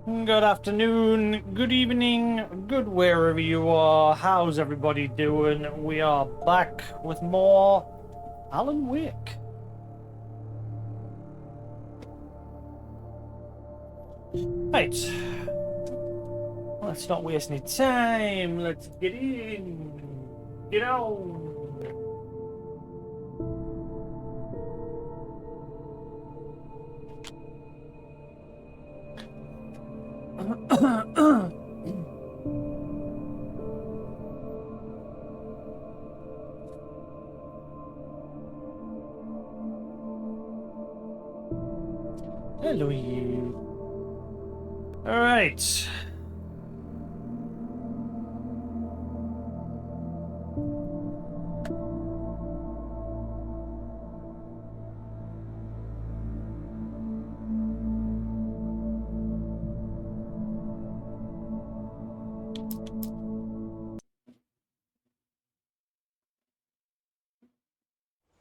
Good afternoon, good evening, good wherever you are. How's everybody doing? We are back with more Alan Wake. Right. Let's not waste any time. Let's get in. Get on. Hello, you. All right.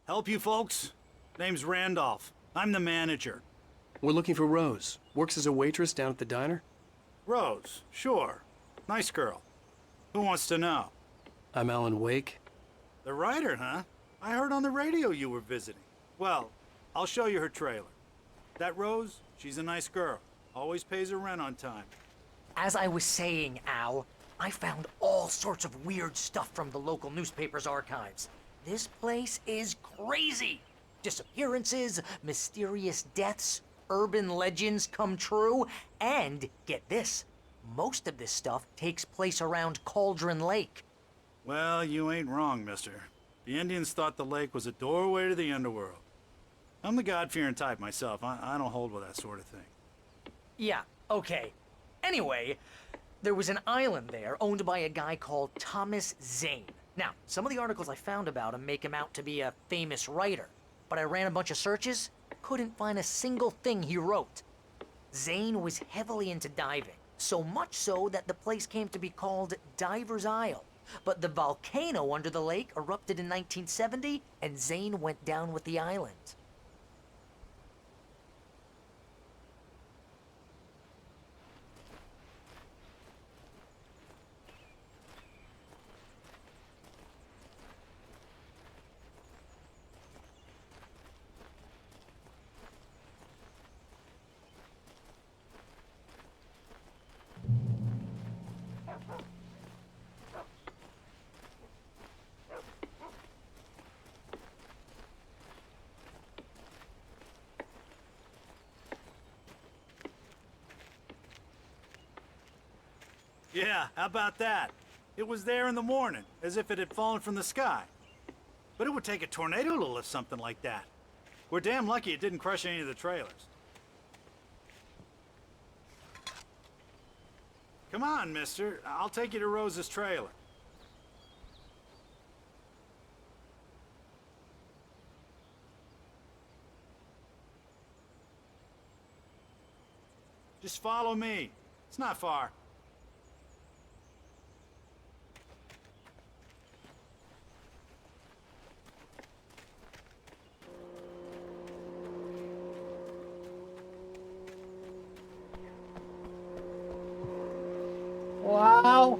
Help you folks? Name's Randolph. I'm the manager. We're looking for Rose. Works as a waitress down at the diner. Rose, sure. Nice girl. Who wants to know? I'm Alan Wake. The writer, huh? I heard on the radio you were visiting. Well, I'll show you her trailer. That Rose, she's a nice girl. Always pays her rent on time. As I was saying, Al, I found all sorts of weird stuff from the local newspaper's archives. This place is crazy. Disappearances, mysterious deaths, urban legends come true, and get this, most of this stuff takes place around Cauldron Lake. Well, you ain't wrong, mister. The Indians thought the lake was a doorway to the underworld. I'm the God-fearing type myself. I don't hold with that sort of thing. Yeah, okay. Anyway, there was an island there owned by a guy called Thomas Zane. Now, some of the articles I found about him make him out to be a famous writer, but I ran a bunch of searches, couldn't find a single thing he wrote. Zane was heavily into diving, so much so that the place came to be called Diver's Isle. But the volcano under the lake erupted in 1970, and Zane went down with the island. Yeah, how about that? It was there in the morning, as if it had fallen from the sky. But it would take a tornado to lift something like that. We're damn lucky it didn't crush any of the trailers. Come on, mister. I'll take you to Rose's trailer. Just follow me. It's not far. Wow.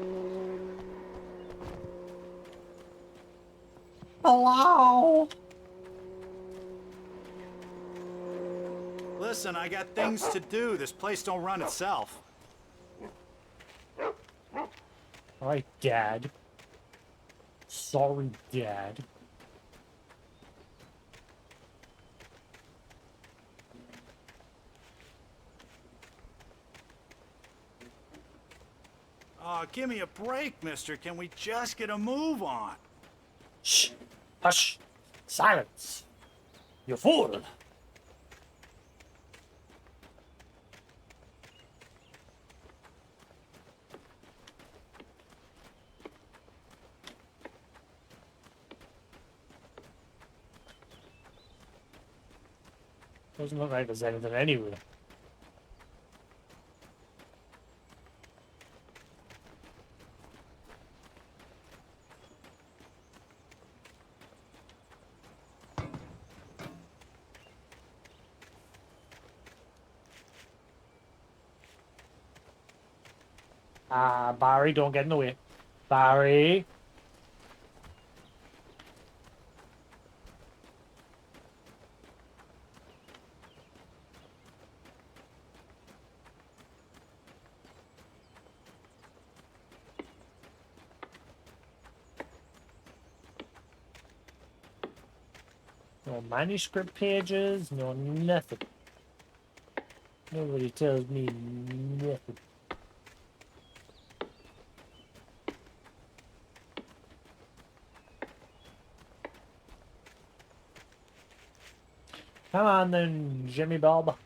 Hello. Listen, I got things to do. This place don't run itself. All right, Dad. Sorry, Dad. Oh, give me a break, mister. Can we just get a move on? Shh. Hush. Silence. You fool. Doesn't look like there's anything anywhere. Barry, don't get in the way. Barry. No manuscript pages, no nothing. Nobody tells me nothing. Come on then, Jimmy Bob.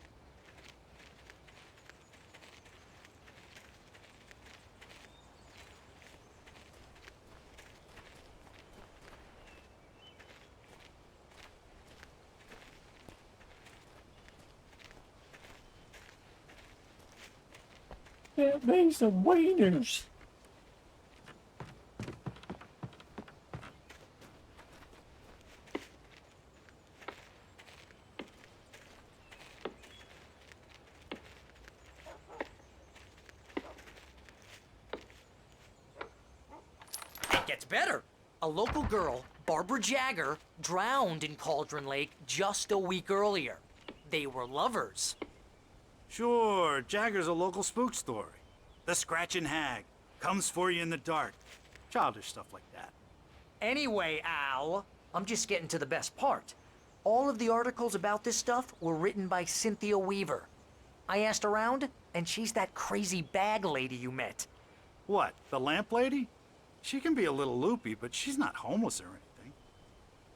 Get me some wieners. It gets better. A local girl, Barbara Jagger, drowned in Cauldron Lake just a week earlier. They were lovers. Sure, Jagger's a local spook story. The Scratching Hag. Comes for you in the dark. Childish stuff like that. Anyway, Al, I'm just getting to the best part. All of the articles about this stuff were written by Cynthia Weaver. I asked around, and she's that crazy bag lady you met. What, the lamp lady? She can be a little loopy, but she's not homeless or anything.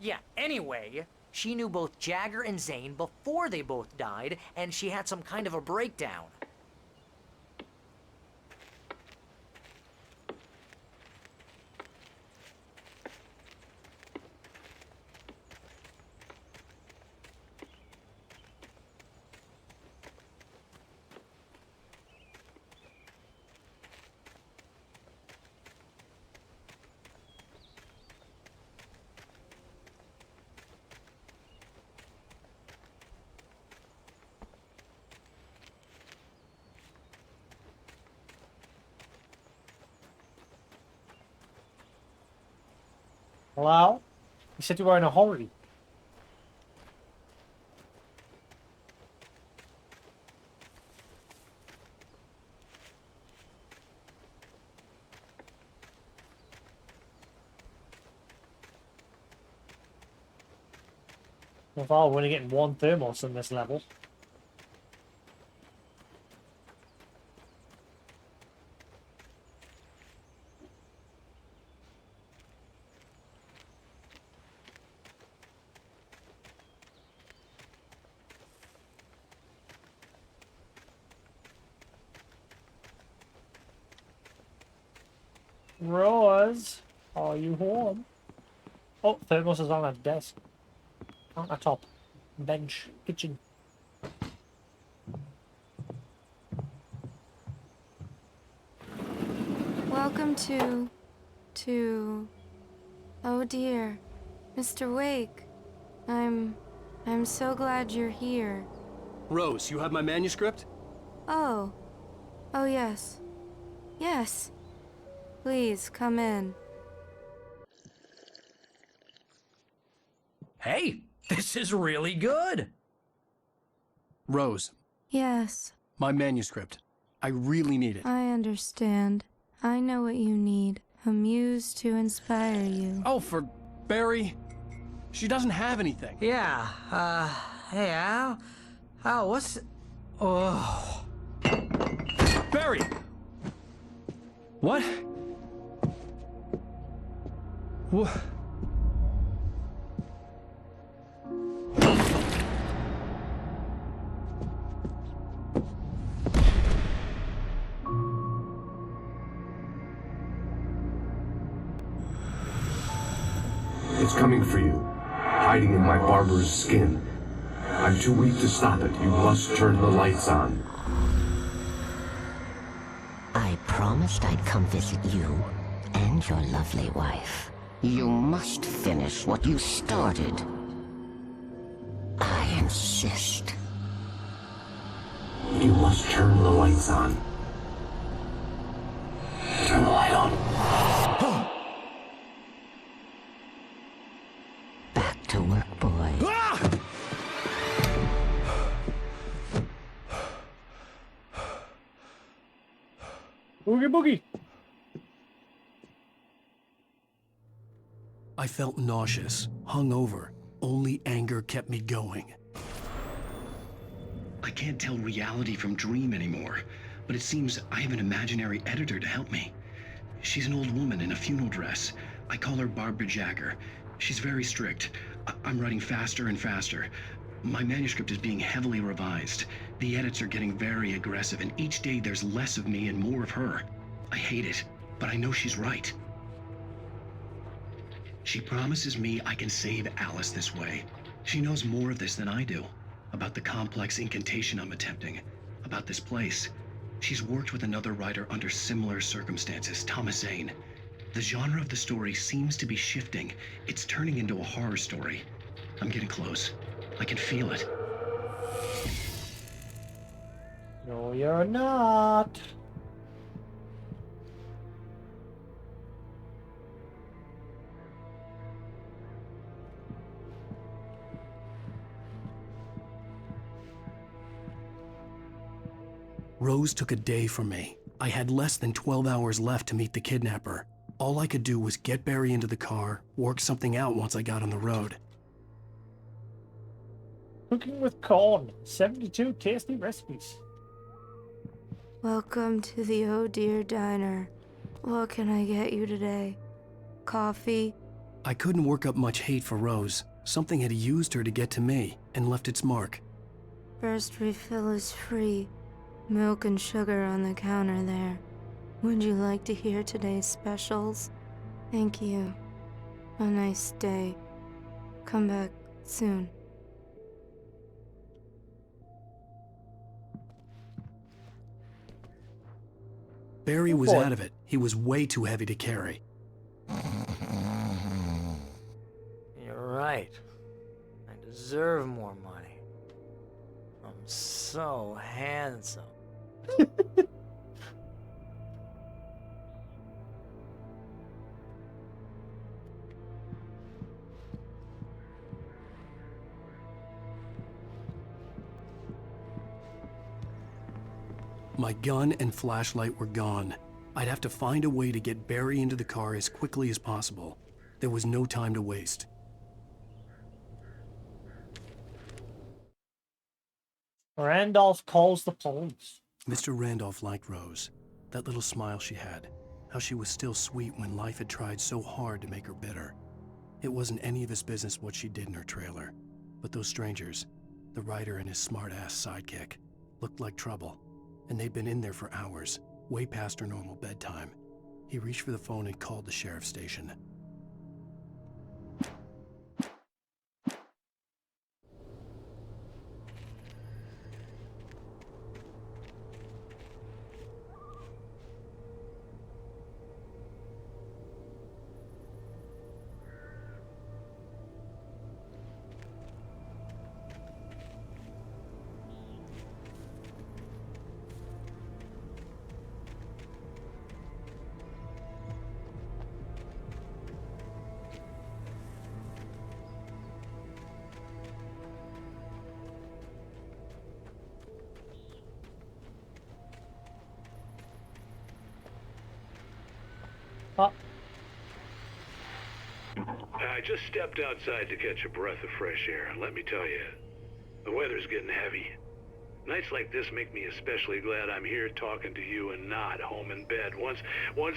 Yeah, anyway, she knew both Jagger and Zane before they both died, and she had some kind of a breakdown. Hello? You said you were in a hurry. So far, we're only getting one thermos in this level. Rose, are you home? Oh, thermos is on a desk. Countertop. Bench. Kitchen. Welcome to... Oh dear. Mr. Wake. I'm so glad you're here. Rose, you have my manuscript? Oh. Oh yes. Yes. Please, come in. Hey, this is really good. Rose, Yes, my manuscript. I really need it. I understand. I know what you need. A muse to inspire you. Oh, for Barry. She doesn't have anything. Yeah, hey, Al, what's... Oh... Barry! What? What? It's coming for you, hiding in my barber's skin. I'm too weak to stop it. You must turn the lights on. I promised I'd come visit you and your lovely wife. You must finish what you started. I insist. You must turn the lights on. Boogie boogie. I felt nauseous, hungover. Only anger kept me going. I can't tell reality from dream anymore, but it seems I have an imaginary editor to help me. She's an old woman in a funeral dress. I call her Barbara Jagger. She's very strict. I'm writing faster and faster. My manuscript is being heavily revised. The edits are getting very aggressive, and each day there's less of me and more of her. I hate it, but I know she's right. She promises me I can save Alice this way. She knows more of this than I do. About the complex incantation I'm attempting. About this place. She's worked with another writer under similar circumstances, Thomas Zane. The genre of the story seems to be shifting. It's turning into a horror story. I'm getting close. I can feel it. No, you're not. Rose took a day from me. I had less than 12 hours left to meet the kidnapper. All I could do was get Barry into the car, work something out once I got on the road. Cooking with corn. 72 tasty recipes. Welcome to the Oh Dear Diner. What can I get you today? Coffee? I couldn't work up much hate for Rose. Something had used her to get to me and left its mark. First refill is free. Milk and sugar on the counter there. Would you like to hear today's specials? Thank you. A nice day. Come back soon. Barry was boy. out of it. He was way too heavy to carry. You're right. I deserve more money. I'm so handsome. My gun and flashlight were gone. I'd have to find a way to get Barry into the car as quickly as possible. There was no time to waste. Randolph calls the police. Mr. Randolph liked Rose. That little smile she had. How she was still sweet when life had tried so hard to make her bitter. It wasn't any of his business what she did in her trailer. But those strangers, the writer and his smart-ass sidekick, looked like trouble. And they'd been in there for hours, way past her normal bedtime. He reached for the phone and called the sheriff's station. I just stepped outside to catch a breath of fresh air, and let me tell you, the weather's getting heavy. Nights like this make me especially glad I'm here talking to you and not home in bed. Once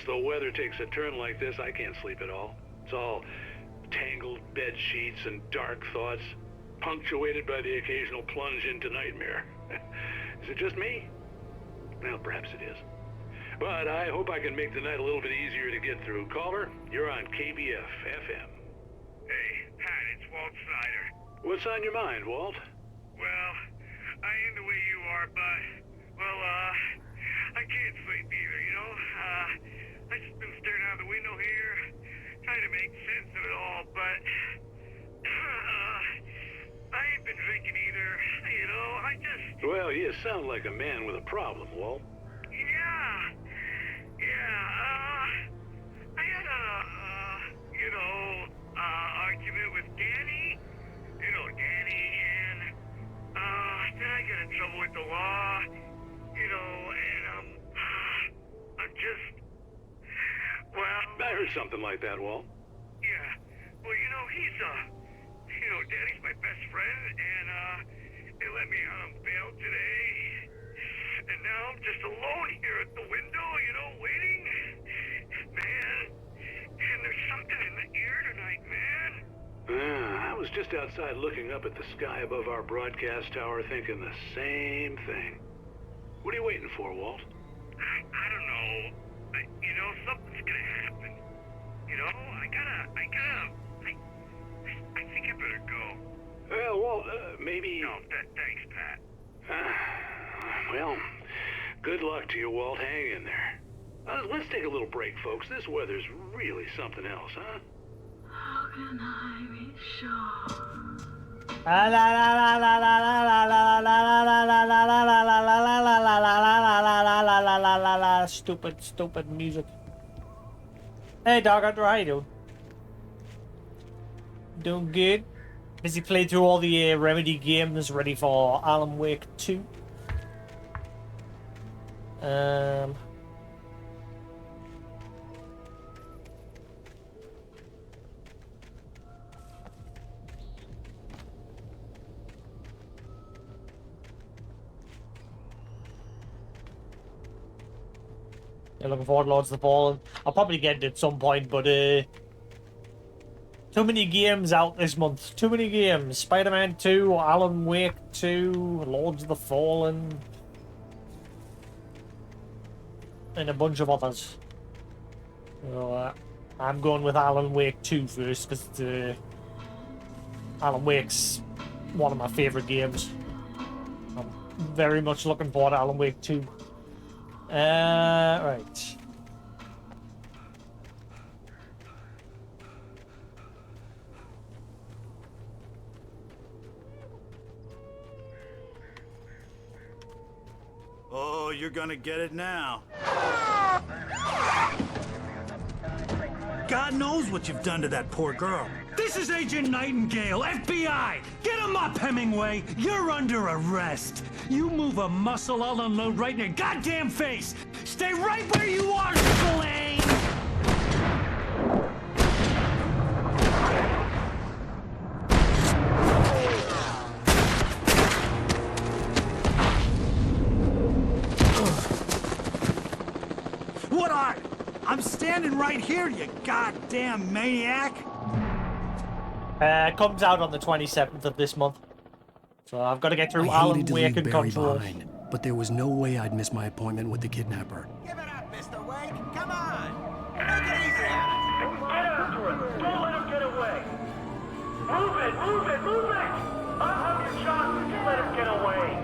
the weather takes a turn like this, I can't sleep at all. It's all tangled bed sheets and dark thoughts, punctuated by the occasional plunge into nightmare. Is it just me? Well, perhaps it is. But I hope I can make the night a little bit easier to get through. Caller, you're on KBF FM. Hey, Pat, it's Walt Snyder. What's on your mind, Walt? Well, I am the way you are, but, well, I can't sleep either, you know? I just been staring out the window here, trying to make sense of it all, but, I ain't been drinking either, you know? Well, you sound like a man with a problem, Walt. I had argument with Danny. You know, Danny, and, then I got in trouble with the law. You know, and, I'm just... Well... I heard something like that, Walt. Yeah. Well, you know, he's, Daddy's my best friend, and, they let me out on bail today. And now I'm just alone here at the window, waiting. Man, and there's something in the air tonight, man. I was just outside looking up at the sky above our broadcast tower thinking the same thing. What are you waiting for, Walt? I don't know. Something's gonna happen. I think I better go. Well, Walt, maybe... No, thanks, Pat. Well, good luck to you, Walt. Hang in there. Let's take a little break, folks. This weather's really something else, huh? How can I be sure? La la la la la la la la la la la la la la la la la. Stupid music. Hey, dog, how you doing? Doing good. Busy playing through all the Remedy games, ready for Alan Wake 2. Yeah, looking forward to Lords of the Fallen. I'll probably get it at some point, but too many games out this month. Too many games. Spider-Man 2, Alan Wake 2, Lords of the Fallen, and a bunch of others. So, I'm going with Alan Wake 2 first, because Alan Wake's one of my favourite games. I'm very much looking forward to Alan Wake 2. Right. Oh, you're gonna get it now. God knows what you've done to that poor girl. This is Agent Nightingale, FBI! Get him up, Hemingway! You're under arrest! You move a muscle, I'll unload right in your goddamn face! Stay right where you are, Spillane! What are you? I'm standing right here, you goddamn maniac! It comes out on the 27th of this month. So I've got to get through I Alan hated to Wake leave and Barry Control. behind, but there was no way I'd miss my appointment with the kidnapper. Give it up, Mr. Wake. Come on. Make it easy on us. Get after him! Don't let him get away! Move it! Move it! Move it! I'll have your shot if you let him get away!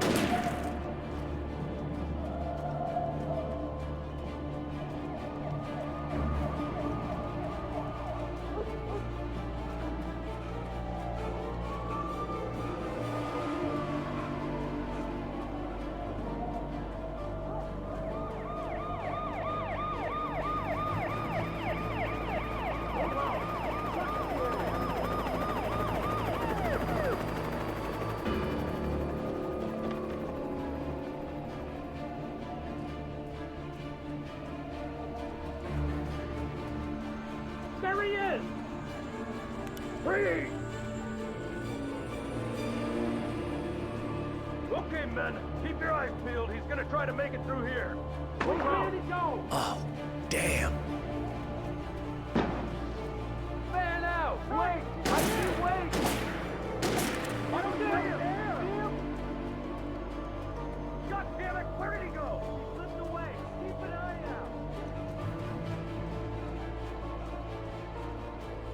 There he is! Freeze! Okay, men, keep your eyes peeled. He's gonna try to make it through here. Where did he go? Oh, damn. Man out! Wait! I can't wait! I don't see him! God damn it! Where did he go? He slipped away. Keep an eye out.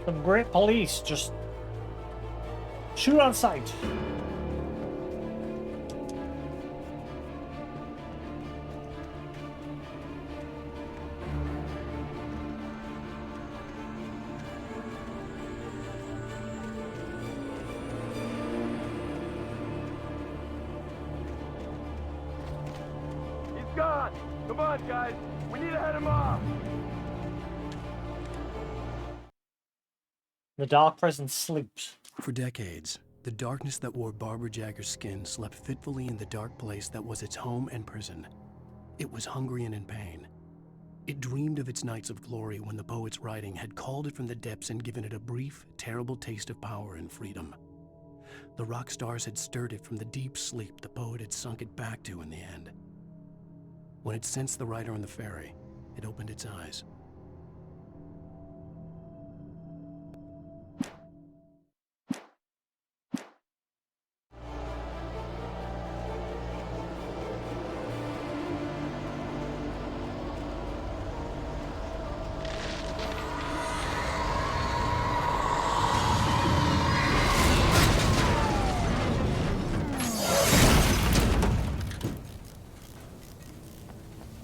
Some great police, just shoot on sight. He's gone. Come on, guys. We need to head him off. The dark presence sleeps. For decades, the darkness that wore Barbara Jagger's skin slept fitfully in the dark place that was its home and prison. It was hungry and in pain. It dreamed of its nights of glory when the poet's writing had called it from the depths and given it a brief, terrible taste of power and freedom. The rock stars had stirred it from the deep sleep the poet had sunk it back to in the end. When it sensed the writer on the ferry, it opened its eyes.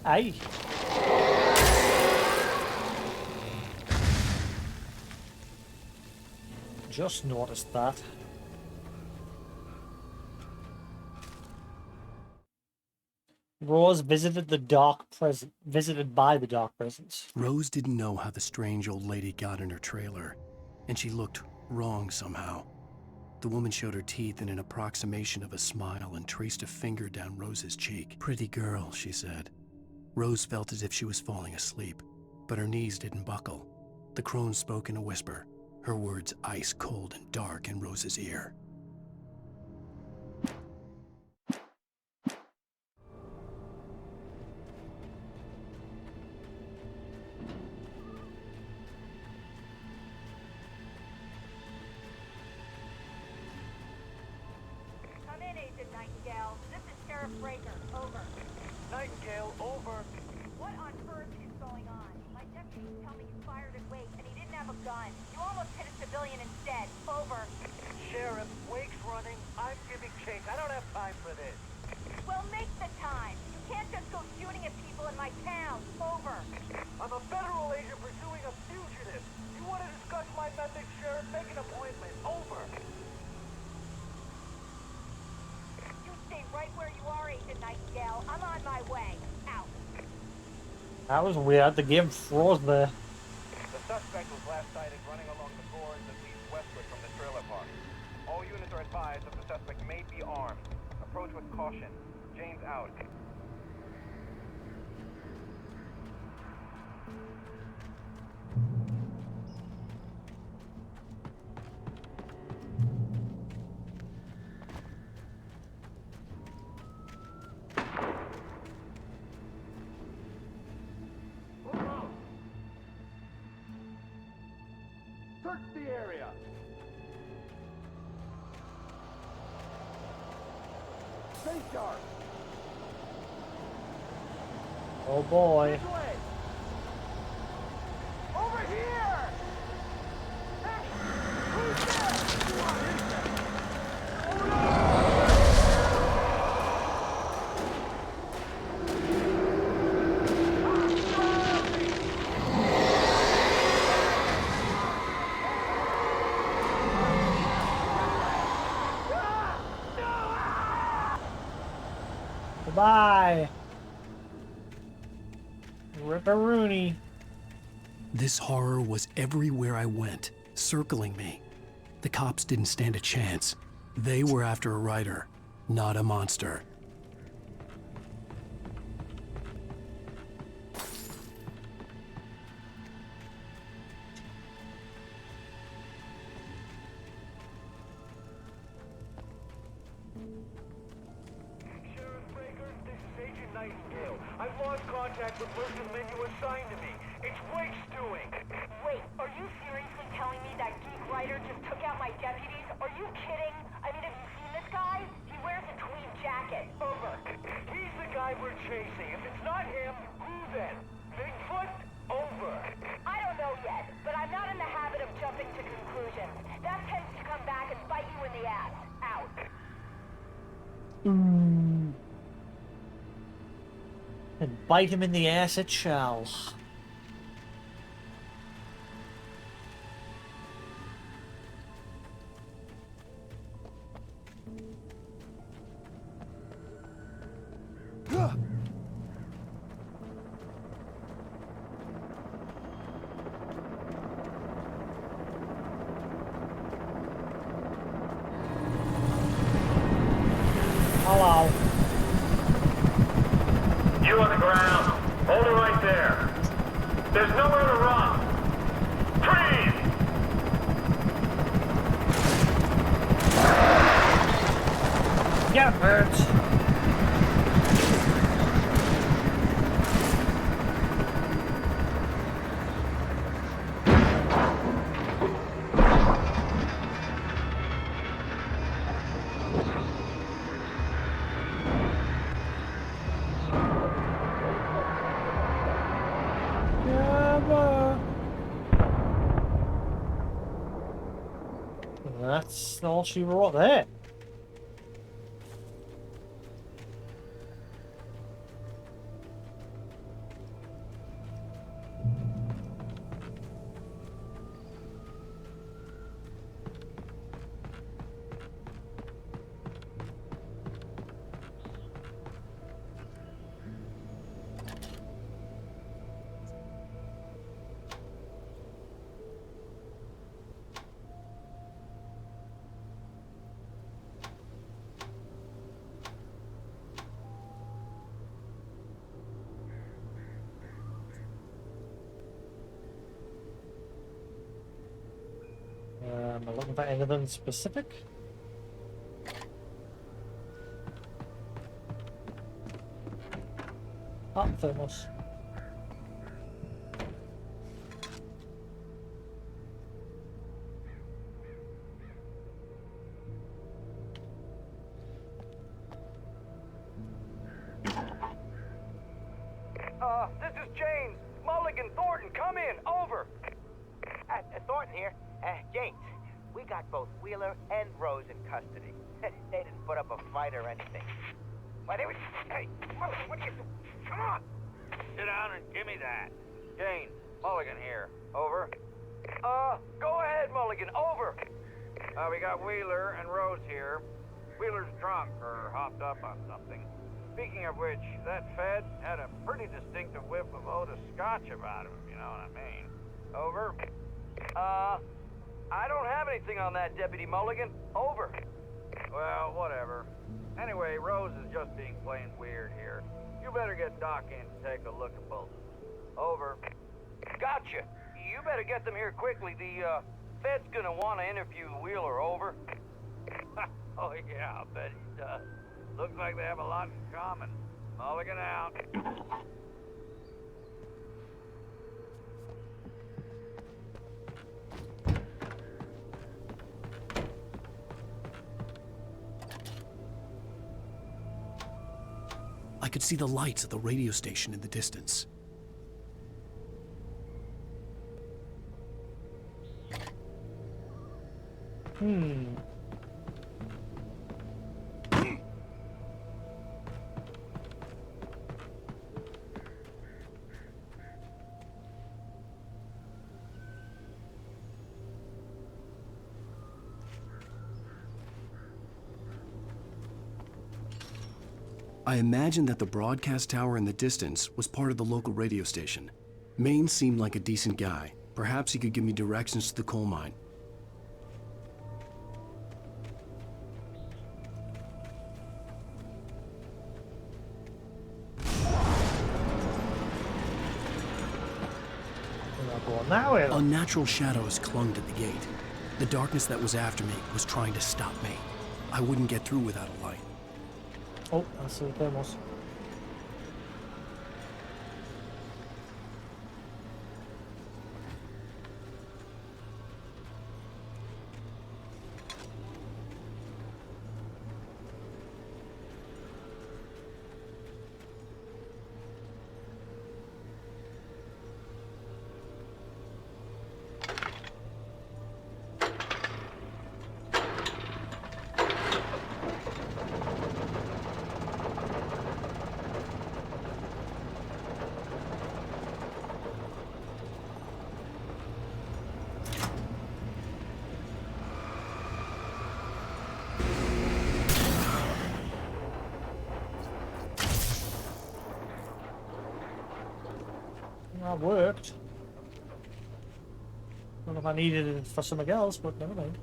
Aye. Just noticed that. Rose visited by the dark presence. Rose didn't know how the strange old lady got in her trailer, and she looked wrong somehow. The woman showed her teeth in an approximation of a smile and traced a finger down Rose's cheek. "Pretty girl," she said. Rose felt as if she was falling asleep, but her knees didn't buckle. The crone spoke in a whisper, her words ice cold and dark in Rose's ear. Come in, Agent Nightingale. This is Sheriff Breaker. Over. Nightingale, over. What on earth is going on? My deputies tell me you fired at Wake, and he didn't have a gun. You almost hit a civilian instead. Over. Sheriff, Wake's running. I'm giving chase. I don't have time for this. Well, make the time. You can't just go shooting at people in my town. Over. I'm a federal agent pursuing a fugitive. You want to discuss my methods, Sheriff? Make an appointment. Over. You stay right where you are, Agent Nightingale. I'm on my way. Out. That was weird. The game froze there. The suspect was last sighted running along the gorge that leads westward from the trailer park. All units are advised that the suspect may be armed. Approach with caution. James out. Search the area. Stay sharp. Oh boy. This way. Over here. Hey, who's there? You are innocent. Oh no! Goodbye. Ripperoonie. This horror was everywhere I went, circling me. The cops didn't stand a chance. They were after a writer, not a monster. Sheriff Breaker, this is Agent Nightingale. I've lost contact with most of the men you assigned to me. It's Wake's doing. Wait, are you seriously telling me that geek writer just took out my deputies? Are you kidding? I mean, have you seen this guy? He wears a tweed jacket. Over. He's the guy we're chasing. If it's not him, who then? Bigfoot? Over. I don't know yet, but I'm not in the habit of jumping to conclusions. That tends to come back and bite you in the ass. Out. And bite him in the ass it shall. You on the ground. Hold it right there. There's nowhere to run. Freeze! Get hurt. That's all she wrote there. Am I looking for anything specific? Ah, thermos. This is James. Mulligan, Thornton, come in. Over. Thornton here. James, we got both Wheeler and Rose in custody. They didn't put up a fight or anything. Why, they were... Hey, Mulligan, what are you... Come on! Sit down and give me that. James, Mulligan here. Over. Go ahead, Mulligan. Over. We got Wheeler and Rose here. Wheeler's drunk or hopped up on something. Speaking of which, that Fed had a pretty distinctive whiff of Otis Scotch about him, if you know what I mean. Over. I don't have anything on that, Deputy Mulligan. Over. Well, whatever. Anyway, Rose is just being plain weird here. You better get Doc in to take a look at both of them. Over. Gotcha. You better get them here quickly. The, Fed's gonna want to interview Wheeler. Over. Oh, yeah, I bet he does. Looks like they have a lot in common. Mulligan out. I could see the lights of the radio station in the distance. I imagined that the broadcast tower in the distance was part of the local radio station. Maine seemed like a decent guy. Perhaps he could give me directions to the coal mine. Unnatural shadows clung to the gate. The darkness that was after me was trying to stop me. I wouldn't get through without a light. Oh, I see the thermos. That worked. Don't know if I needed it for something else, but never mind.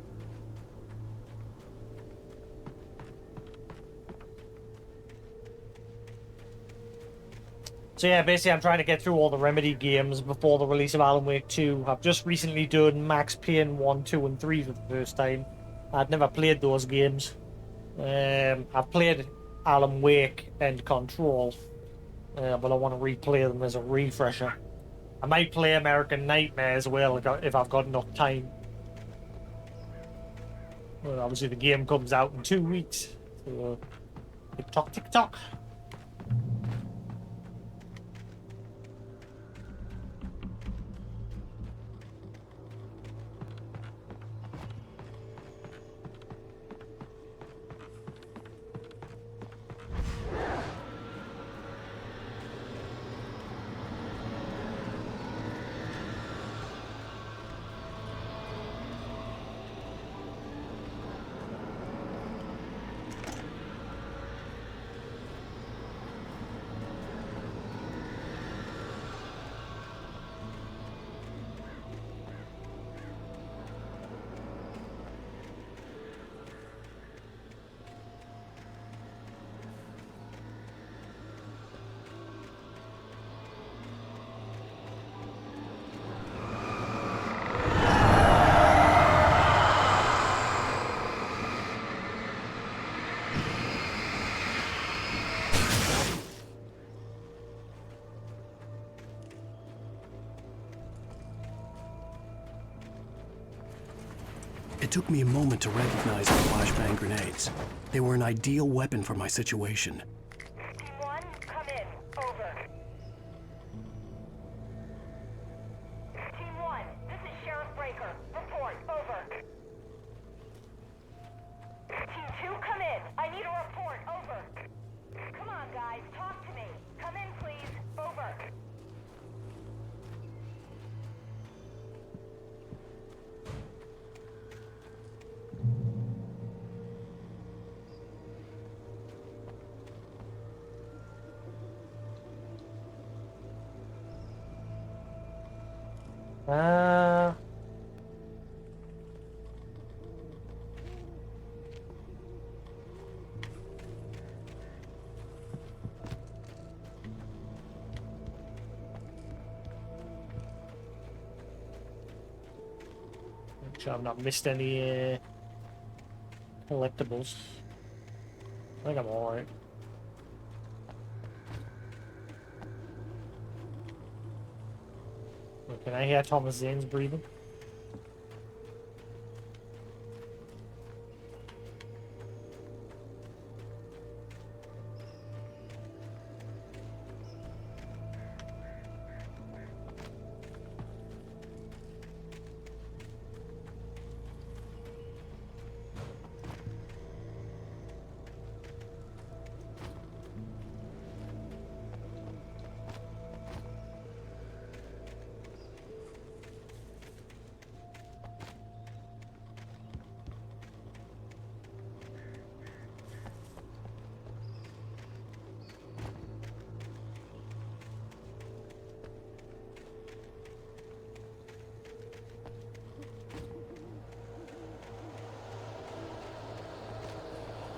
So yeah, basically I'm trying to get through all the Remedy games before the release of Alan Wake 2. I've just recently done Max Payne 1, 2 and 3 for the first time. I'd never played those games. I've played Alan Wake and Control, but I want to replay them as a refresher. I might play American Nightmare as well if I've got enough time. Well, obviously the game comes out in 2 weeks. So, tick tock, tick tock. It took me a moment to recognize the flashbang grenades. They were an ideal weapon for my situation. Team 1, come in. Over. Team 1, this is Sheriff Breaker. Report. Over. Team 2, come in. I need a report. Over. Come on, guys. Talk to me. Come in, please. Over. Make sure I've not missed any collectibles. I think I'm alright. Can I hear Thomas Zane's breathing?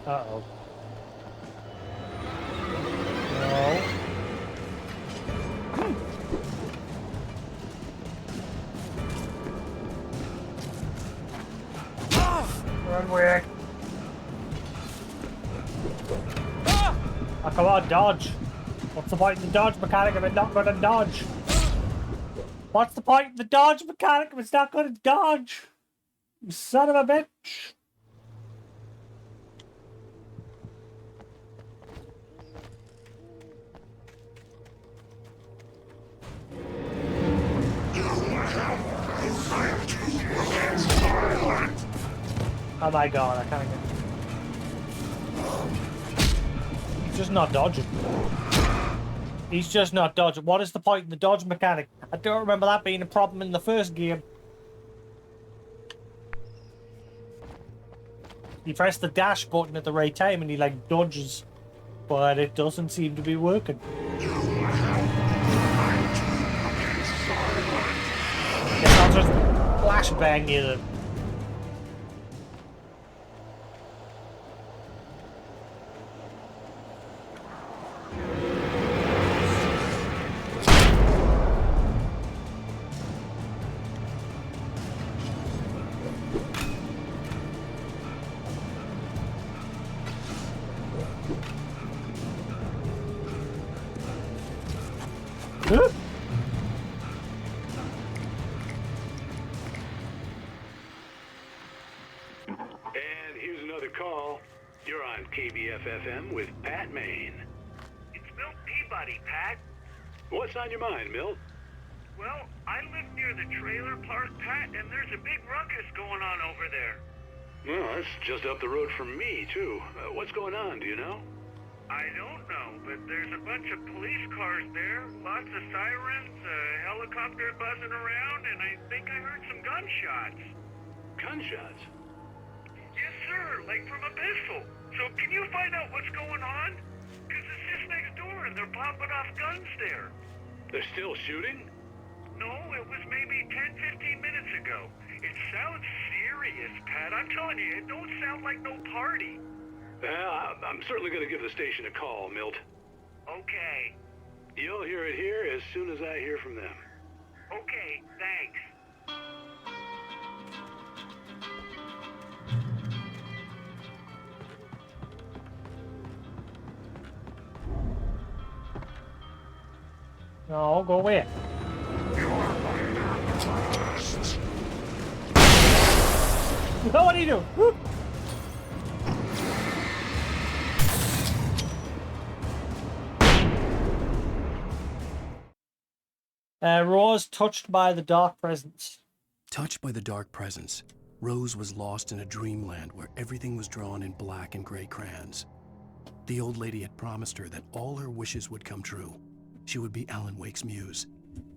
Uh-oh. No. Run, Wick. Oh, come on, dodge. What's the point in the dodge mechanic if it's not going to dodge? What's the point in the dodge mechanic if it's not going to dodge? You son of a bitch. Oh my god, I can't get... He's just not dodging. He's just not dodging. What is the point in the dodge mechanic? I don't remember that being a problem in the first game. You press the dash button at the right time and he like dodges. But it doesn't seem to be working. Guess I'll just flashbang you then. And here's another call. You're on KBF-FM with Pat Maine. It's Milt Peabody, Pat. What's on your mind, Milt? Well, I live near the trailer park, Pat, and there's a big ruckus going on over there. Well, that's just up the road from me, too. What's going on, do you know? I don't know, but there's a bunch of police cars there, lots of sirens, a helicopter buzzing around, and I think I heard some gunshots. Gunshots? Yes, sir, like from a pistol. So can you find out what's going on? Because it's just next door and they're popping off guns there. They're still shooting? No, it was maybe 10, 15 minutes ago. It sounds serious, Pat. I'm telling you, it don't sound like no party. Well, I'm certainly going to give the station a call, Milt. Okay. You'll hear it here as soon as I hear from them. Okay, thanks. No, go away. No, what are you doing? Woo! Rose touched by the dark presence. Touched by the dark presence, Rose was lost in a dreamland where everything was drawn in black and gray crayons. The old lady had promised her that all her wishes would come true. She would be Alan Wake's muse.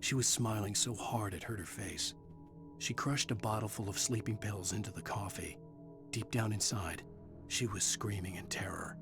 She was smiling so hard it hurt her face. She crushed a bottle full of sleeping pills into the coffee. Deep down inside, she was screaming in terror.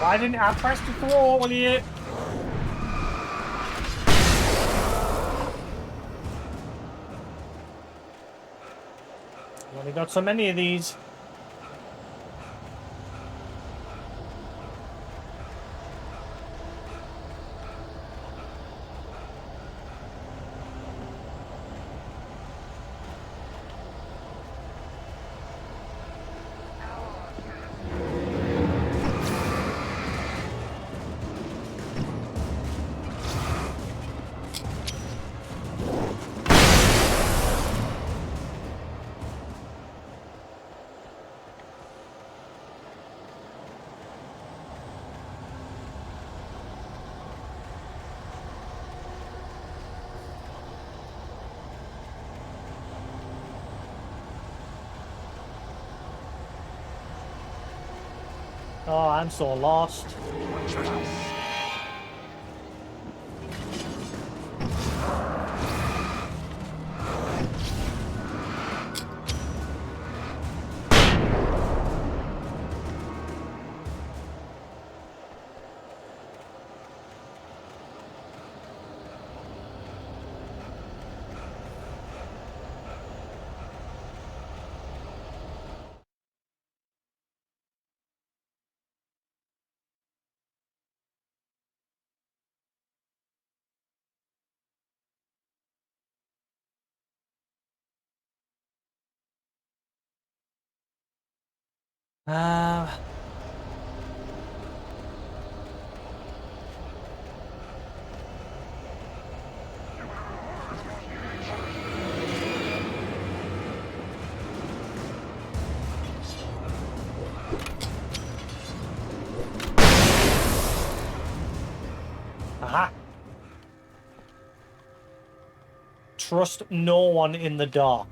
Why didn't I press the throw on it? Only got so many of these. Oh, I'm so lost. Uh, Aha. Trust no one in the dark.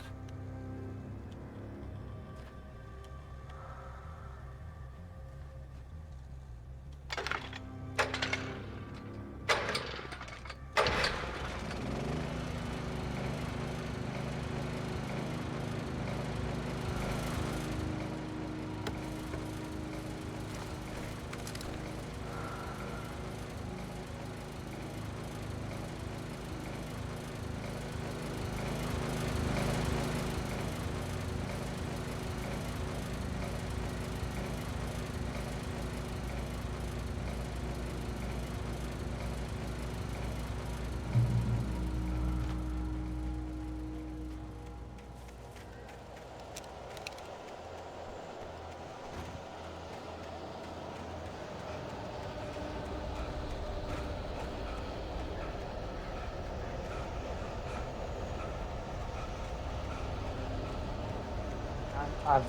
I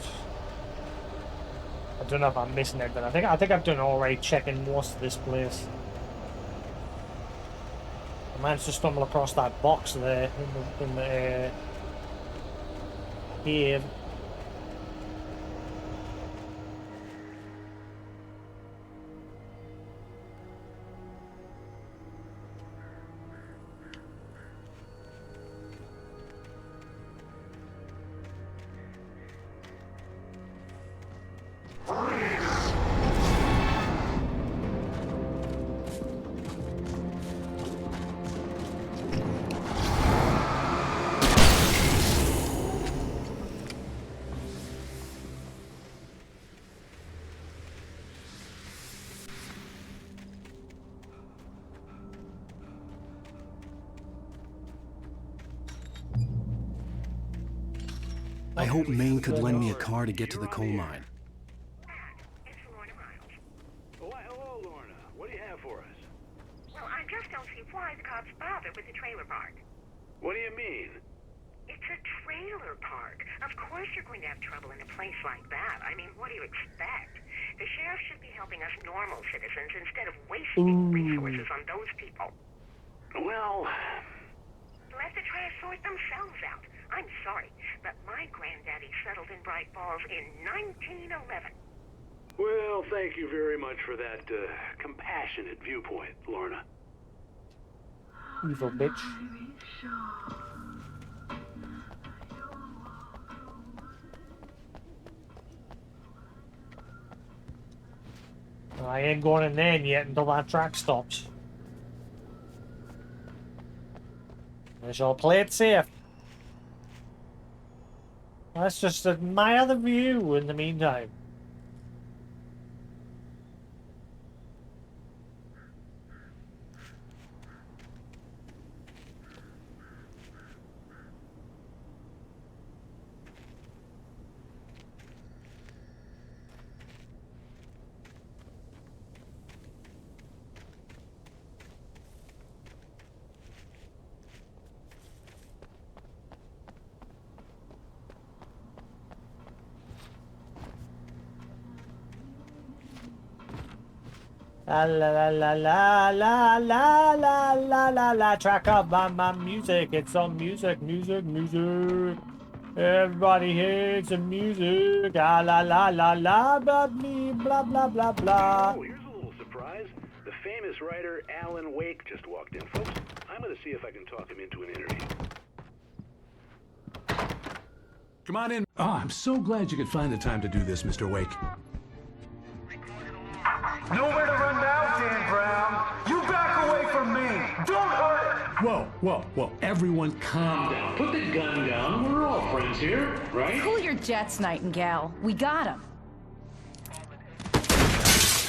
don't know if I'm missing it, but I think I've done all right checking most of this place. I managed to stumble across that box there in the cave. I hope Maine could lend me a car to get to the coal mine. Oh, hello, Lorna. What do you have for us? Well, I just don't see why the cops bother with the trailer park. What do you mean? It's a trailer park. Of course you're going to have trouble in a place like that. I mean, what do you expect? The sheriff should be helping us normal citizens instead of wasting resources on those people. Well... Let the trash sort themselves out. I'm sorry, but my granddaddy settled in Bright Falls in 1911. Well, thank you very much for that compassionate viewpoint, Lorna. Evil bitch. I ain't going in there yet until that track stops. I shall play it safe. Let's just admire the view in the meantime. La la la la la la la la la la. Track up my music. It's some music, music, music. Everybody hears the music. Ah la la la la blah blah blah blah blah. Oh, here's a little surprise. The famous writer Alan Wake just walked in, folks. I'm gonna see if I can talk him into an interview. Come on in. Oh, I'm so glad you could find the time to do this, Mr. Wake. Nowhere to run now, Dan Brown. You back away from me. Don't hurt it. Whoa. Everyone calm down. Put the gun down. We're all friends here, right? Cool your jets, Nightingale. We got him.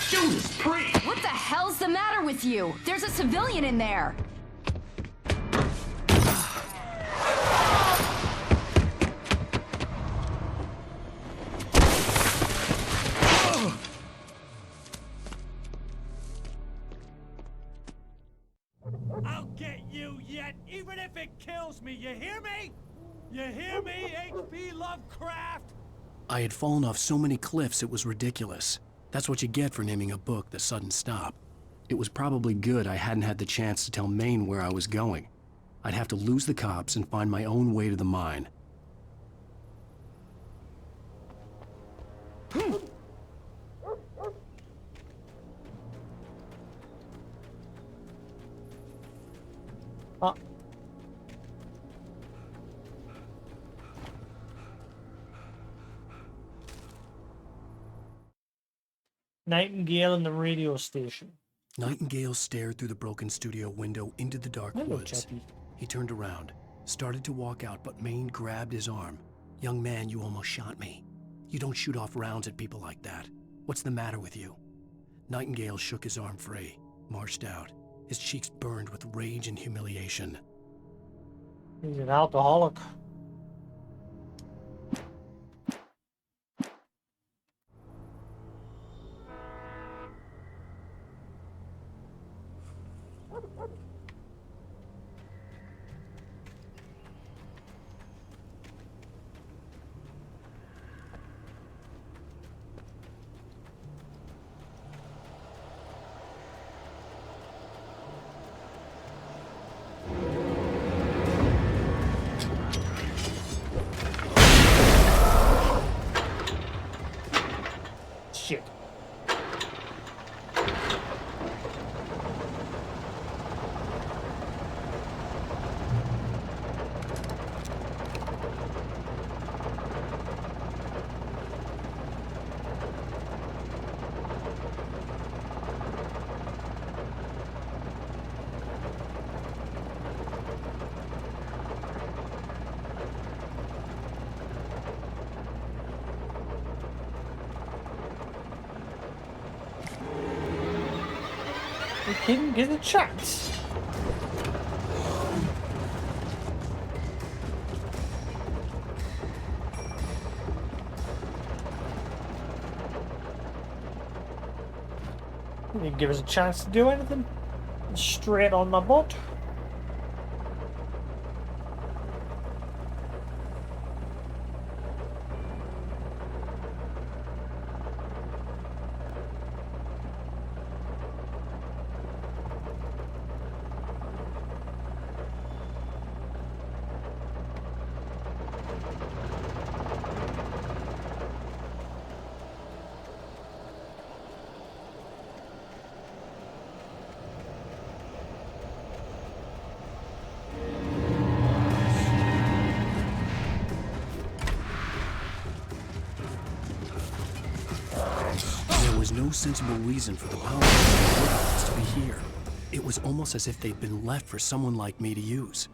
Judas Priest! What the hell's the matter with you? There's a civilian in there. I'll get you yet, even if it kills me. You hear me? You hear me, H.P. Lovecraft? I had fallen off so many cliffs it was ridiculous. That's what you get for naming a book The Sudden Stop. It was probably good I hadn't had the chance to tell Maine where I was going. I'd have to lose the cops and find my own way to the mine. Nightingale in the radio station. Nightingale stared through the broken studio window into the dark woods. Chappie. He turned around, started to walk out, but Maine grabbed his arm. "Young man, you almost shot me. You don't shoot off rounds at people like that. What's the matter with you?" Nightingale shook his arm free, marched out. His cheeks burned with rage and humiliation. He's an alcoholic. king get a chance? He didn't give us a chance to do anything. Straight on my butt. There was no sensible reason for the power to be here. It was almost as if they'd been left for someone like me to use.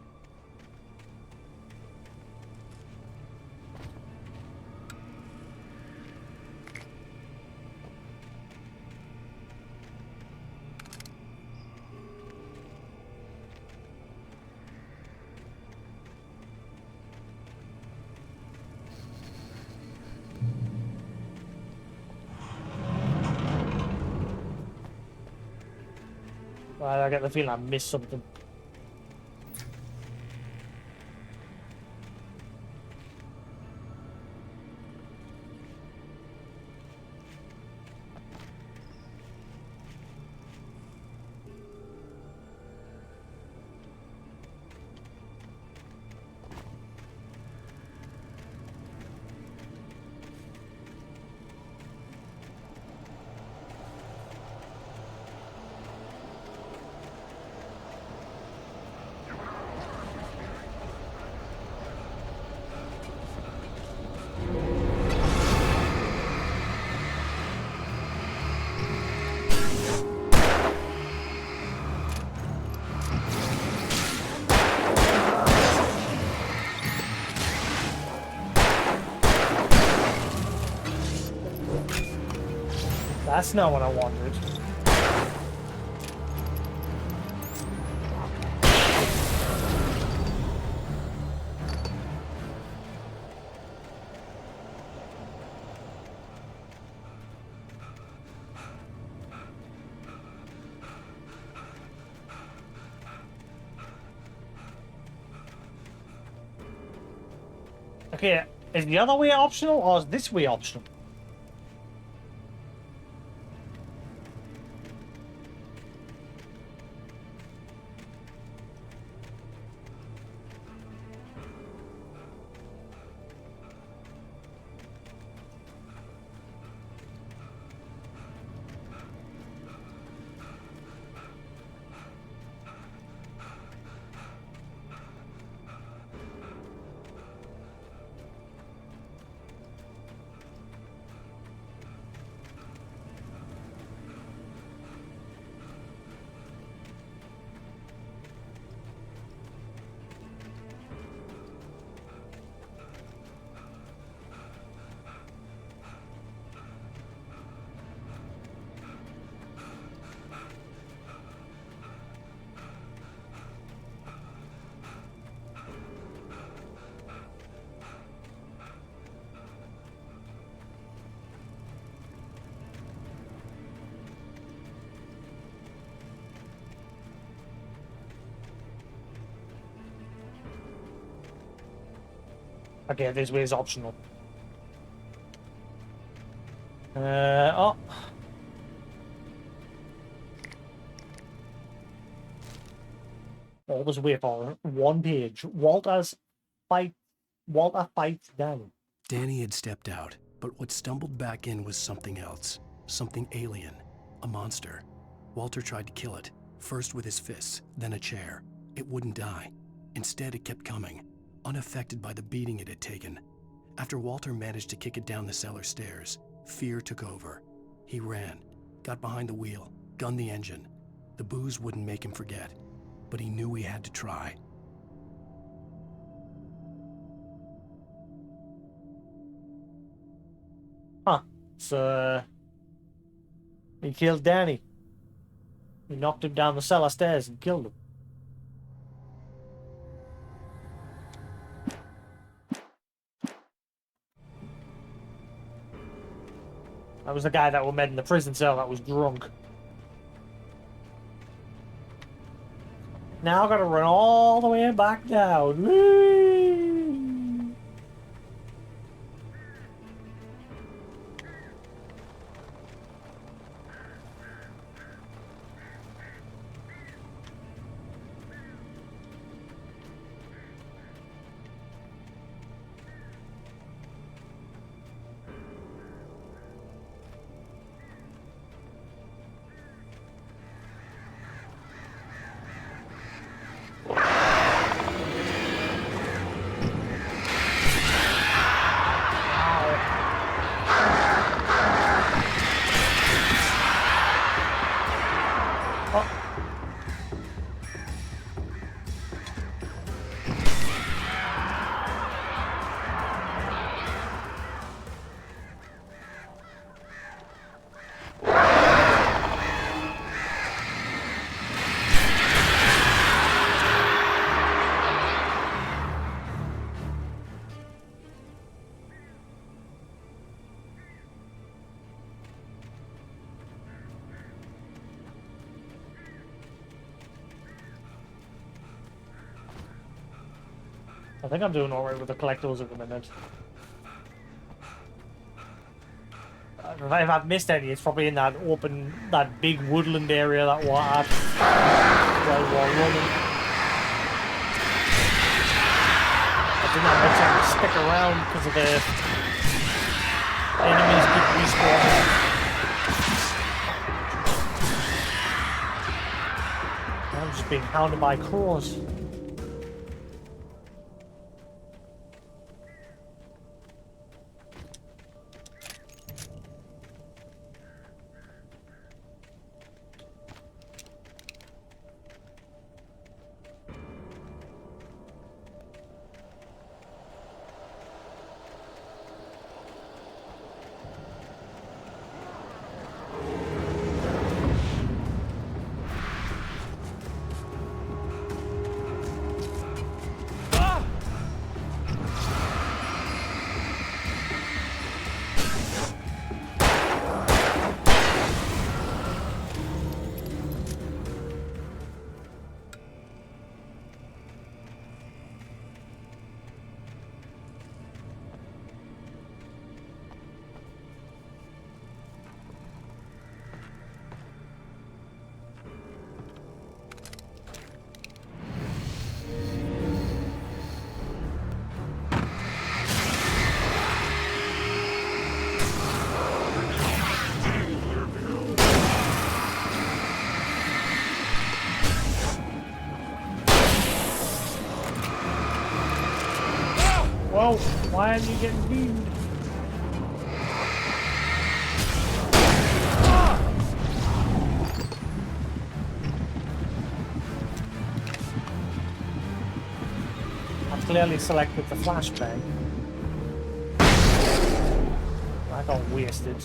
I get the feeling I missed something. That's not what I wanted. Okay, is the other way optional or is this way optional? Okay, this way is optional. Oh. Always wait for one page. Walter fights Danny. Danny had stepped out, but what stumbled back in was something else. Something alien. A monster. Walter tried to kill it, first with his fists, then a chair. It wouldn't die. Instead, it kept coming, unaffected by the beating it had taken. After Walter managed to kick it down the cellar stairs, fear took over. He ran, got behind the wheel, gunned the engine. The booze wouldn't make him forget, but he knew he had to try. Huh. So he killed Danny. We knocked him down the cellar stairs and killed him. That was the guy that we met in the prison cell that was drunk. Now I gotta run all the way back down. Whee! I think I'm doing alright with the collectibles at the minute. If I've missed any, it's probably in that open, that big woodland area that we're at while we're running. I didn't have much time to stick around because of the enemies keep respawning. I'm just being hounded by crows. Whoa, why are you getting beaten? I clearly selected the flashbang. I got wasted.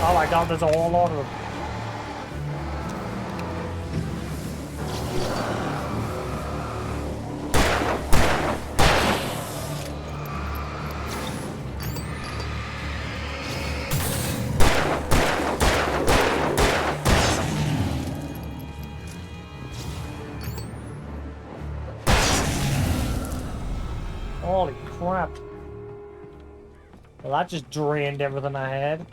Oh my god, there's a whole lot of them. Holy crap. Well, that just drained everything I had.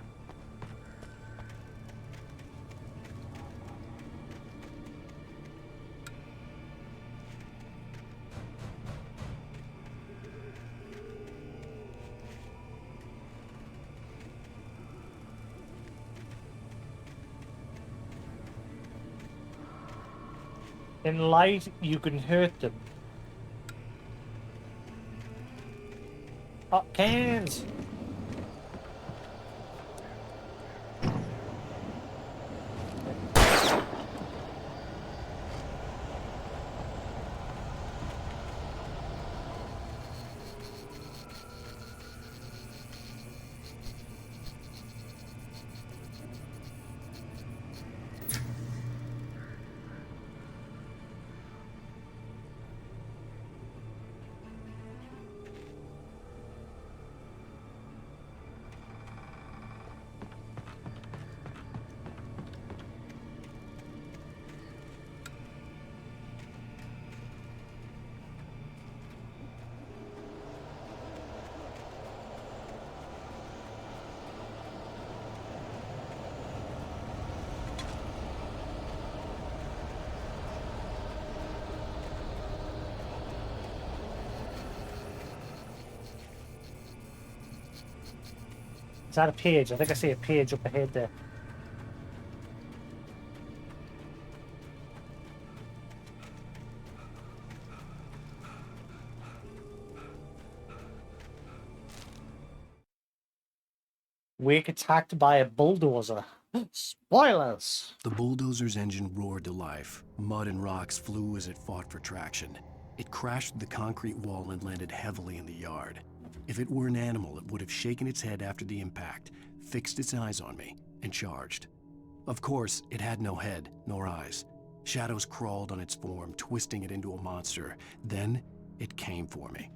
In light, you can hurt them. Oh, cans! that a page? I think I see a page up ahead there. Wake attacked by a bulldozer. Spoilers! The bulldozer's engine roared to life. Mud and rocks flew as it fought for traction. It crashed through the concrete wall and landed heavily in the yard. If it were an animal, it would have shaken its head after the impact, fixed its eyes on me, and charged. Of course, it had no head, nor eyes. Shadows crawled on its form, twisting it into a monster. Then, it came for me.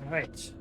Right.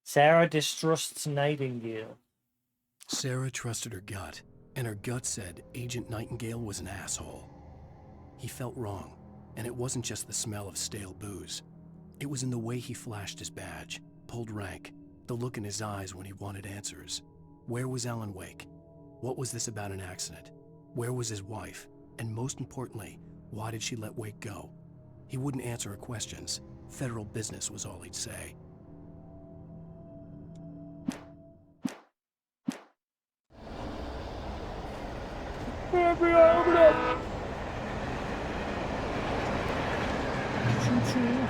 Sarah distrusts Nightingale. Sarah trusted her gut, and her gut said Agent Nightingale was an asshole. He felt wrong, and it wasn't just the smell of stale booze. It was in the way he flashed his badge, pulled rank, the look in his eyes when he wanted answers. Where was Alan Wake? What was this about an accident? Where was his wife? And most importantly, why did she let Wake go? He wouldn't answer her questions. Federal business was all he'd say. FBI, open up! Choo-choo.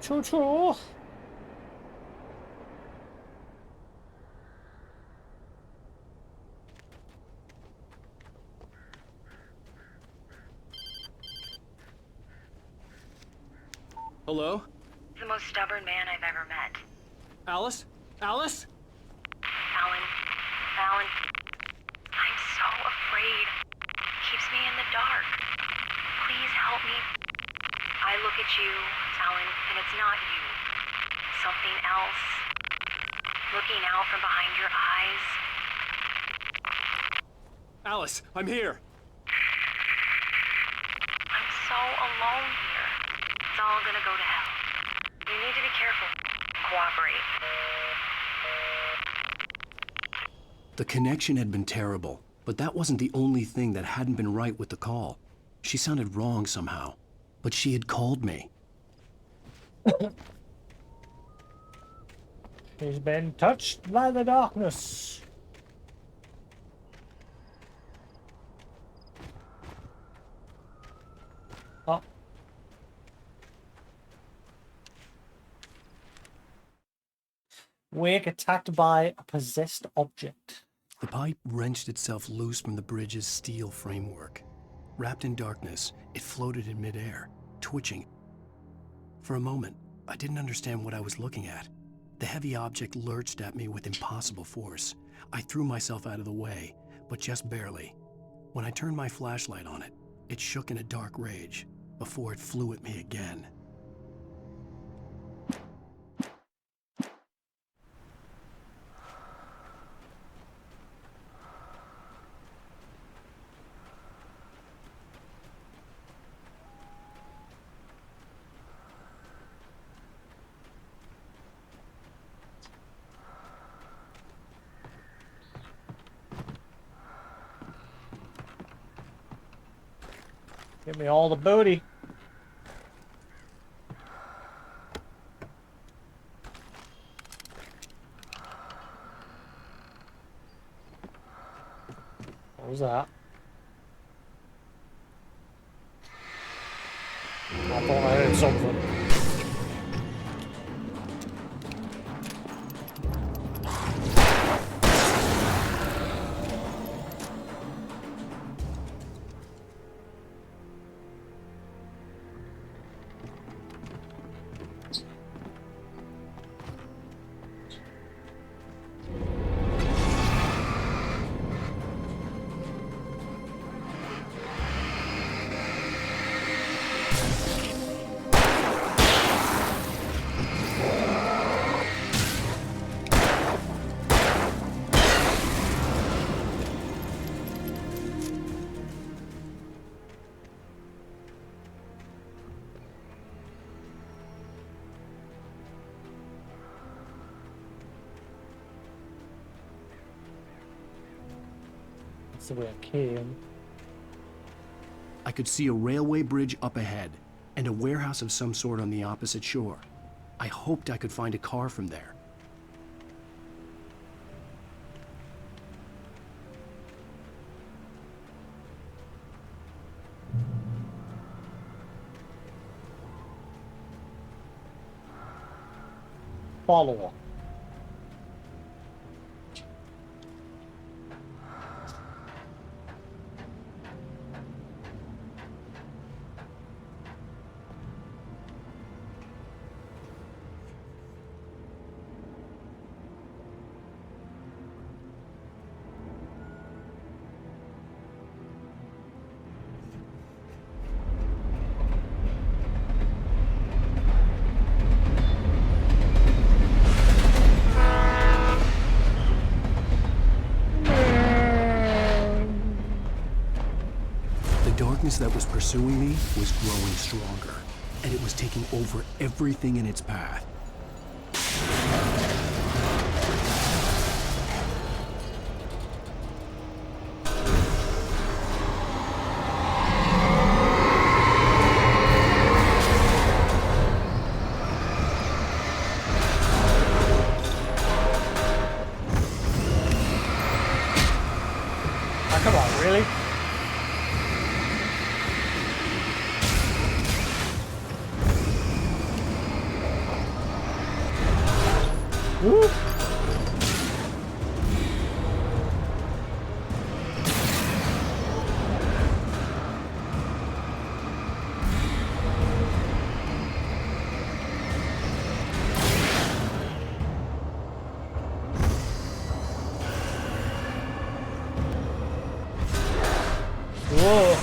Choo-choo. Hello? The most stubborn man I've ever met. Alice? Alice? Alan, I'm so afraid. Keeps me in the dark. Please help me. I look at you, Alan, and it's not you. Something else. Looking out from behind your eyes. Alice, I'm here. I'm so alone here. It's all gonna go to hell. You need to be careful. Cooperate. The connection had been terrible, but that wasn't the only thing that hadn't been right with the call. She sounded wrong somehow, but she had called me. He's been touched by the darkness. Oh. Wake attacked by a possessed object. The pipe wrenched itself loose from the bridge's steel framework. Wrapped in darkness, it floated in midair, twitching. For a moment, I didn't understand what I was looking at. The heavy object lurched at me with impossible force. I threw myself out of the way, but just barely. When I turned my flashlight on it, it shook in a dark rage before it flew at me again. Give me all the booty. What was that? I thought I heard something. That's the way I came. I could see a railway bridge up ahead and a warehouse of some sort on the opposite shore. I hoped I could find a car from there. Follower. The darkness that was pursuing me was growing stronger, and it was taking over everything in its path. Oh, come on, really? Woo! Whoa!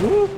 Woo!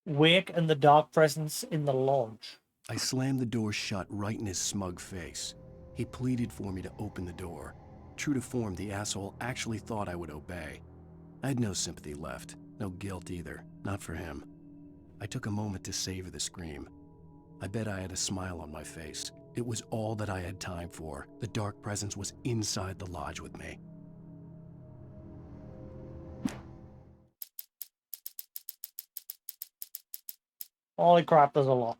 Wake and the dark presence in the lodge. I slammed the door shut right in his smug face. He pleaded for me to open the door. True to form, the asshole actually thought I would obey. I had no sympathy left, no guilt either, not for him. I took a moment to savor the scream. I bet I had a smile on my face. It was all that I had time for. The dark presence was inside the lodge with me. Holy crap, there's a lot.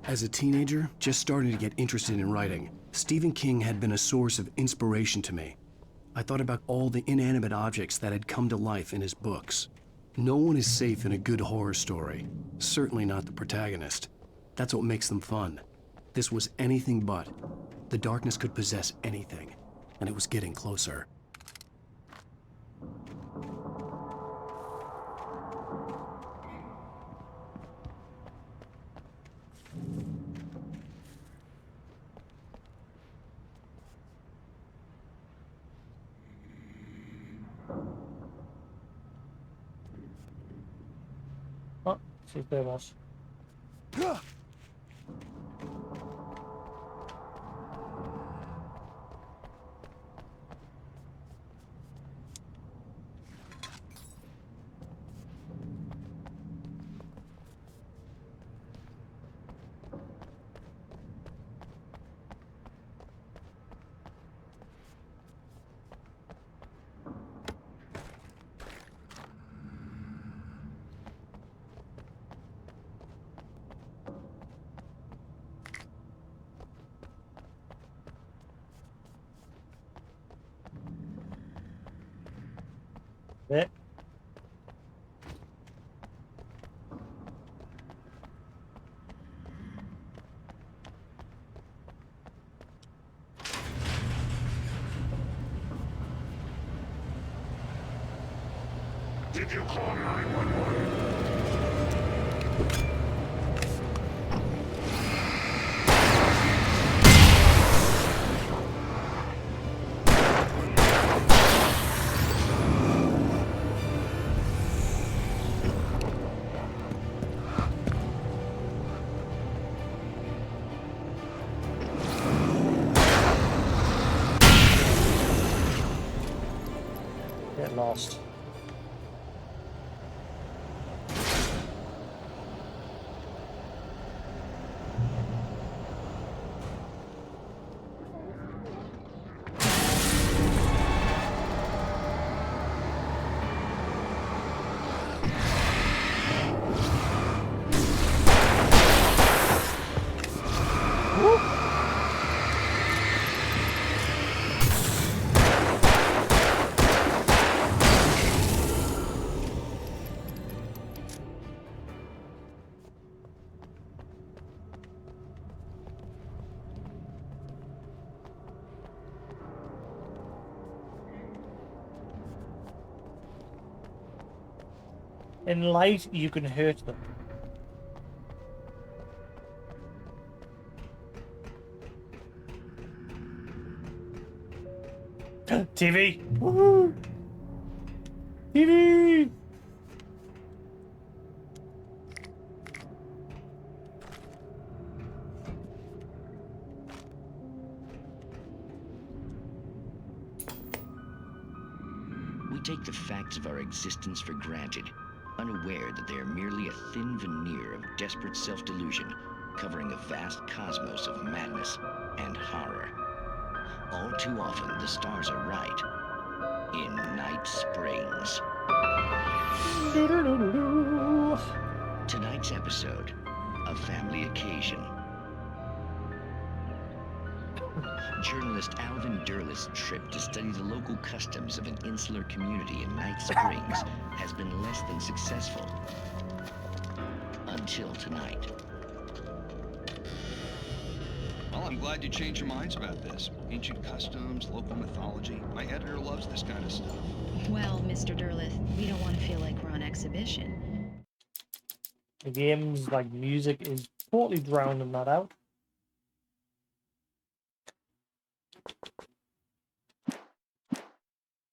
As a teenager, just starting to get interested in writing, Stephen King had been a source of inspiration to me. I thought about all the inanimate objects that had come to life in his books. No one is safe in a good horror story, certainly not the protagonist. That's what makes them fun. This was anything but. The darkness could possess anything, and it was getting closer. Oh, see if there was. There. Did you call 911? Get lost. In light, you can hurt them. TV! Woohoo! TV! We take the facts of our existence for granted, unaware that they are merely a thin veneer of desperate self-delusion, covering a vast cosmos of madness and horror. All too often, the stars are right. In Night Springs. Tonight's episode, a family occasion. Journalist Alvin Derlis' trip to study the local customs of an insular community in Night Springs has been less than successful. Until tonight. Well, I'm glad you changed your minds about this. Ancient customs, local mythology. My editor loves this kind of stuff. Well, Mr. Derlis, we don't want to feel like we're on exhibition. The game's like music is totally drowning that out.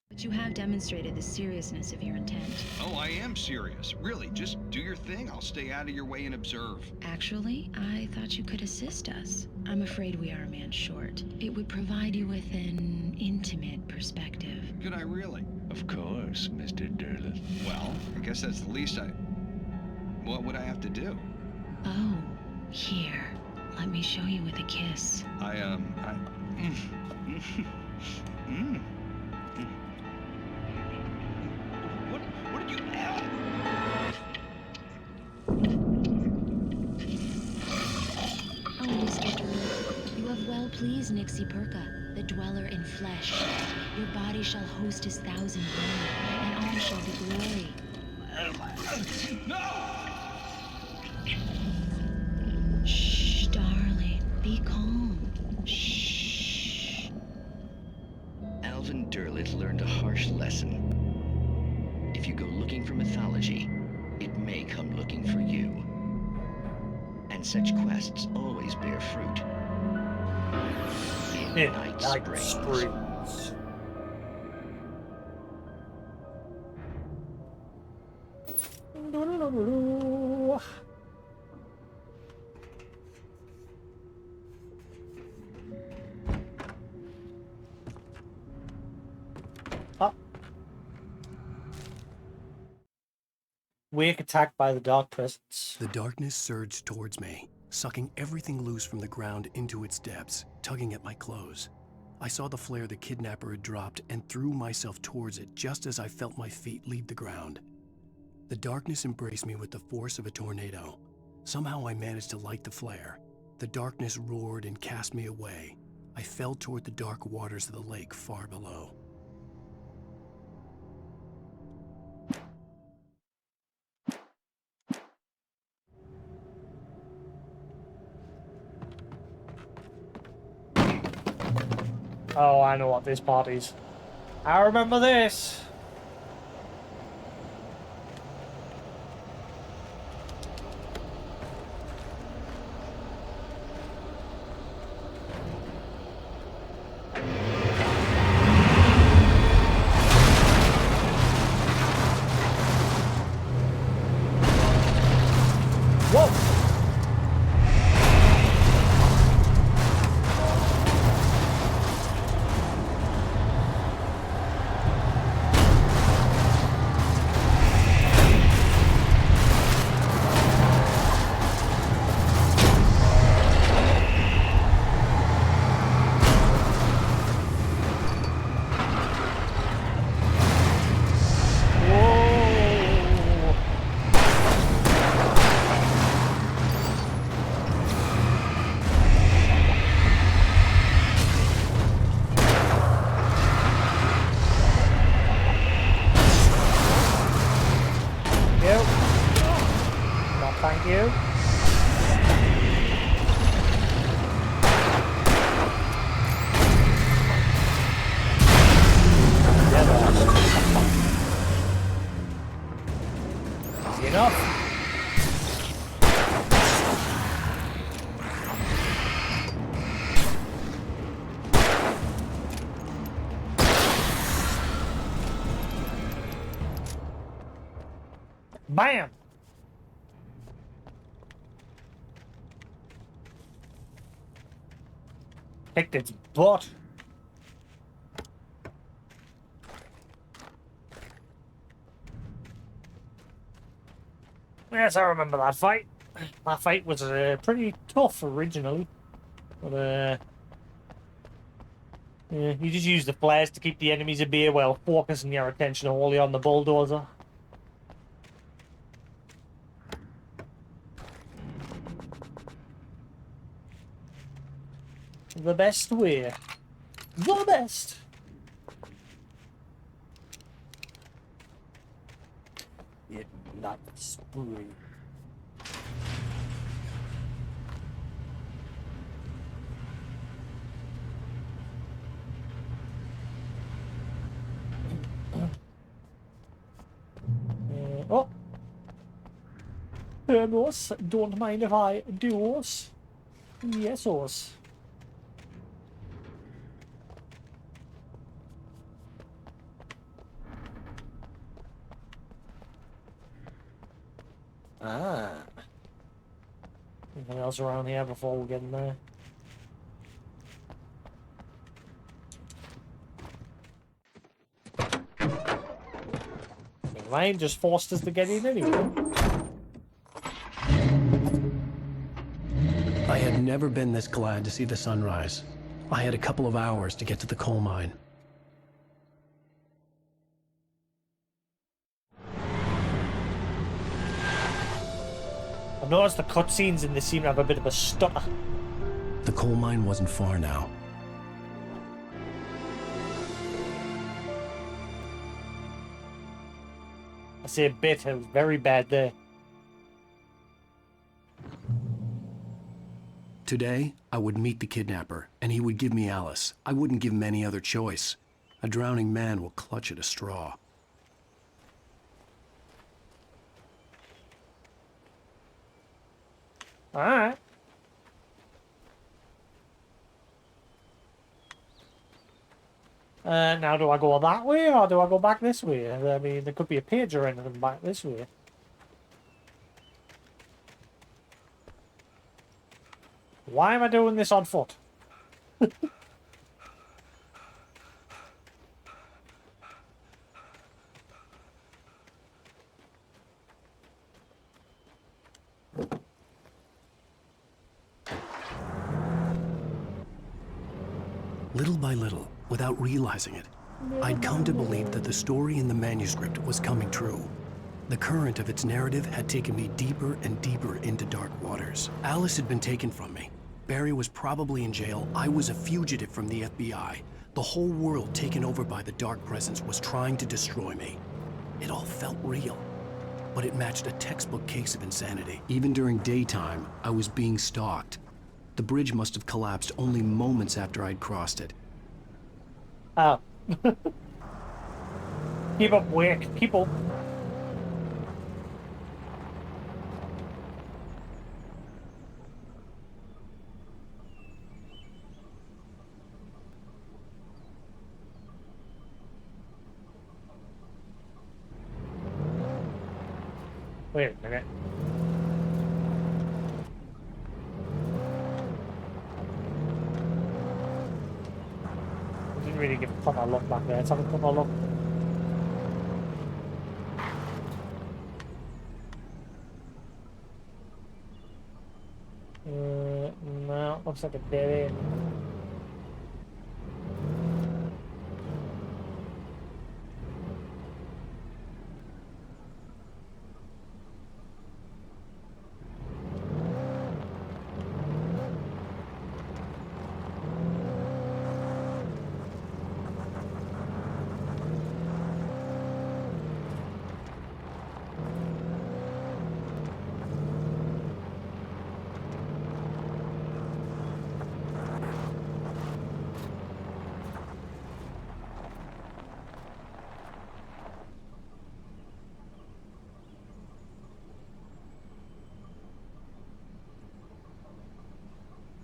But you have demonstrated the seriousness of your intent. Oh, I am serious. Really, just do your thing. I'll stay out of your way and observe. Actually, I thought you could assist us. I'm afraid we are a man short. It would provide you with an intimate perspective. Could I really? Of course, Mr. Derlis. Well, I guess that's the least What would I have to do? Oh, here. Let me show you with a kiss. What did you add? Oh, please, Nixie Perka, the dweller in flesh. Your body shall host his 1,000 women, and all shall be glory. No! Shh, darling, be calm. Shh. Alvin Derleth learned a harsh lesson. If you go looking for mythology, it may come looking for you. And such quests always bear fruit. In Night Springs. Wake attacked by the dark presence. The darkness surged towards me, sucking everything loose from the ground into its depths, tugging at my clothes. I saw the flare the kidnapper had dropped and threw myself towards it just as I felt my feet leave the ground. The darkness embraced me with the force of a tornado. Somehow I managed to light the flare. The darkness roared and cast me away. I fell toward the dark waters of the lake far below. Oh, I know what this part is. I remember this. Thank you. Easy enough. Bam! Kicked its butt. Yes, I remember that fight. That fight was pretty tough originally. But, yeah, you just use the flares to keep the enemies at bay while focusing your attention wholly on the bulldozer. The best way. The best. Midnight Spring. Oh. Hermos, don't mind if I do us. Yes, us. Ah. Anything else around here before we get in there? Rain just forced us to get in anyway. I had never been this glad to see the sunrise. I had a couple of hours to get to the coal mine. I've noticed the cutscenes in this seem to have a bit of a stutter. The coal mine wasn't far now. I say a bit, it was very bad there. Today, I would meet the kidnapper, and he would give me Alice. I wouldn't give him any other choice. A drowning man will clutch at a straw. Alright. Now do I go that way, or do I go back this way? I mean, there could be a page or anything back this way. Why am I doing this on foot? Little by little, without realizing it, I'd come to believe that the story in the manuscript was coming true. The current of its narrative had taken me deeper and deeper into dark waters. Alice had been taken from me. Barry was probably in jail. I was a fugitive from the FBI. The whole world taken over by the dark presence was trying to destroy me. It all felt real, but it matched a textbook case of insanity. Even during daytime, I was being stalked. The bridge must have collapsed only moments after I'd crossed it. Oh. Keep up, Wick. Keep up. Wait a minute. I didn't really give a proper look back there. Let's have a proper look. No, looks like a dead end.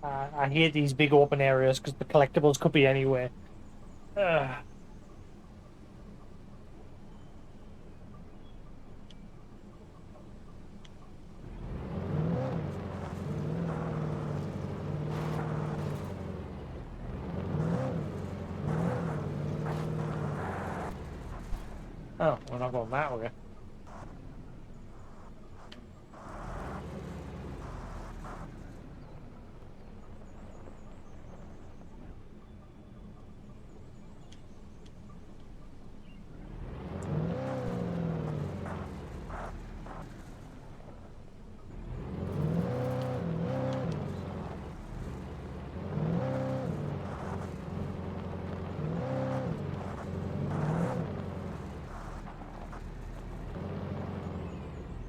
I hate these big open areas because the collectibles could be anywhere. Ugh. Oh, we're not going that way.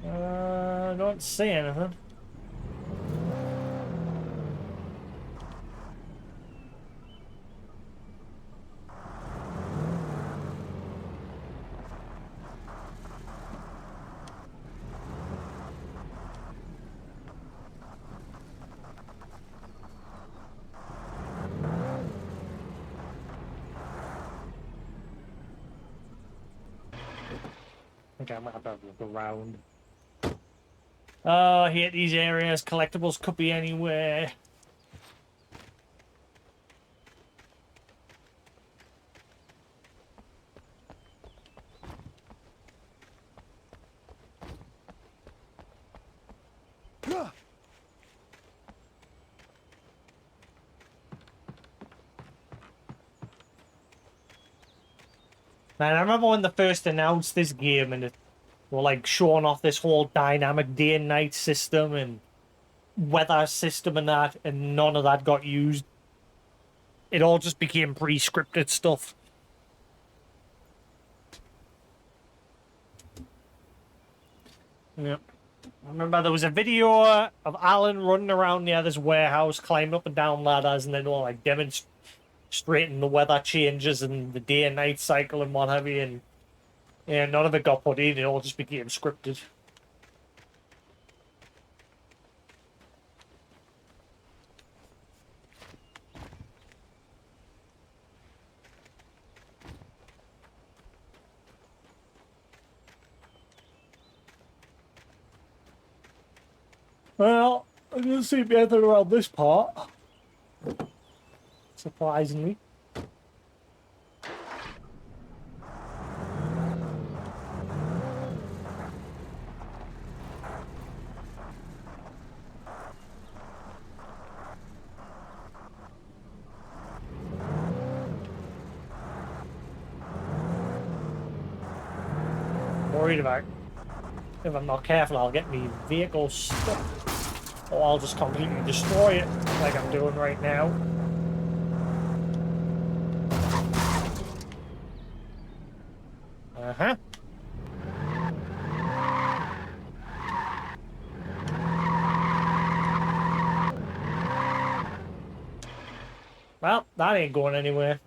I don't see anything. I think I might have to look around. Oh, I hate these areas. Collectibles could be anywhere. Man, I remember when they first announced this game and it were like showing off this whole dynamic day and night system, and weather system and that, and none of that got used. It all just became pre-scripted stuff. Yeah. I remember there was a video of Alan running around near this warehouse, climbing up and down ladders, and then all like demonstrating the weather changes and the day and night cycle and what have you, and yeah, none of it got put in, it all just became scripted. Well, I didn't see anything around this part. Surprisingly. Worried about if I'm not careful, I'll get me vehicle stuck. Or I'll just completely destroy it like I'm doing right now. Uh-huh. Well, that ain't going anywhere.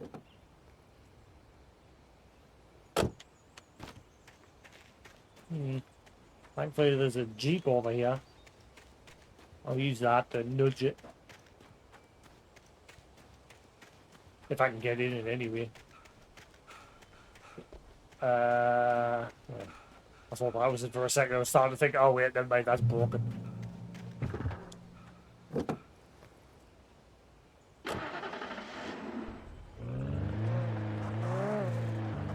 Thankfully there's a Jeep over here. I'll use that to nudge it. If I can get in it anyway. I thought that was it for a second. I was starting to think, oh wait, never mind, that's broken.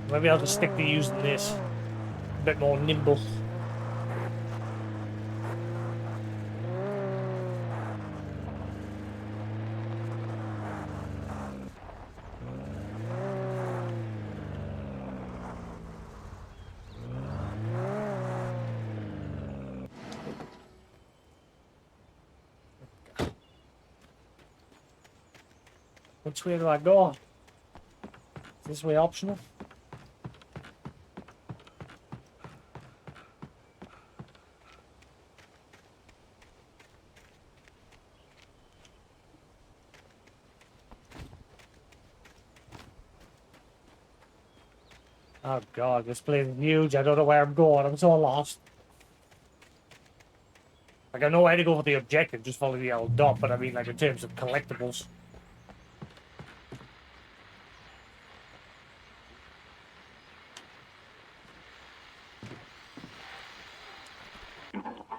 Maybe I'll just stick to using this. A bit more nimble. Which way do I go? Is this way optional? Oh god, this place is huge. I don't know where I'm going. I'm so lost. Like, I know where to go for the objective, just follow the yellow dot, but I mean, like, in terms of collectibles.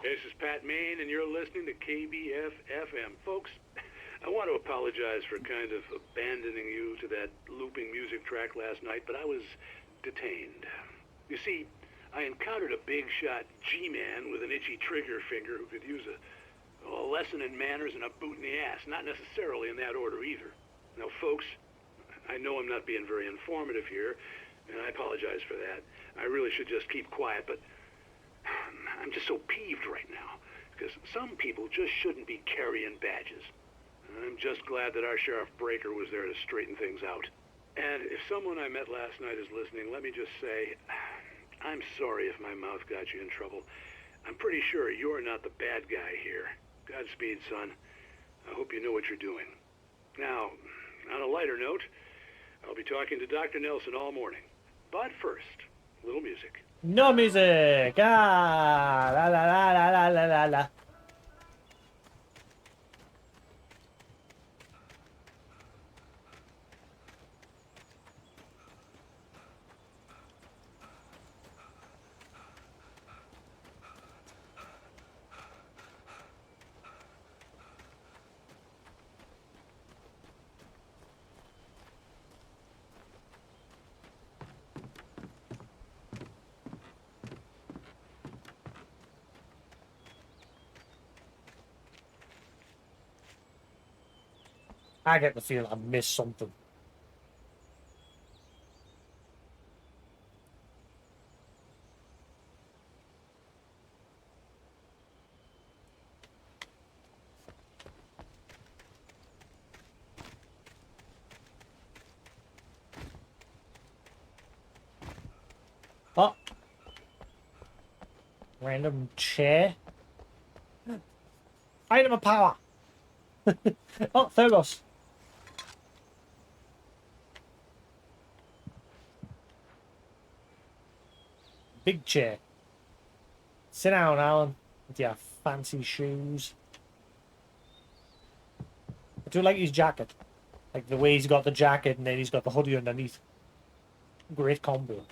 This is Pat Main, and you're listening to KBF-FM. Folks, I want to apologize for kind of abandoning you to that looping music track last night, but I was detained. You see, I encountered a big-shot G-man with an itchy trigger finger who could use a lesson in manners and a boot in the ass. Not necessarily in that order either. Now, folks, I know I'm not being very informative here, and I apologize for that. I really should just keep quiet, but I'm just so peeved right now, because some people just shouldn't be carrying badges. I'm just glad that our Sheriff Breaker was there to straighten things out. And if someone I met last night is listening, let me just say, I'm sorry if my mouth got you in trouble. I'm pretty sure you're not the bad guy here. Godspeed, son. I hope you know what you're doing. Now, on a lighter note, I'll be talking to Dr. Nelson all morning. But first, a little music. No music! Ah! La la la la la la la la. I get the feeling I missed something. Random chair. Item of power. Oh, Thermos. Big chair. Sit down, Alan, with your fancy shoes. I do like his jacket. Like the way he's got the jacket and then he's got the hoodie underneath. Great combo.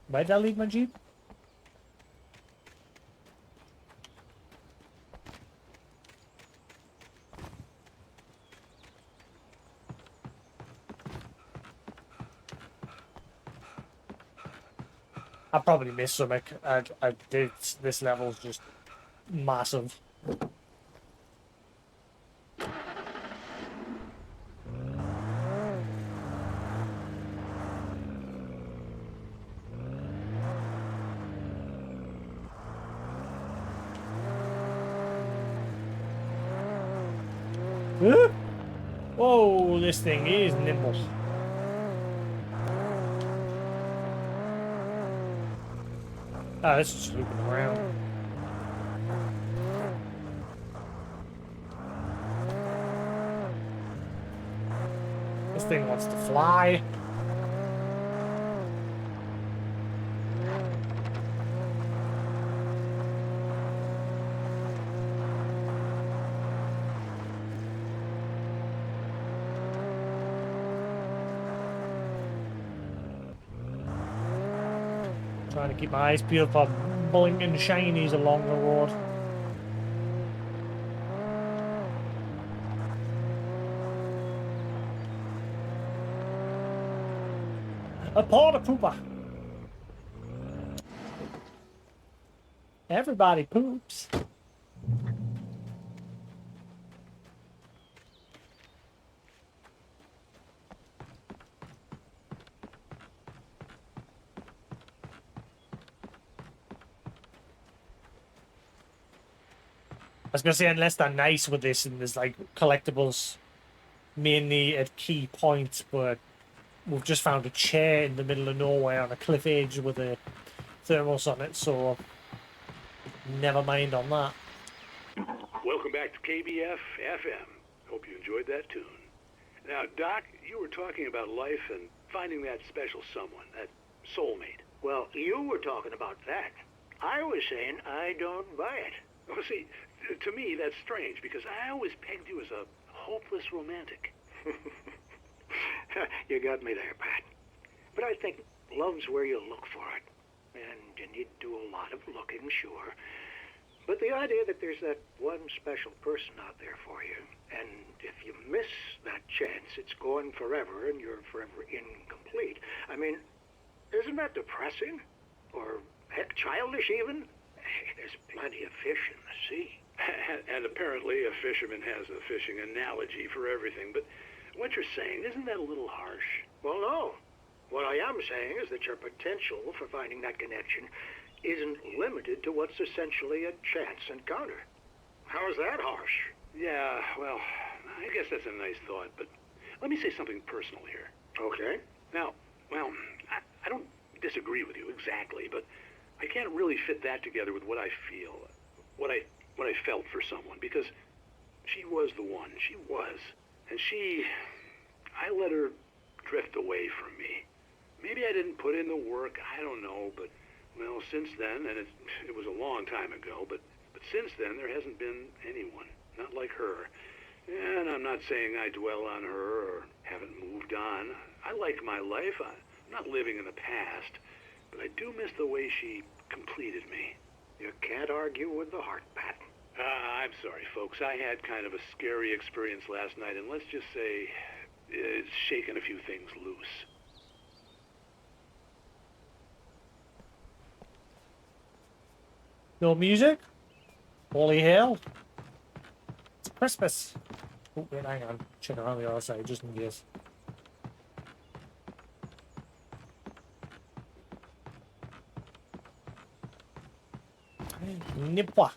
Where did I leave my Jeep? I probably missed something. I did. This level's just massive. Whoa, this thing is nimble. Oh, it's just looping around. This thing wants to fly. Trying to keep my eyes peeled for blinking shinies along the road. A porta pooper. Everybody poops. I was gonna say, unless they're nice with this and there's like collectibles mainly at key points, but we've just found a chair in the middle of nowhere on a cliff edge with a thermos on it, so never mind on that. Welcome back to KBF FM. Hope you enjoyed that tune. Now, Doc, you were talking about life and finding that special someone, that soulmate. Well, you were talking about that. I was saying I don't buy it. Well, see, to me, that's strange, because I always pegged you as a hopeless romantic. You got me there, Pat. But I think love's where you look for it. And you need to do a lot of looking, sure. But the idea that there's that one special person out there for you, and if you miss that chance, it's gone forever and you're forever incomplete. I mean, isn't that depressing? Or, heck, childish even? Hey, there's plenty of fish in the sea. And apparently a fisherman has a fishing analogy for everything, but what you're saying, isn't that a little harsh? Well, no. What I am saying is that your potential for finding that connection isn't limited to what's essentially a chance encounter. How is that harsh? Yeah, well, I guess that's a nice thought, but let me say something personal here. Okay. Now, well, I don't disagree with you exactly, but I can't really fit that together with what I feel, what I felt for someone, because she was the one. She was. And I let her drift away from me. Maybe I didn't put in the work, I don't know, but, well, since then, and it was a long time ago, but since then, there hasn't been anyone, not like her. And I'm not saying I dwell on her or haven't moved on. I like my life. I'm not living in the past, but I do miss the way she completed me. You can't argue with the heart, Pat. I'm sorry, folks. I had kind of a scary experience last night, and let's just say it's shaken a few things loose. No music? Holy hell. It's Christmas. Oh, wait, hang on. Check around the other side just in case. Nipwa.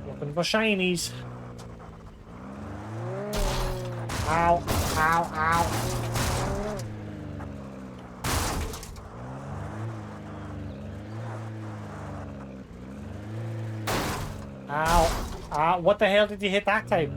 Looking for shinies. Ow, ow, ow. Ow. Ow. What the hell did you hit that time?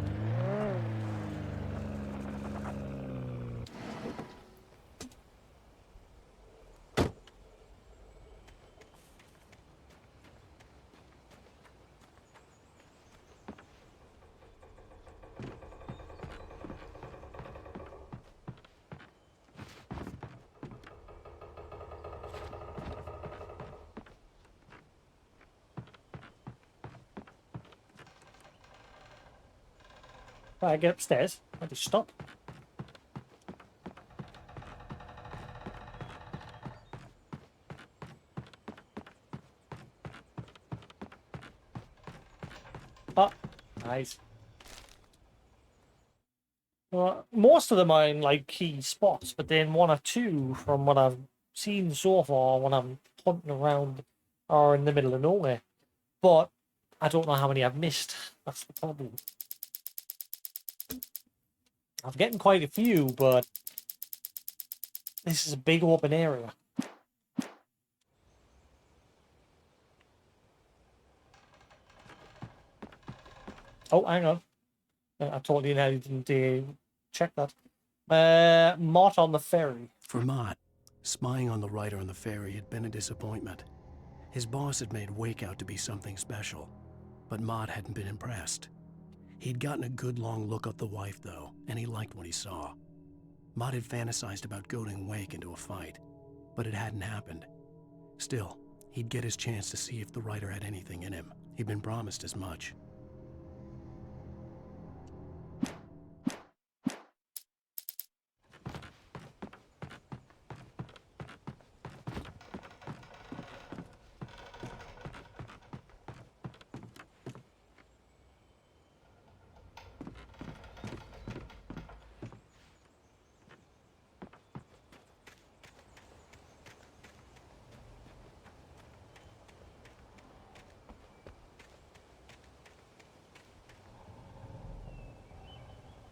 I get upstairs. I just stop. Oh, nice. Well, most of them are in like key spots, but then one or two from what I've seen so far when I'm hunting around are in the middle of nowhere. But I don't know how many I've missed. That's the problem. I'm getting quite a few, but this is a big open area. Oh, hang on. I told you now you didn't check that. Mott on the ferry. For Mott, spying on the writer on the ferry had been a disappointment. His boss had made Wake out to be something special, but Mott hadn't been impressed. He'd gotten a good long look at the wife, though, and he liked what he saw. Mott had fantasized about goading Wake into a fight, but it hadn't happened. Still, he'd get his chance to see if the writer had anything in him. He'd been promised as much.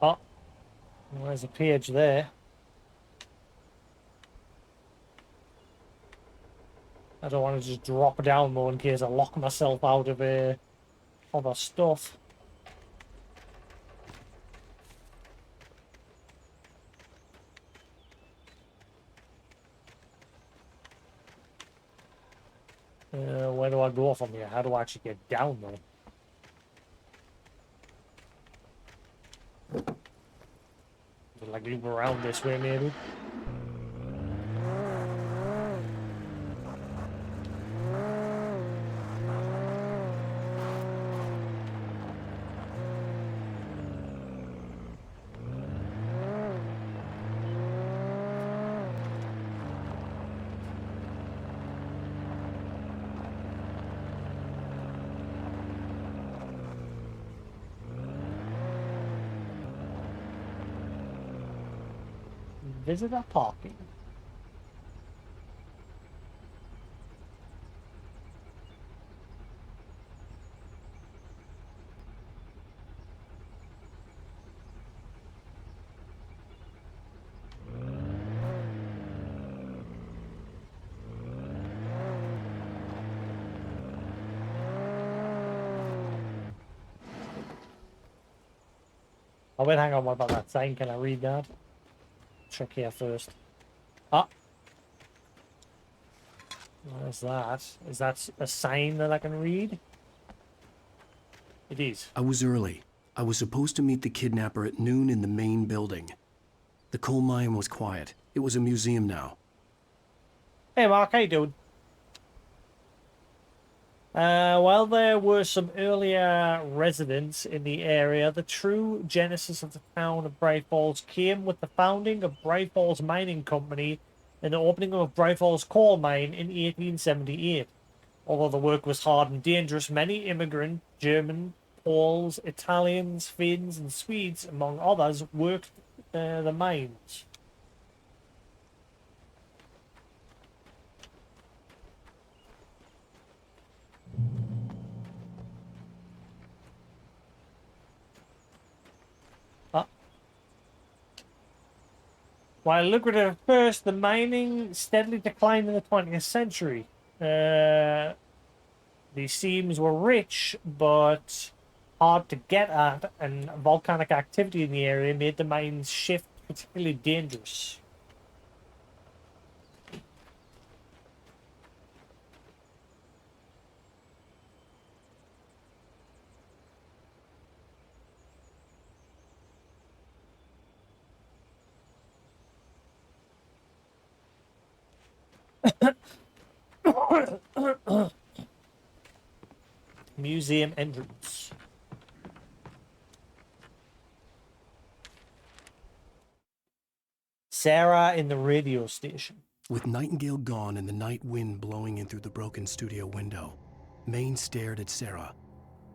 Oh, well, there's a page there. I don't want to just drop down though in case I lock myself out of other stuff. Where do I go from here? How do I actually get down though? Like loop around this way maybe? Visitor parking. Oh wait, hang on, what about that sign? Can I read that? Check here first. Ah. What's that? Is that a sign that I can read? It is. I was early. I was supposed to meet the kidnapper at noon in the main building. The coal mine was quiet. It was a museum now. Hey Mark, how you doing? While there were some earlier residents in the area, the true genesis of the town of Bright Falls came with the founding of Bright Falls Mining Company and the opening of Bright Falls Coal Mine in 1878. Although the work was hard and dangerous, many immigrant German, Poles, Italians, Finns, and Swedes, among others, worked the mines. While lucrative at first, the mining steadily declined in the 20th century. The seams were rich, but hard to get at, and volcanic activity in the area made the mines shift particularly dangerous. Museum entrance. Sarah in the radio station. With Nightingale gone and the night wind blowing in through the broken studio window, Maine stared at Sarah.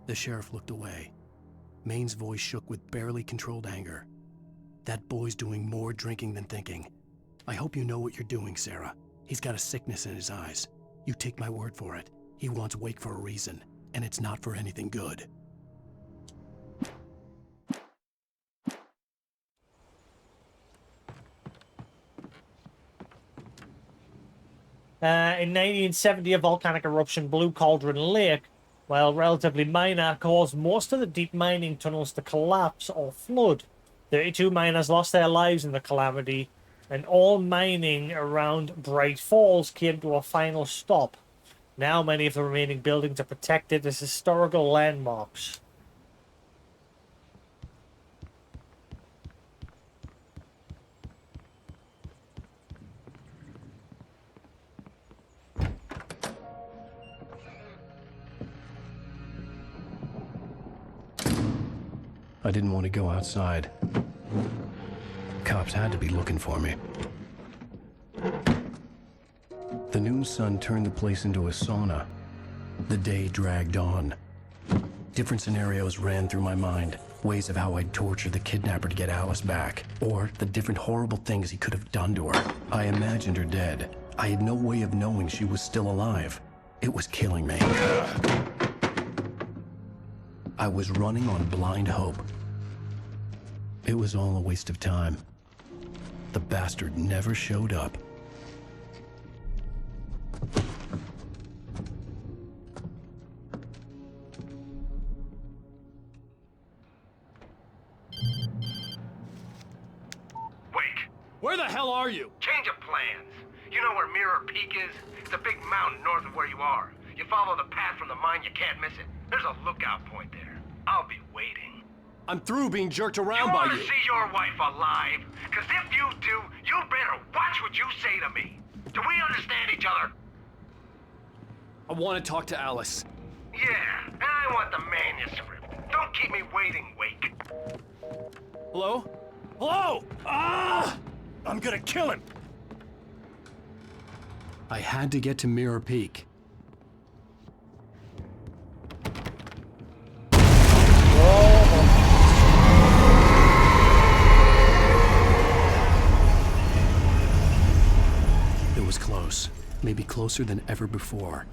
The sheriff looked away. Maine's voice shook with barely controlled anger. That boy's doing more drinking than thinking. I hope you know what you're doing, Sarah. He's got a sickness in his eyes. You take my word for it. He wants Wake for a reason, and it's not for anything good. In 1970, a volcanic eruption blew Cauldron Lake, while relatively minor, caused most of the deep mining tunnels to collapse or flood. 32 miners lost their lives in the calamity, and all mining around Bright Falls came to a final stop. Now many of the remaining buildings are protected as historical landmarks. I didn't want to go outside. Cops had to be looking for me. The noon sun turned the place into a sauna. The day dragged on. Different scenarios ran through my mind. Ways of how I'd torture the kidnapper to get Alice back. Or the different horrible things he could have done to her. I imagined her dead. I had no way of knowing she was still alive. It was killing me. I was running on blind hope. It was all a waste of time. The bastard never showed up. Wake! Where the hell are you? Change of plans. You know where Mirror Peak is? It's a big mountain north of where you are. You follow the path from the mine, you can't miss it. There's a lookout point there. I'll be waiting. I'm through being jerked around by You you. want to see your wife alive? Because if you do, you better watch what you say to me. Do we understand each other? I want to talk to Alice. Yeah, and I want the manuscript. Don't keep me waiting, Wake. Hello? Hello! Ah! I'm gonna kill him! I had to get to Mirror Peak. It was close. Maybe closer than ever before.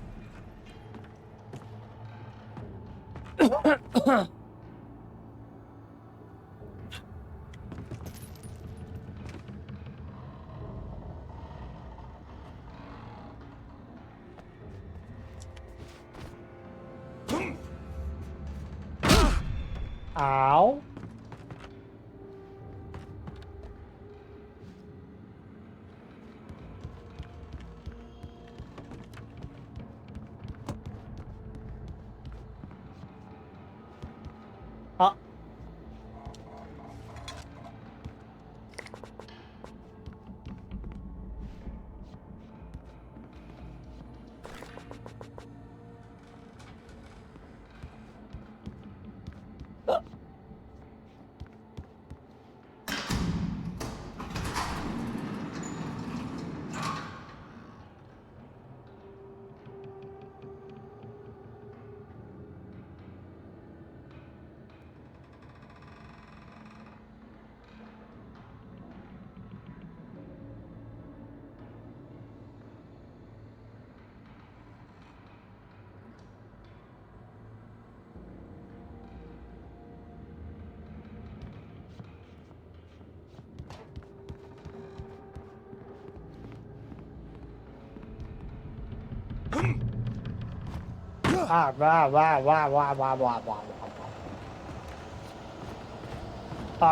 Ow.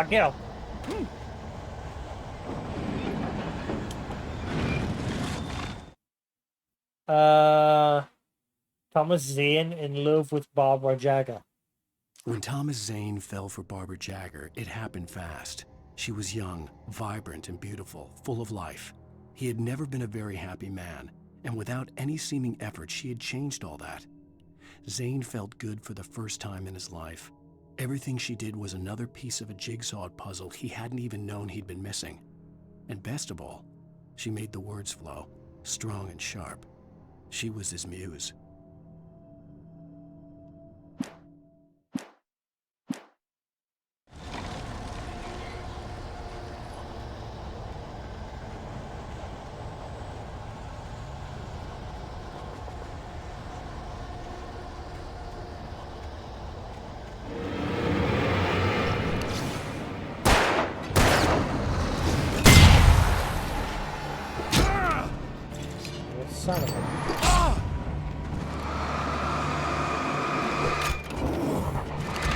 Get him. Thomas Zane in love with Barbara Jagger. When Thomas Zane fell for Barbara Jagger, it happened fast. She was young, vibrant, and beautiful, full of life. He had never been a very happy man, and without any seeming effort, she had changed all that. Zane felt good for the first time in his life. Everything she did was another piece of a jigsaw puzzle he hadn't even known he'd been missing. And best of all, she made the words flow, strong and sharp. She was his muse. Son of a...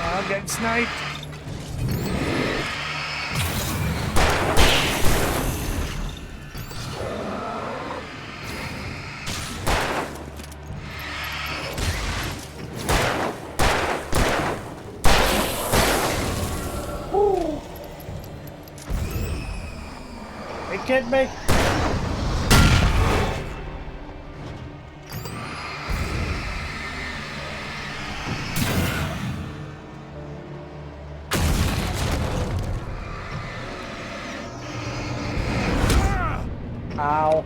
I'm getting sniped. Ooh. Are you kidding me? Ow.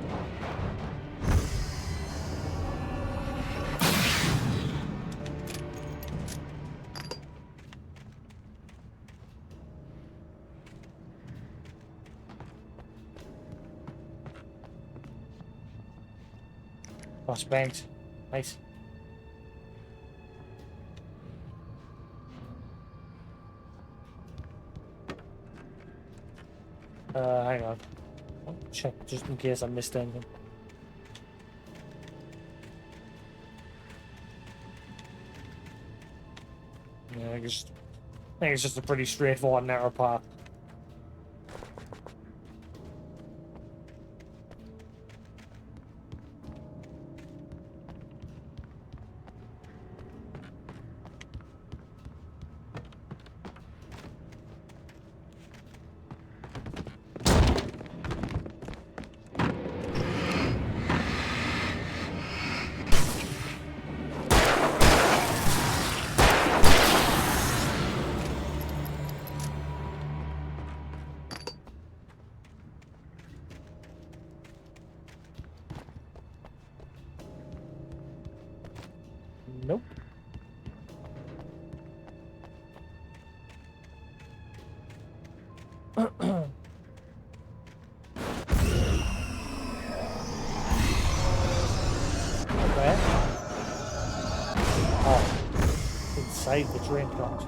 Lost banks. Nice. Hang on. I'll check just in case I missed anything. Yeah, I think it's just a pretty straightforward narrow path. Nope. Where? Oh, inside the train tracks.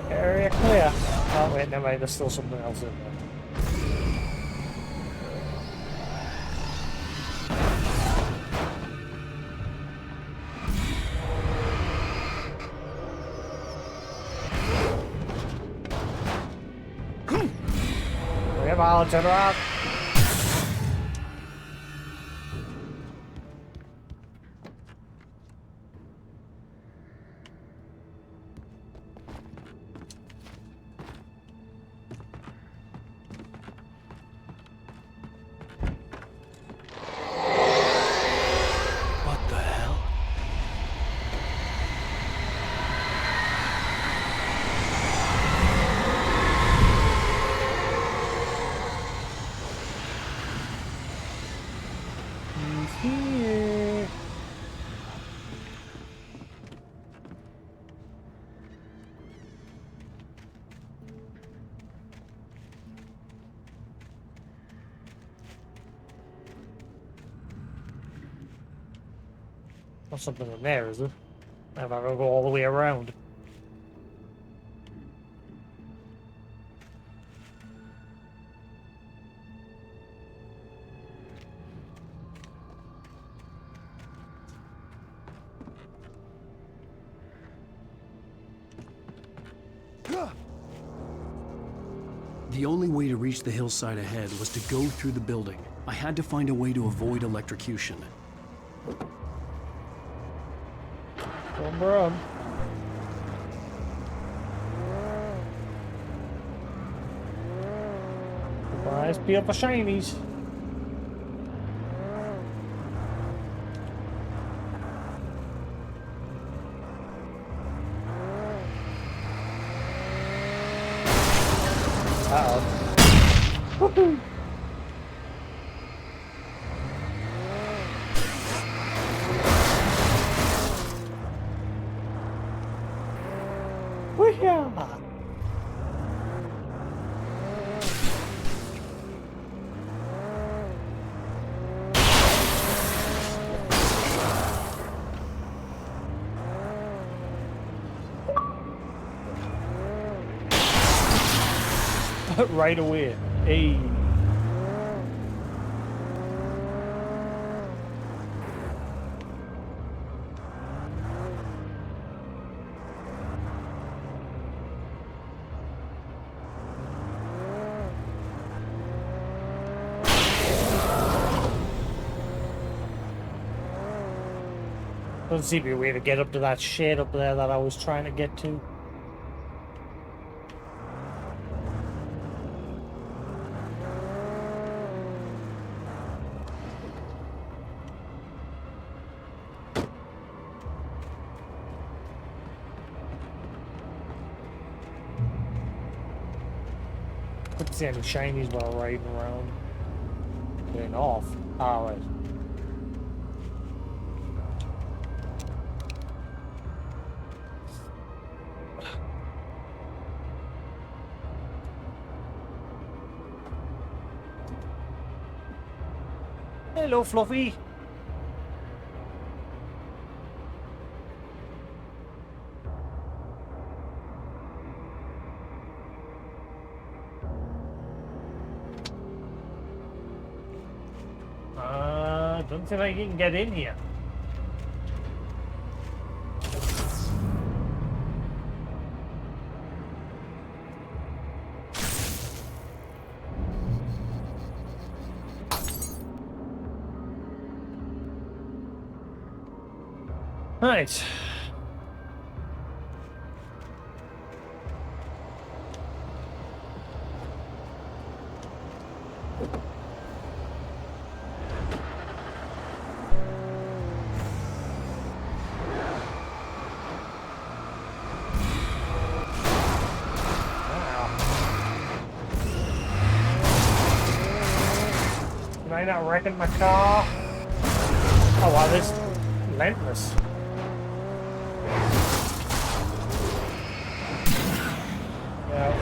Area clear. Oh wait, never mind, there's still something else in there. Come on, turn around. Not something in there, is it? I've got to go all the way around. The only way to reach the hillside ahead was to go through the building. I had to find a way to avoid electrocution. Run. Surprise, peel for shinies. Uh-oh. Woohoo! Woohoo! Right away. Hey. Doesn't seem to be a way to get up to that shed up there that I was trying to get to. Couldn't see any shinies while riding around. Getting off. Alright. Hello, Fluffy. Don't think I can get in here. Right. Can I not wrecking my car? Oh wow, this is relentless. Yeah.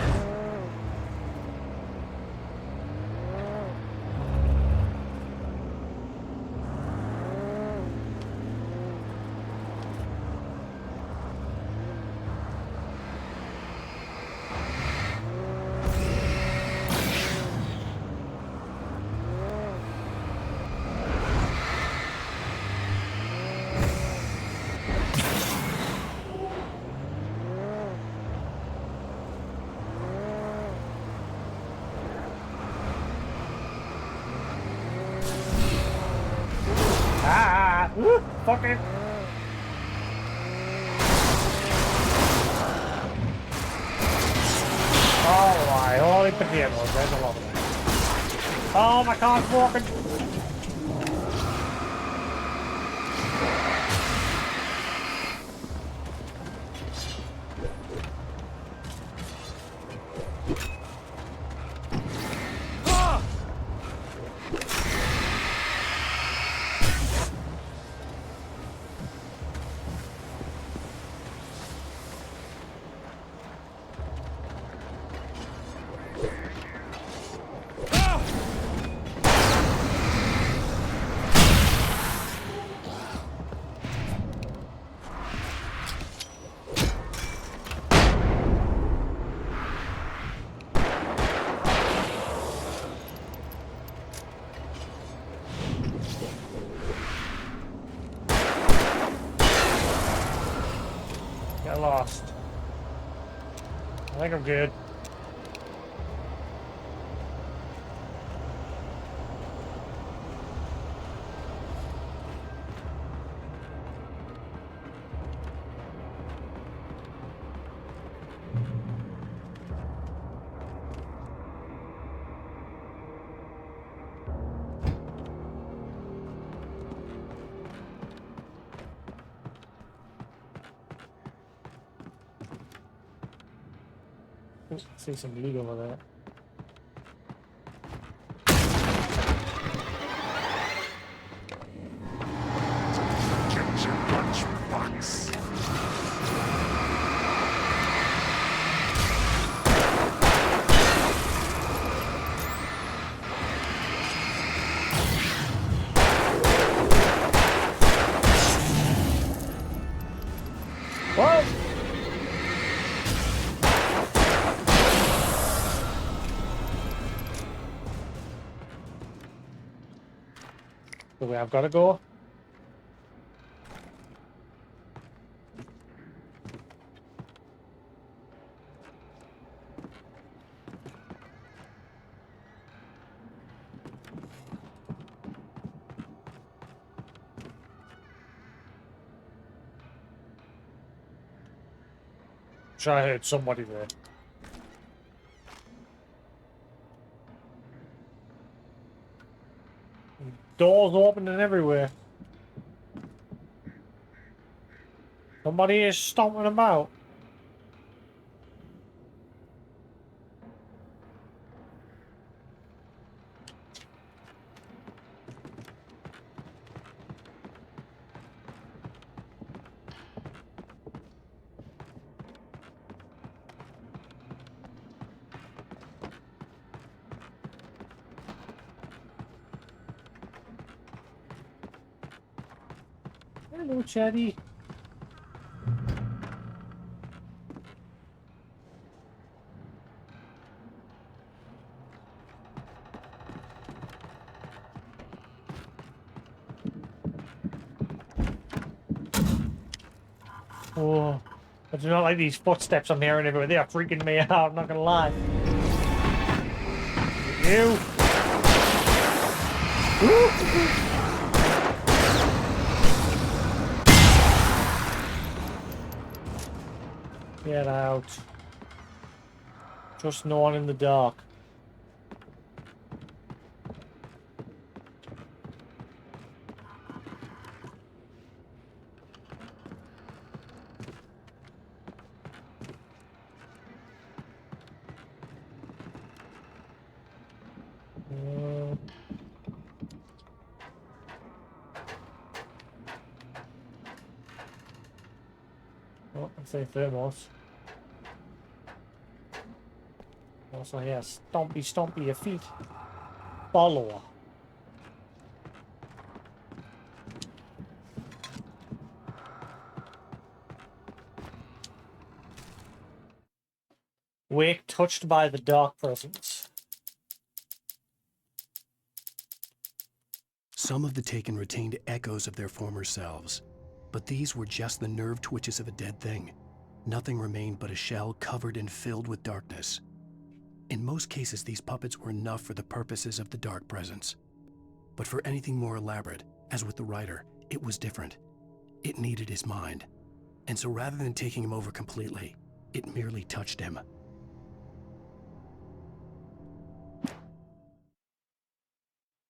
Fuck it. Oh my holy potatoes, there's a lot of them. Oh, my car's walking. I lost. I think I'm good. See some loot over there. Get your lunchbox. Whoa! The way I've got to go. Sure, I heard somebody there. Doors opening everywhere. Somebody is stomping about. Hello, Chatty. Oh, I do not like these footsteps I'm hearing everywhere. They are freaking me out, I'm not gonna lie. You! Get out. Trust no one in the dark. Oh, I say thermos. Also here, stompy stompy your feet. Follower. Wake touched by the dark presence. Some of the Taken retained echoes of their former selves, but these were just the nerve twitches of a dead thing. Nothing remained but a shell covered and filled with darkness. In most cases, these puppets were enough for the purposes of the dark presence. But for anything more elaborate, as with the writer, it was different. It needed his mind. And so rather than taking him over completely, it merely touched him.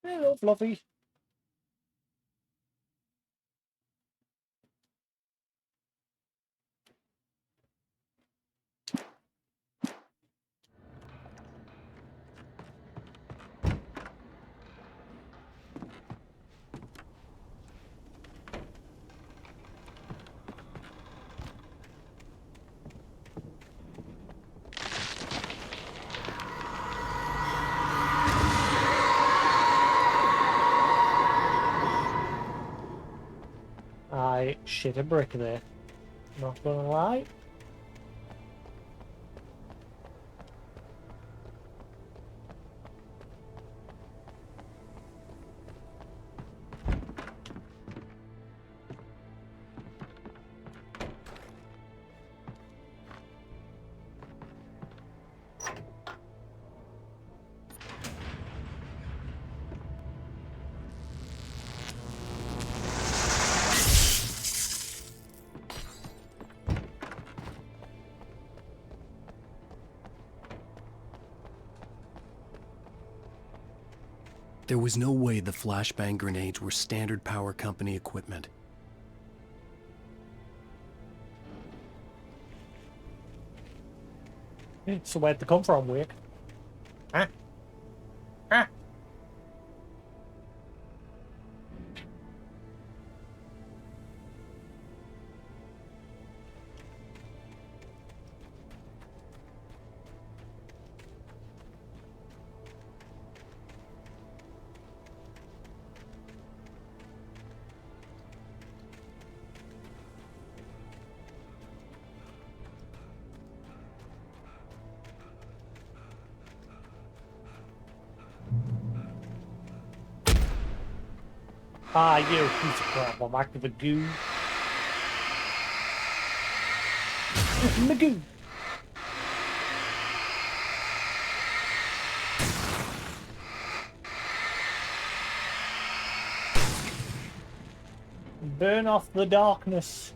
Hello, Fluffy. I shit a brick there. Not gonna lie. There was no way the flashbang grenades were standard power company equipment. So where'd they come from, Wake? Huh? Huh? Ah, you piece of crap. I'm active a goo. Magoo. Burn off the darkness.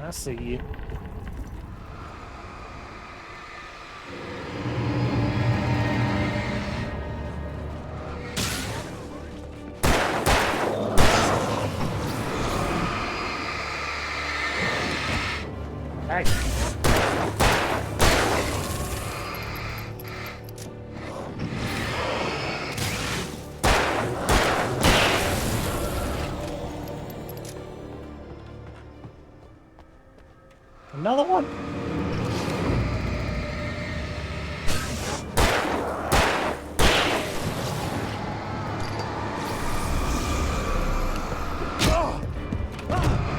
I see you. Hey. Another one.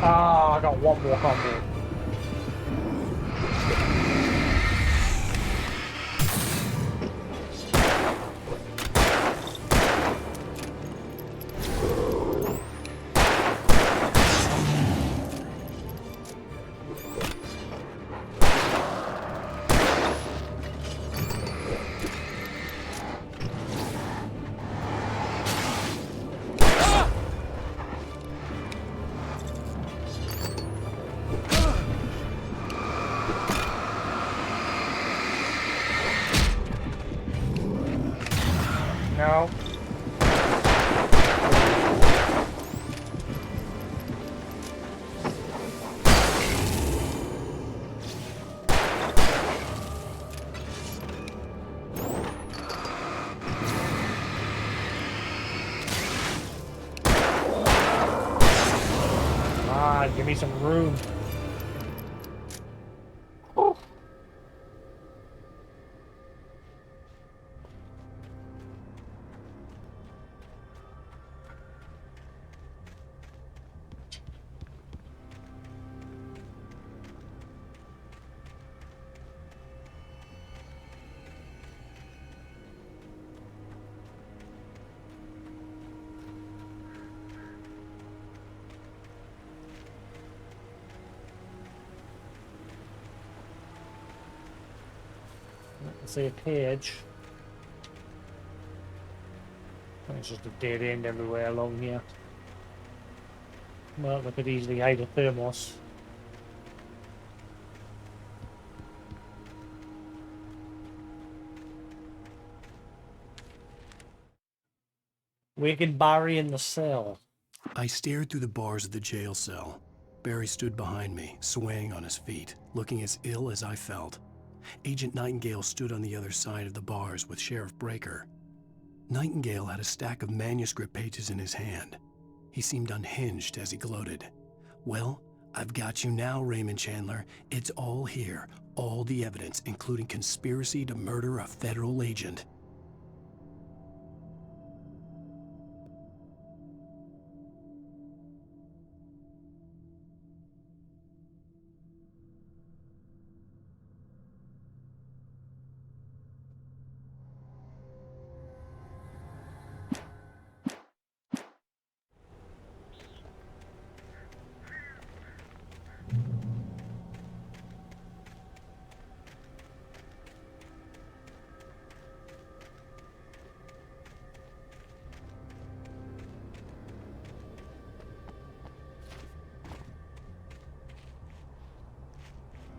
Ah, I got one more combo. No. Ah, give me some room. Oh. See a page. It's just a dead end everywhere along here. Well, they could easily hide a thermos. Wicked Barry in the cell. I stared through the bars of the jail cell. Barry stood behind me, swaying on his feet, looking as ill as I felt. Agent Nightingale stood on the other side of the bars with Sheriff Breaker. Nightingale had a stack of manuscript pages in his hand. He seemed unhinged as he gloated. Well, I've got you now, Raymond Chandler. It's all here. All the evidence, including conspiracy to murder a federal agent.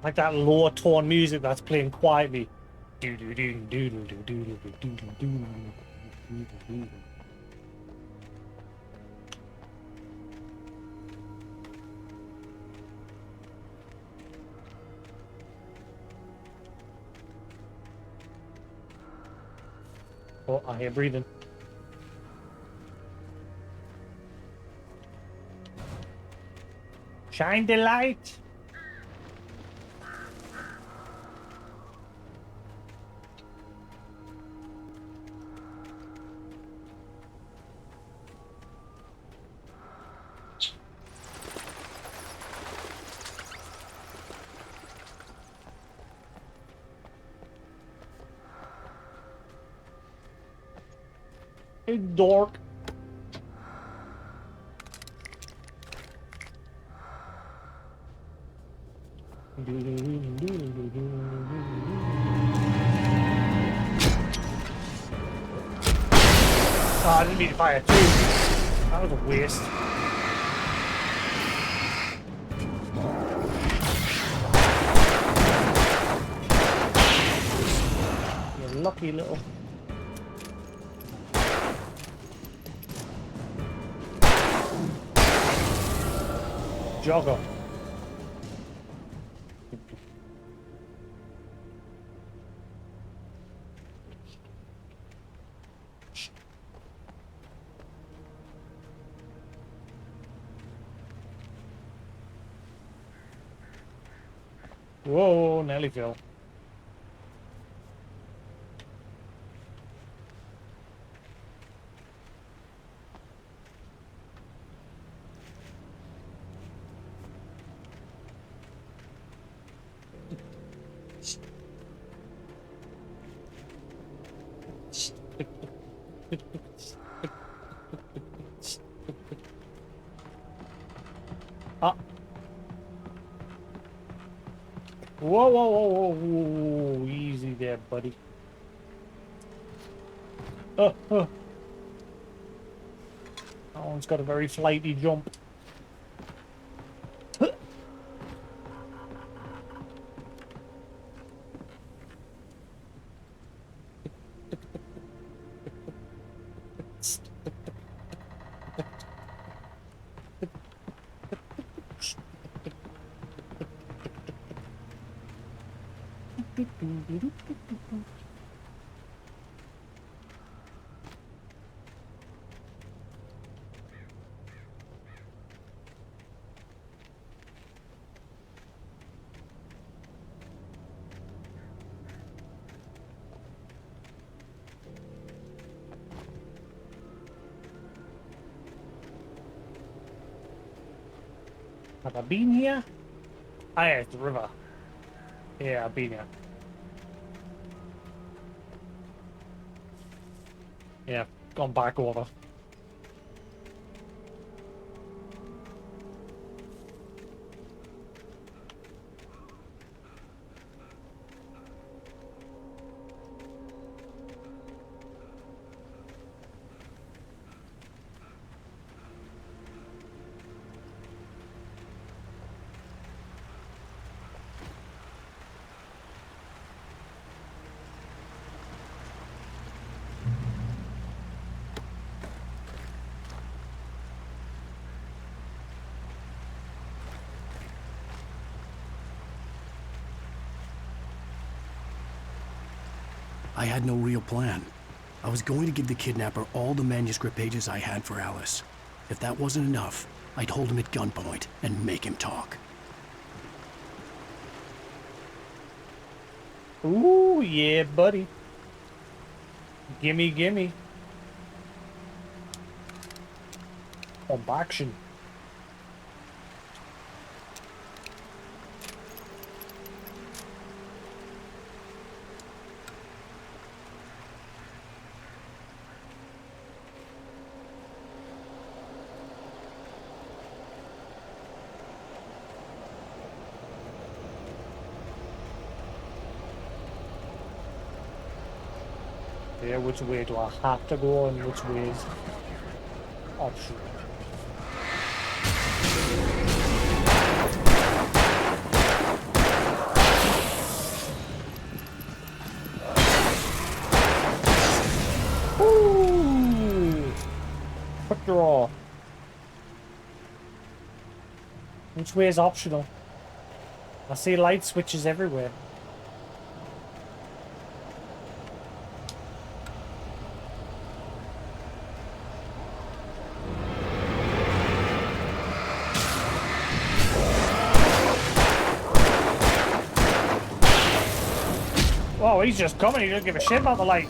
Like that low tone music that's playing quietly. Oh, I hear breathing. Shine the light. Hey, dork. Oh, I didn't mean to fire two. That was a waste. You lucky little. Jogger. Whoa, nearly fell. Ah. Whoa, whoa, whoa, whoa, whoa, easy there, buddy. That one's got a very flighty jump. Have I been here? Ah, yeah, it's the river. Yeah, I've been here. Yeah, gone back over. I had no real plan. I was going to give the kidnapper all the manuscript pages I had for Alice. If that wasn't enough, I'd hold him at gunpoint and make him talk. Ooh, yeah, buddy. Gimme, gimme. Pump action. Yeah, which way do I have to go and which way is optional? draw. Which way is optional? I see light switches everywhere. Oh, he's just coming. He doesn't give a shit about the light.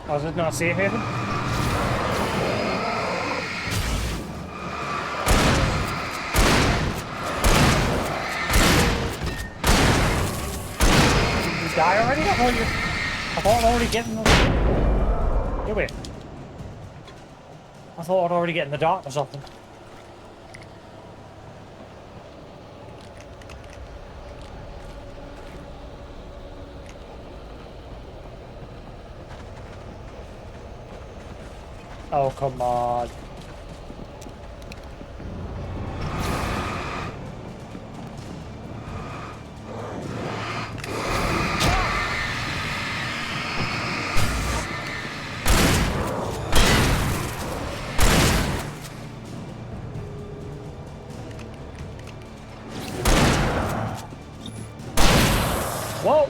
Oh, is it not safe haven? Did you die already? I thought I'd already get in the... Hey, wait. I thought I'd already get in the dark or something. Oh, come on. Whoa!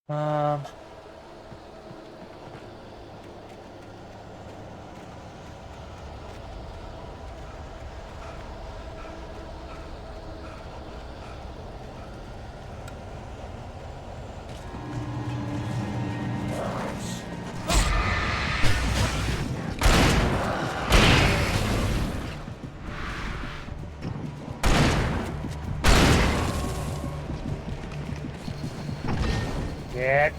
Um... Get.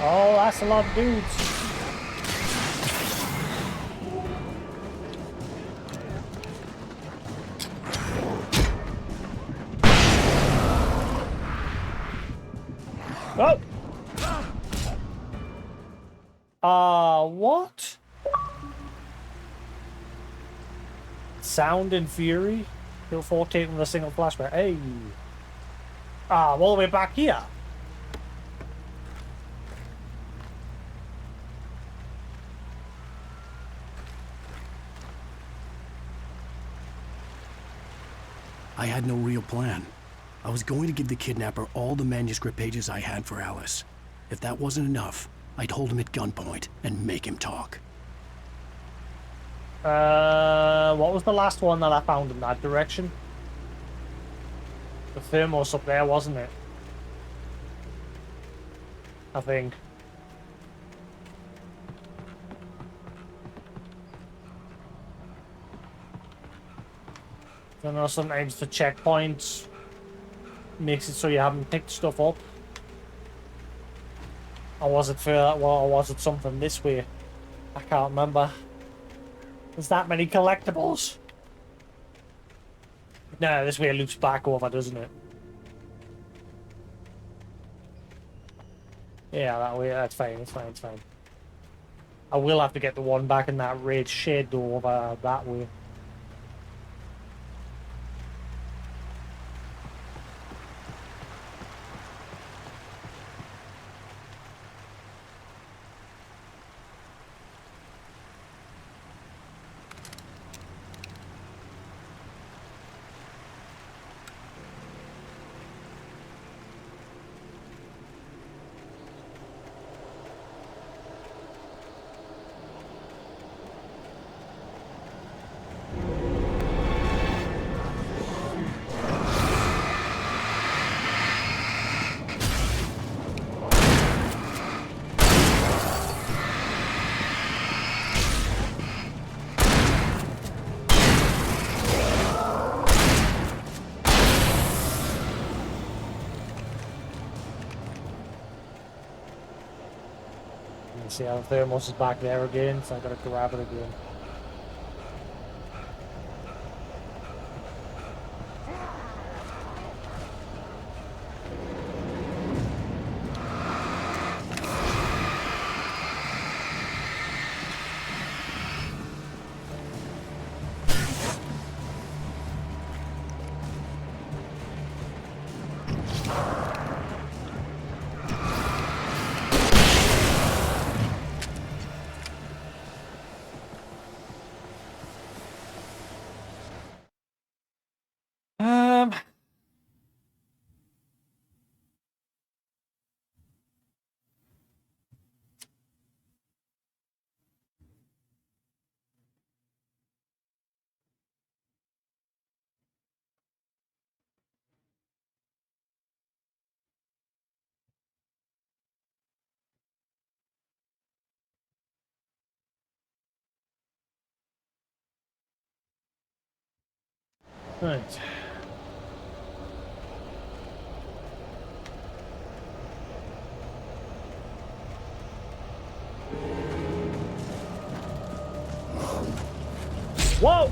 Oh, that's a lot of dudes. Oh! What? Sound and Fury? Kill 14 with a single flashback. Hey! Ah, all the way back here. I had no real plan. I was going to give the kidnapper all the manuscript pages I had for Alice. If that wasn't enough, I'd hold him at gunpoint and make him talk. What was the last one that I found in that direction? The thermos up there, wasn't it? I think. I know sometimes the checkpoint makes it so you haven't picked stuff up. Or was it further? Well, or was it something this way? I can't remember. There's that many collectibles. No, this way it loops back over, doesn't it? Yeah, that way. That's fine. It's fine. It's fine. I will have to get the one back in that red shed over that way. see how the thermos is back there again, so I gotta grab it again. Right. Whoa!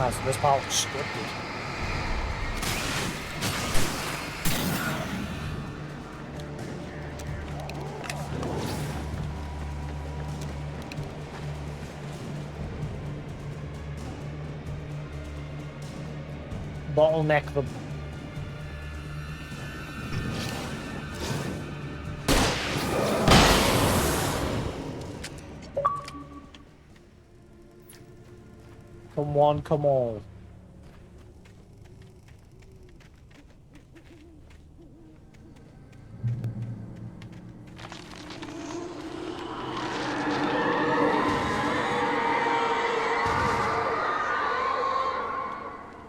So this part was scripted. Bottleneck them. Come on, come on.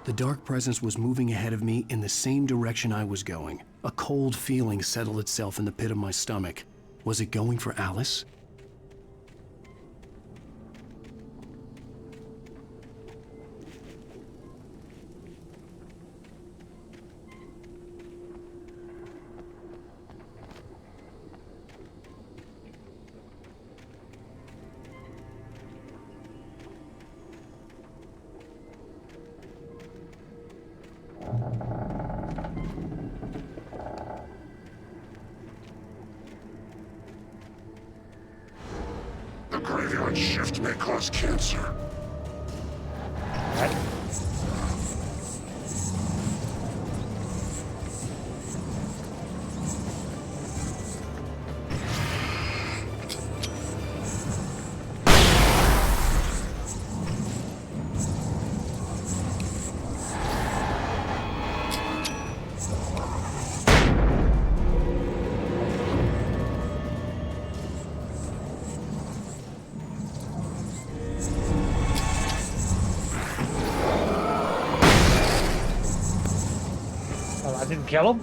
The dark presence was moving ahead of me in the same direction I was going. A cold feeling settled itself in the pit of my stomach. Was it going for Alice? The graveyard shift may cause cancer. Kill him?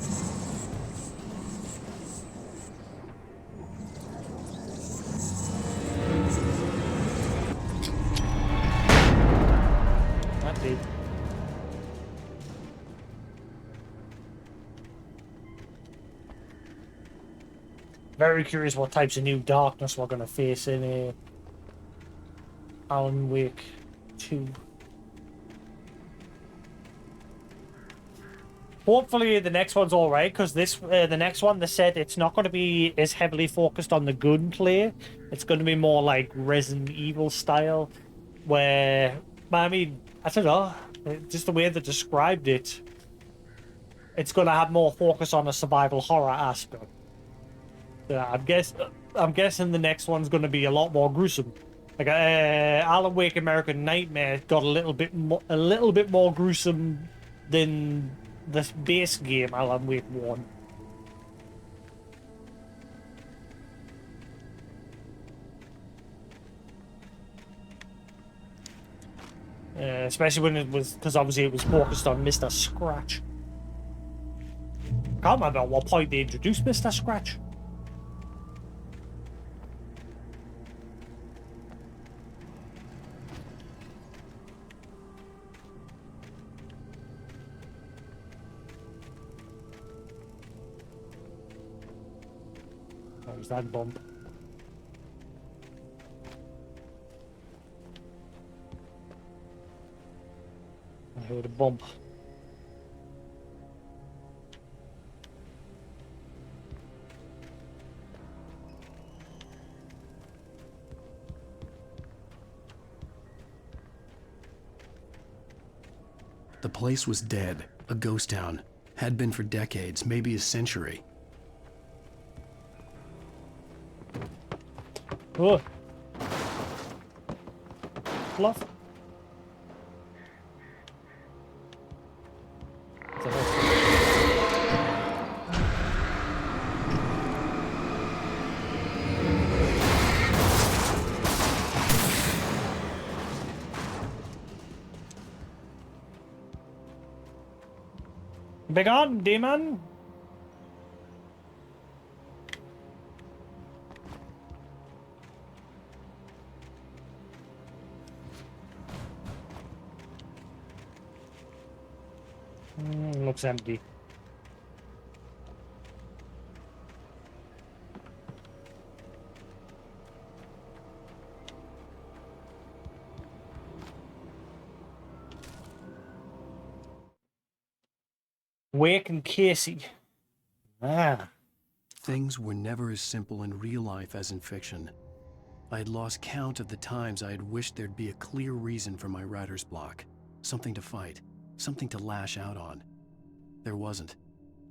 That did. Very curious what types of new darkness we're going to face in Alan Wake 2. Hopefully the next one's all right, because the next one they said it's not going to be as heavily focused on the gunplay. It's going to be more like Resident Evil style, where I mean I don't know, just the way they described it. It's going to have more focus on a survival horror aspect. I'm guessing the next one's going to be a lot more gruesome. Like Alan Wake American Nightmare got a little bit more gruesome than the base game, Alan Wake 1. Especially when it was, because obviously it was focused on Mr. Scratch. Can't remember at what point they introduced Mr. Scratch. What was that bump? I heard a bump. The place was dead, a ghost town. Had been for decades, maybe a century. Oh. Fluff. Big on, demon. Looks empty. Wake and Casey. Ah. Things were never as simple in real life as in fiction. I had lost count of the times I had wished there'd be a clear reason for my writer's block. Something to fight, something to lash out on. There wasn't.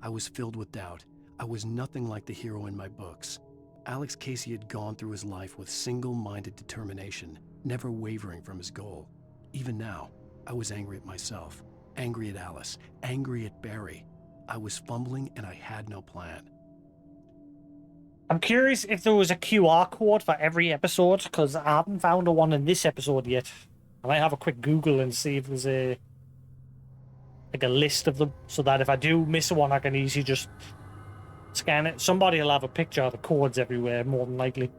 I was filled with doubt. I was nothing like the hero in my books. Alex Casey had gone through his life with single-minded determination, never wavering from his goal. Even now, I was angry at myself, angry at Alice, angry at Barry. I was fumbling and I had no plan. I'm curious if there was a QR code for every episode, because I haven't found one in this episode yet. I might have a quick Google and see if there's a list of them, so that if I do miss one, I can easily just scan it. Somebody will have a picture of the codes everywhere, more than likely.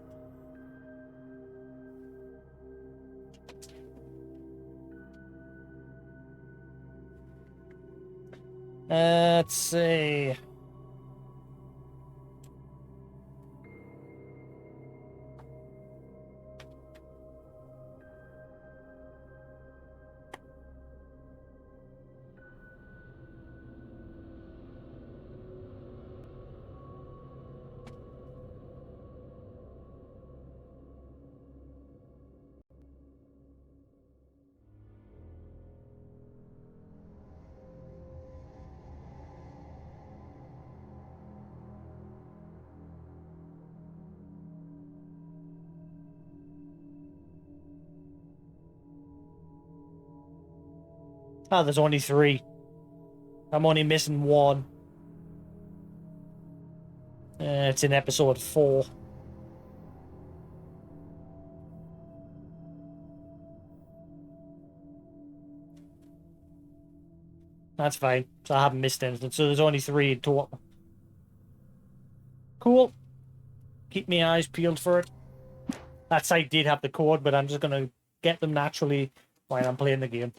Let's see. Oh, there's only 3. I'm only missing 1. It's in episode 4. That's fine. So I haven't missed anything. So there's only 3 in total. Cool. Keep my eyes peeled for it. That site did have the code, but I'm just going to get them naturally while I'm playing the game.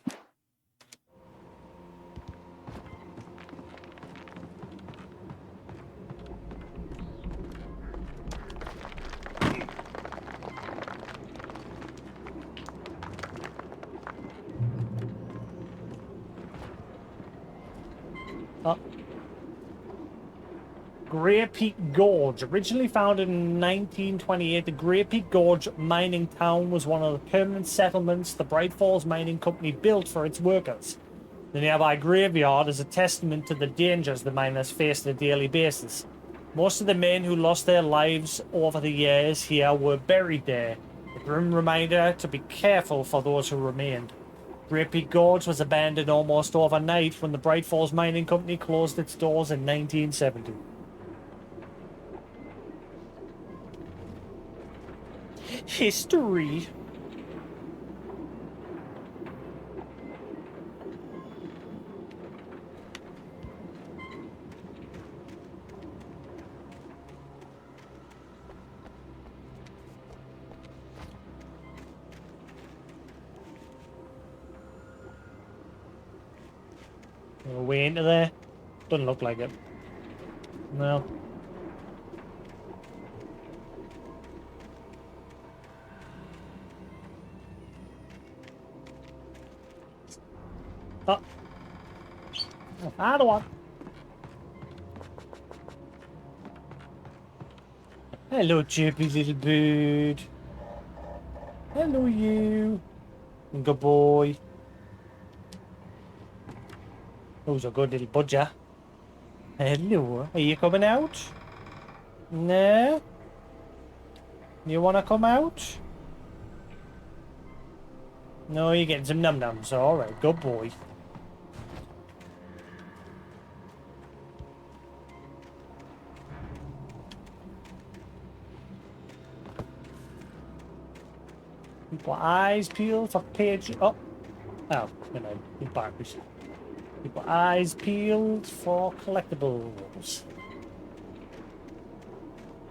Oh. Grey Peak Gorge. Originally founded in 1928, the Grey Peak Gorge mining town was one of the permanent settlements the Bright Falls Mining Company built for its workers. The nearby graveyard is a testament to the dangers the miners faced on a daily basis. Most of the men who lost their lives over the years here were buried there, a grim reminder to be careful for those who remained. Grey Peak Gorge was abandoned almost overnight when the Bright Falls Mining Company closed its doors in 1970. Way into there? Doesn't look like it. No. Oh. I don't want. Hello, chirpy little bird. Hello, you. Good boy. Who's a good little budger? Hello. Are you coming out? No? You want to come out? No, you're getting some num-nums. Alright, good boy. Keep your eyes peeled for page. Oh, oh, you know, in batteries. Keep your eyes peeled for collectibles.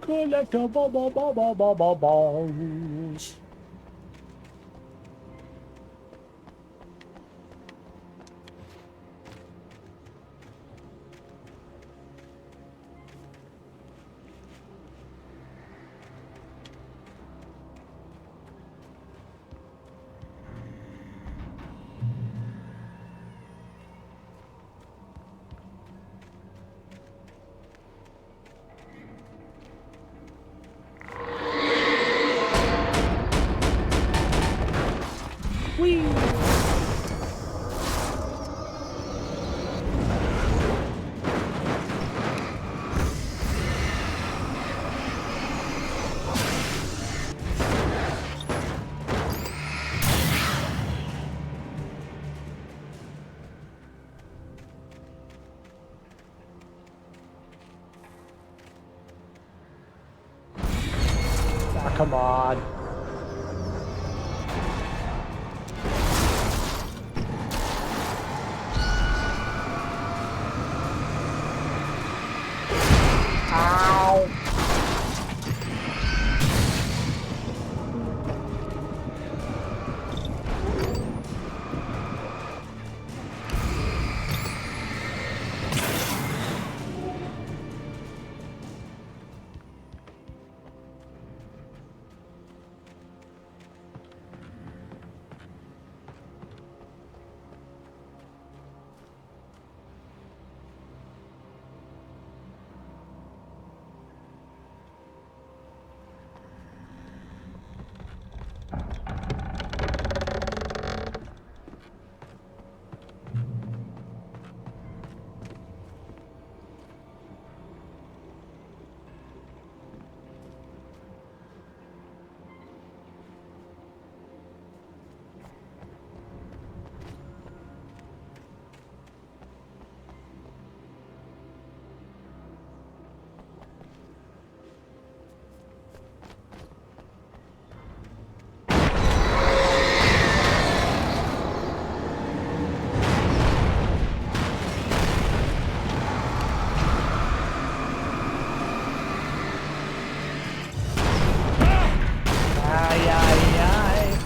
Collectibles. Whee! Ah, come on. Ow. Ay, ay, ay.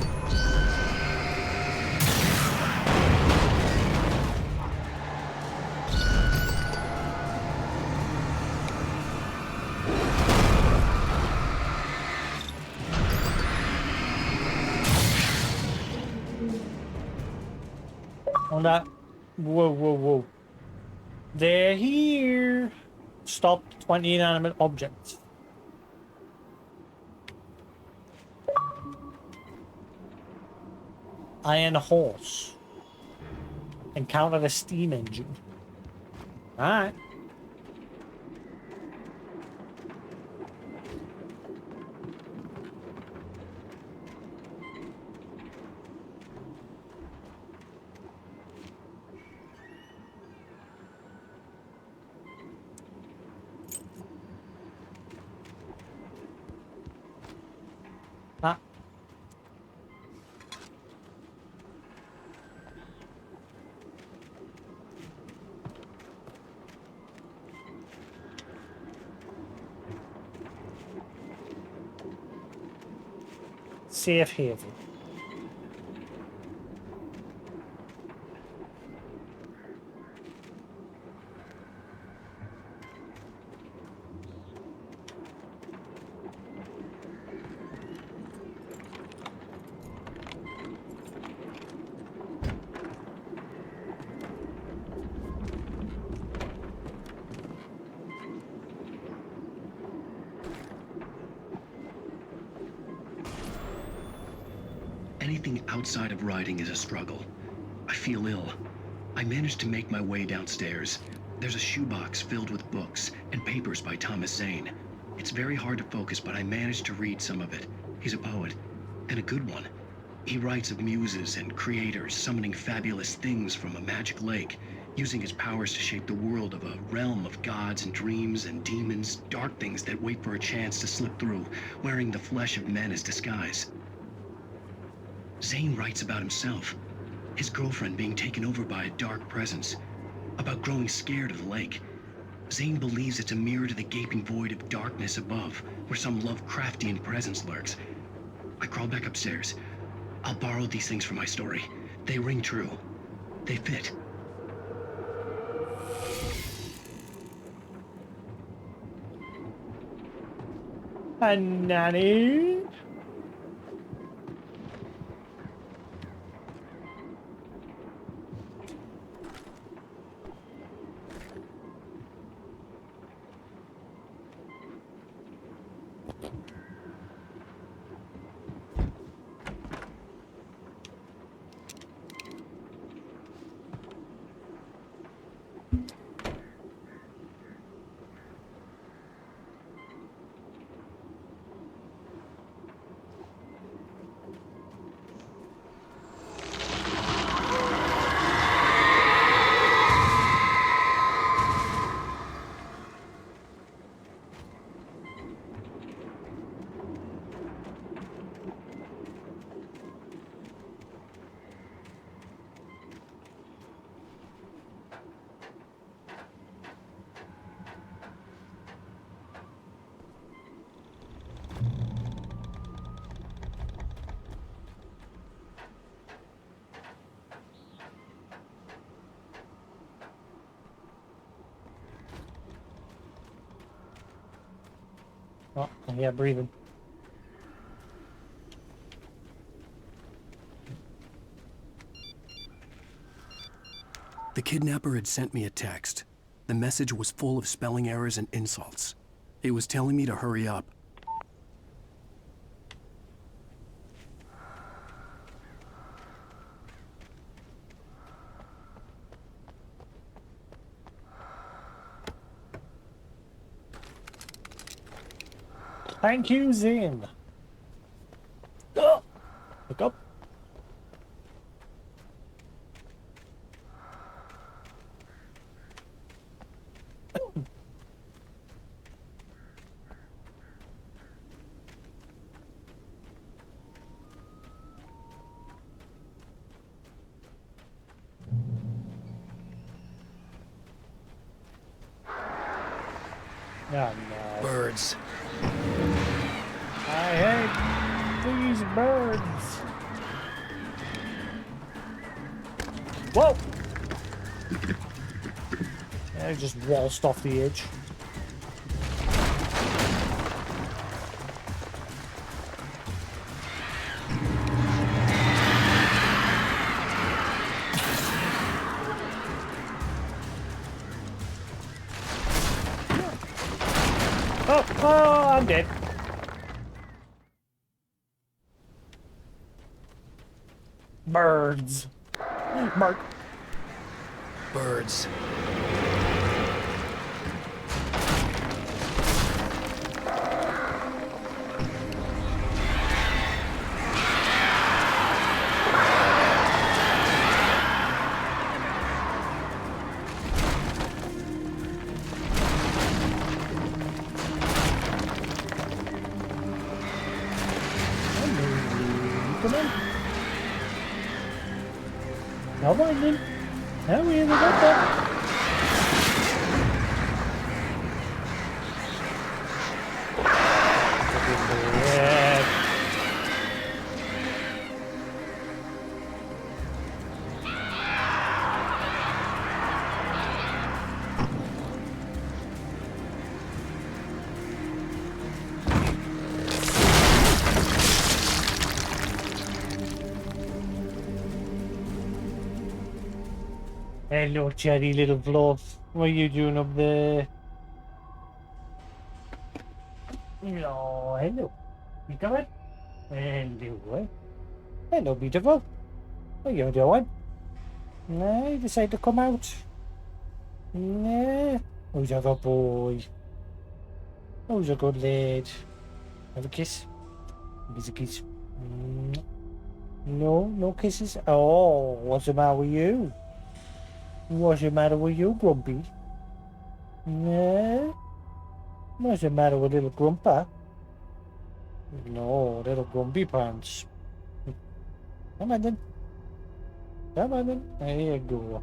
On that. Whoa, whoa, whoa. They're here. Stop 20 inanimate objects. Iron horse. Encounter the steam engine. Alright. Ah. Safe haven. Anything outside of writing is a struggle. I feel ill. I managed to make my way downstairs. There's a shoebox filled with books and papers by Thomas Zane. It's very hard to focus, but I managed to read some of it. He's a poet, and a good one. He writes of muses and creators summoning fabulous things from a magic lake, using his powers to shape the world of a realm of gods and dreams and demons, dark things that wait for a chance to slip through, wearing the flesh of men as disguise. Zane writes about himself, his girlfriend being taken over by a dark presence, about growing scared of the lake. Zane believes it's a mirror to the gaping void of darkness above, where some Lovecraftian presence lurks. I crawl back upstairs. I'll borrow these things for my story. They ring true. They fit. And nanny. Oh, yeah, breathing. The kidnapper had sent me a text. The message was full of spelling errors and insults. It was telling me to hurry up. Thank you, Zane. Oh, look up. Oh, no. Birds. I hate these birds. Whoa! I just waltzed off the edge. Oh, I'm dead. Birds. Mark. Birds. Come on. Come on, then. Now we got that. Hello, chatty little fluff. What are you doing up there? Oh, hello. You coming? Hello, what? Hello, beautiful. What are you doing? Nah, you decide to come out. Nah. Who's a good boy? Who's a good lad? Have a kiss. Give a kiss. No, no kisses. Oh, what's the matter with you? What's the matter with you, Grumpy? Nah. What's the matter with little Grumpa? No, little Grumpy pants. Come on then. Come on then. There you go.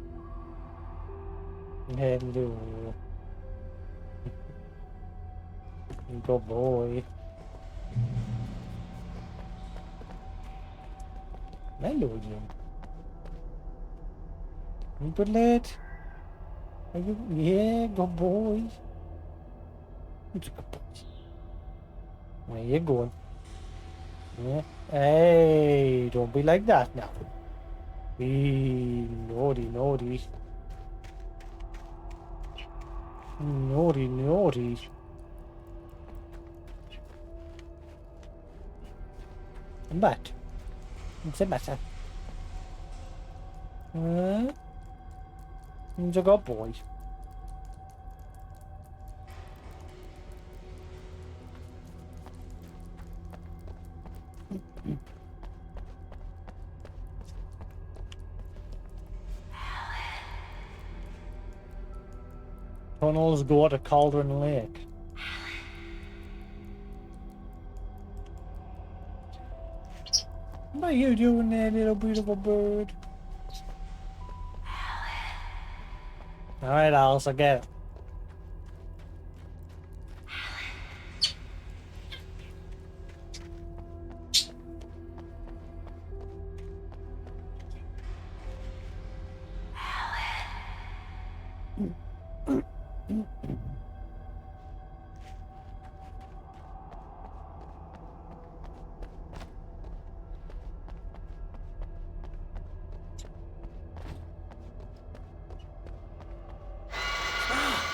Hello. Good boy. Hello, Jim. Good lad. Are you? Yeah, good boy. Good boy. Where you going? Yeah. Hey, don't be like that now. Be naughty, naughty. Naughty, naughty. I'm back. What's the matter? He's a good boy. Tunnels go to Cauldron Lake. What are you doing there, little beautiful bird? Alright, Alice, I get it.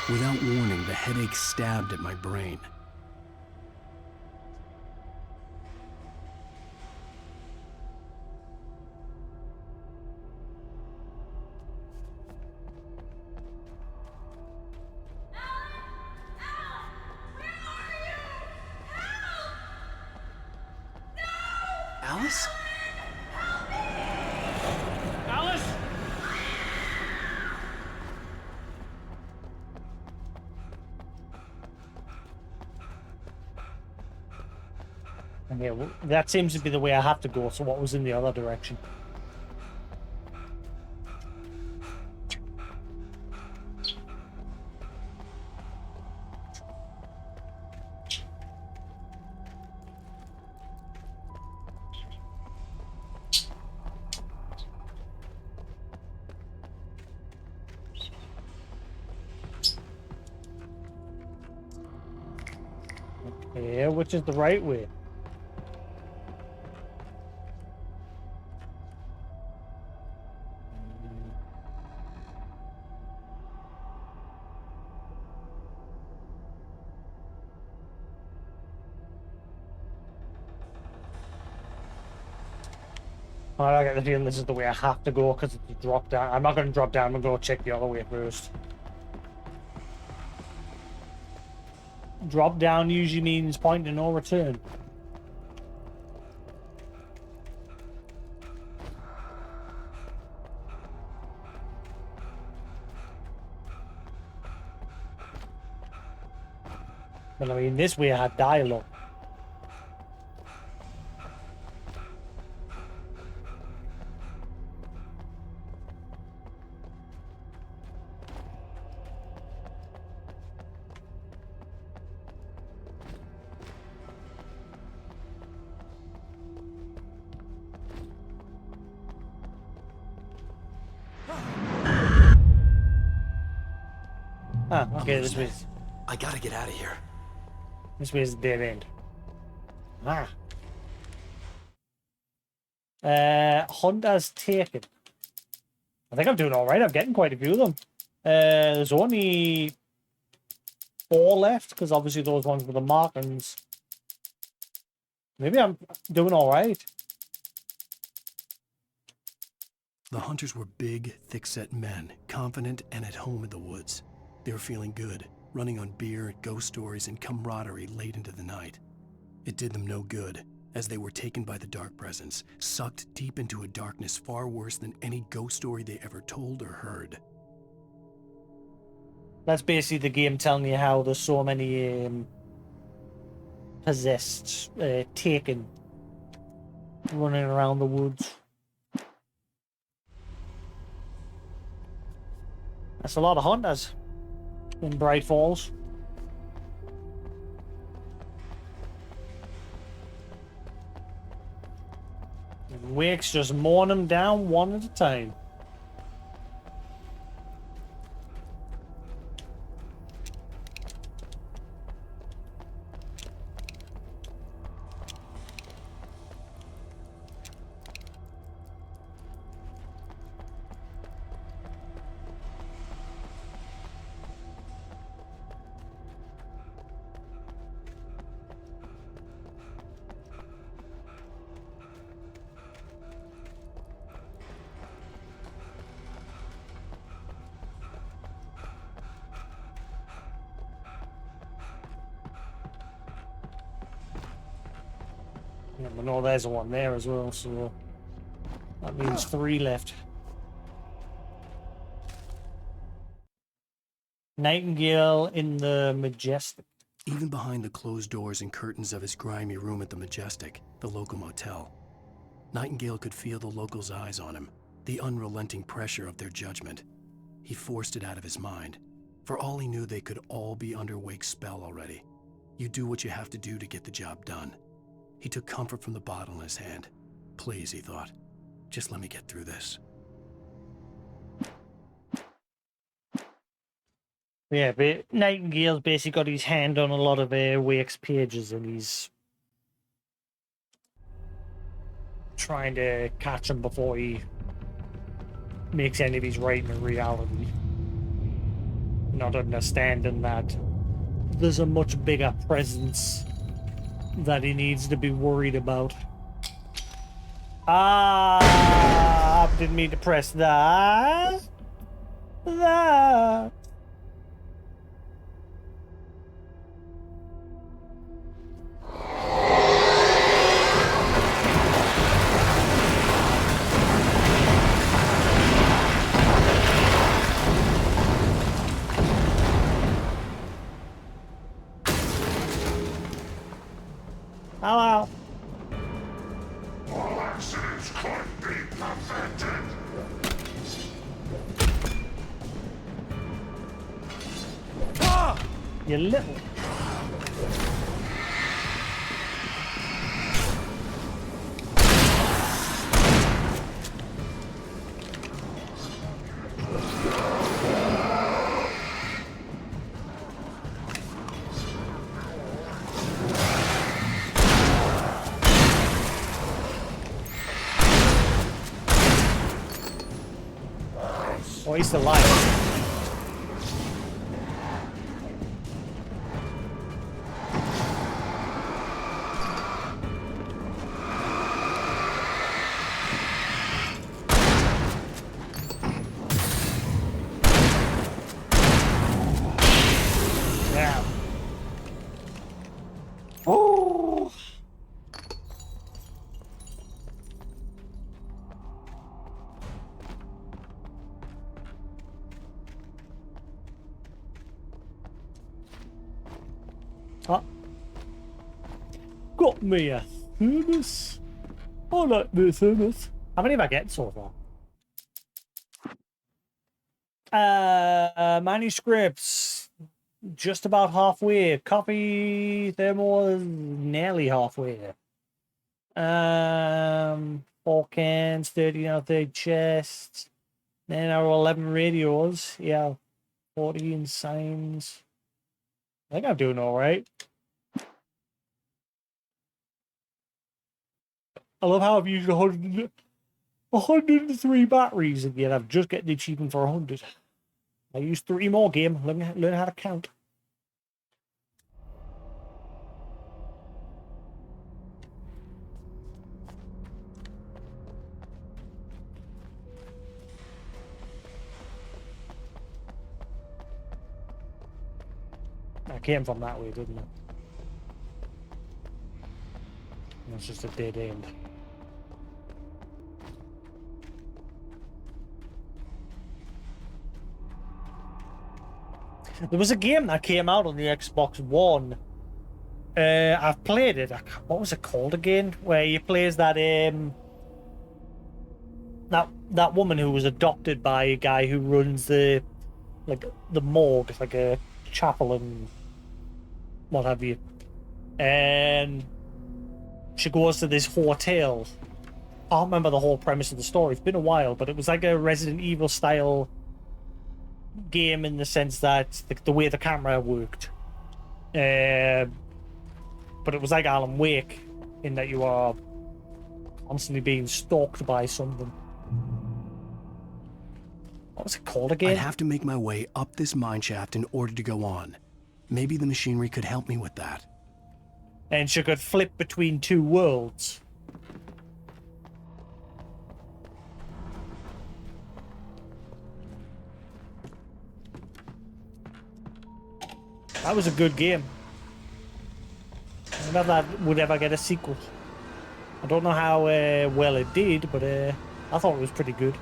Without warning, the headache stabbed at my brain. Alice? Alice? And yeah, well, that seems to be the way I have to go, so what was in the other direction? Yeah, which is the right way? I get the feeling this is the way I have to go because it's a drop down. I'm not going to drop down. I'm going to go check the other way first. Drop down usually means point of no return. But I mean, this way I had dialogue. Ah, okay, this way. I gotta get out of here. This way is the dead end. Ah. Honda's taken. I think I'm doing alright. I'm getting quite a few of them. There's only 4 left, because obviously those ones were the markings. Maybe I'm doing alright. The hunters were big, thick-set men, confident and at home in the woods. They were feeling good, running on beer, ghost stories, and camaraderie late into the night. It did them no good, as they were taken by the dark presence, sucked deep into a darkness far worse than any ghost story they ever told or heard. That's basically the game telling you how there's so many possessed, taken, running around the woods. That's a lot of hunters in Bright Falls. And Wake's just mowing them down one at a time. Yeah, but no, there's one there as well, so that means 3 left. Nightingale in the Majestic. Even behind the closed doors and curtains of his grimy room at the Majestic, the local motel, Nightingale could feel the locals' eyes on him, the unrelenting pressure of their judgment. He forced it out of his mind. For all he knew, they could all be under Wake's spell already. You do what you have to do to get the job done. He took comfort from the bottle in his hand. Please, he thought, just let me get through this. Yeah, but Nightingale's basically got his hand on a lot of Wake's pages, and he's trying to catch him before he makes any of his writing a reality. Not understanding that there's a much bigger presence that he needs to be worried about. Ah, didn't mean to press that. That. Hello. All accidents could be prevented. Ah! You little. Oh, he's alive. Yeah. Oh. Ah. Got me a thermos. I like the thermos. How many have I get so far? Manuscripts just about halfway. Copy thermos nearly halfway. 4 cans, 30 out of 30 chests. Then our 11 radios. Yeah, 14 signs. I think I'm doing all right. I love how I've used 103 batteries, and yet I've just getting the achievement for 100. I used 3 more game. Learn how to count. I came from that way, didn't I? It's just a dead end. There was a game that came out on the Xbox One. I've played it. What was it called again? Where you plays that that woman who was adopted by a guy who runs the morgue. It's like a chapel and what have you. And she goes to this hotel. I can't remember the whole premise of the story. It's been a while, but it was like a Resident Evil style game in the sense that the way the camera worked. But it was like Alan Wake in that you are constantly being stalked by something. What was it called again? I'd have to make my way up this mine shaft in order to go on. Maybe the machinery could help me with that. And she could flip between two worlds. That was a good game. I wonder if that would ever get a sequel. I don't know how well it did, but I thought it was pretty good.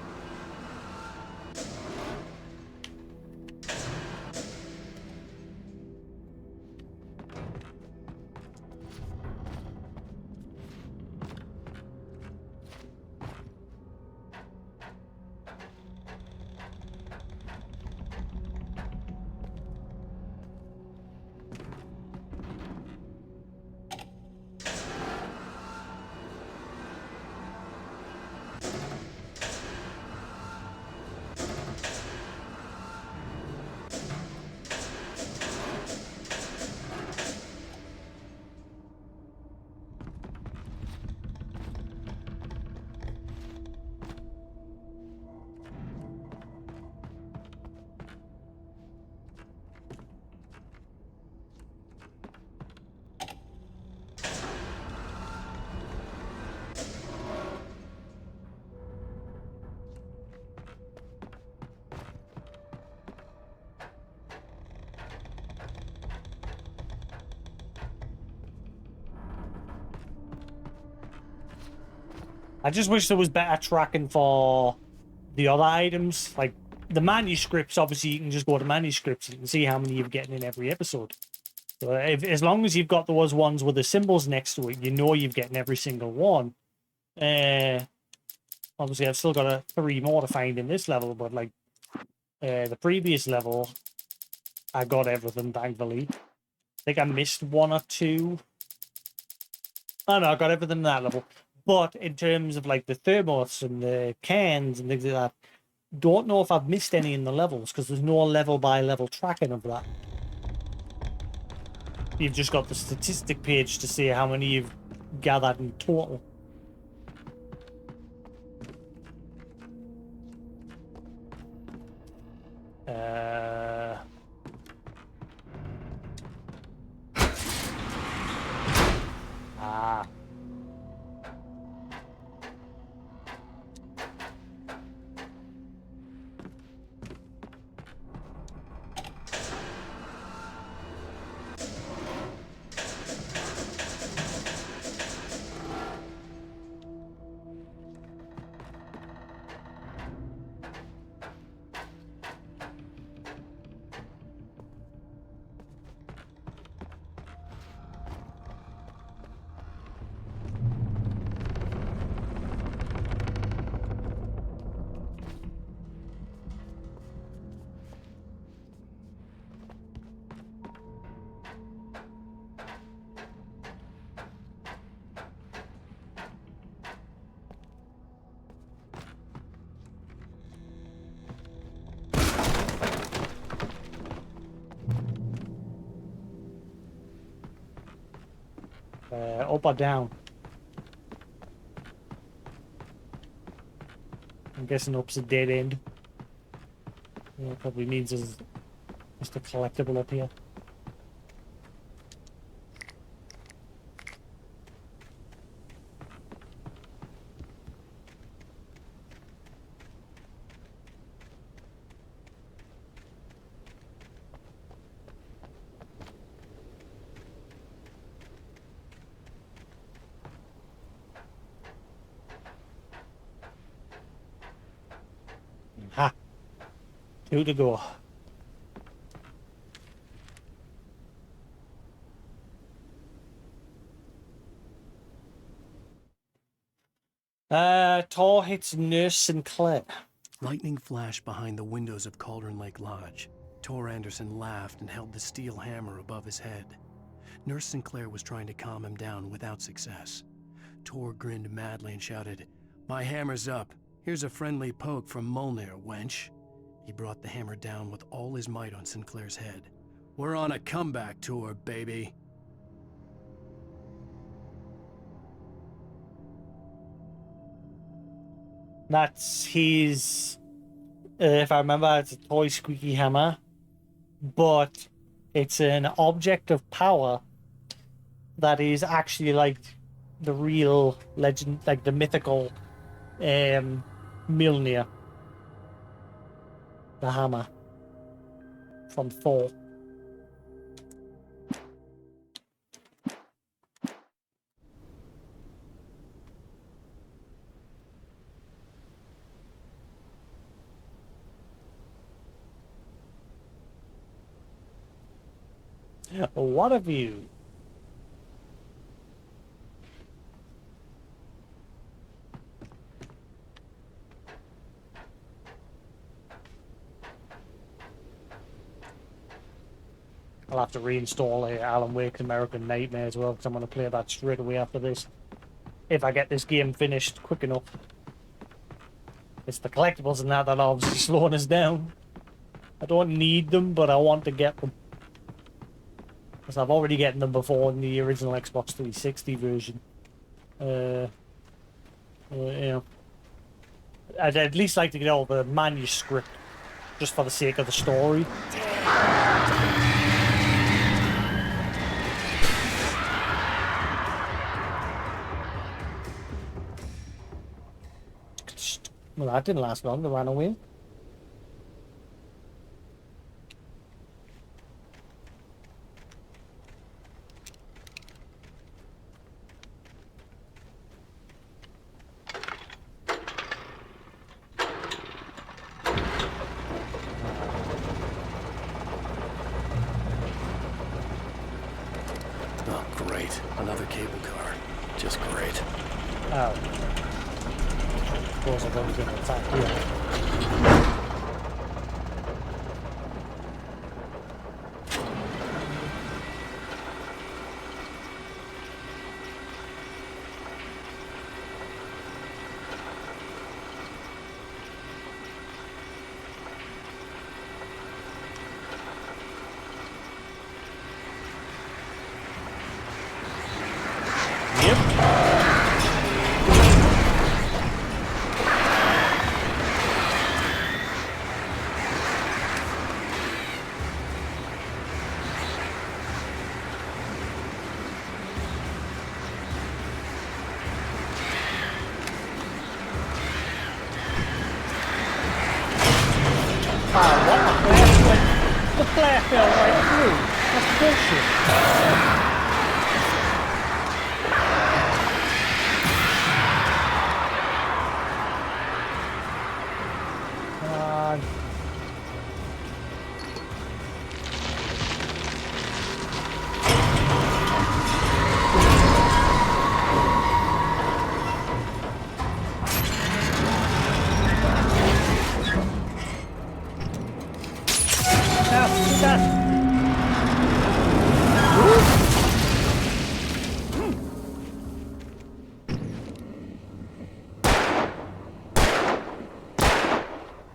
I just wish there was better tracking for the other items. Like the manuscripts, obviously you can just go to manuscripts and you can see how many you're getting in every episode. So as long as you've got those ones with the symbols next to it, you know you're getting every single one. Obviously I've still got 3 more to find in this level, but like the previous level, I got everything, thankfully. I think I missed 1 or 2. Oh no, I got everything in that level. But in terms of like the thermos and the cans and things like that, don't know if I've missed any in the levels because there's no level by level tracking of that. You've just got the statistic page to see how many you've gathered in total. Ah. Up or down? I'm guessing up's a dead end. Yeah, probably means there's just a collectible up here. Two to go. Tor hits Nurse Sinclair. Lightning flashed behind the windows of Cauldron Lake Lodge. Tor Anderson laughed and held the steel hammer above his head. Nurse Sinclair was trying to calm him down without success. Tor grinned madly and shouted, "My hammer's up. Here's a friendly poke from Molnir, wench." He brought the hammer down with all his might on Sinclair's head. "We're on a comeback tour, baby." That's his, if I remember, it's a toy squeaky hammer, but it's an object of power that is actually like the real legend, like the mythical Mjolnir, the hammer from Thor. What a view. I'll have to reinstall Alan Wake's American Nightmare as well, because I'm going to play that straight away after this. If I get this game finished quick enough. It's the collectibles and that are obviously slowing us down. I don't need them, but I want to get them. Because I've already gotten them before in the original Xbox 360 version. You know. I'd at least like to get all the manuscript, just for the sake of the story. Well, that didn't last long. They ran away. Oh, great. Another cable car. Just great. Oh. Of course, I've only been attacked here. The flare fell right through. That's bullshit.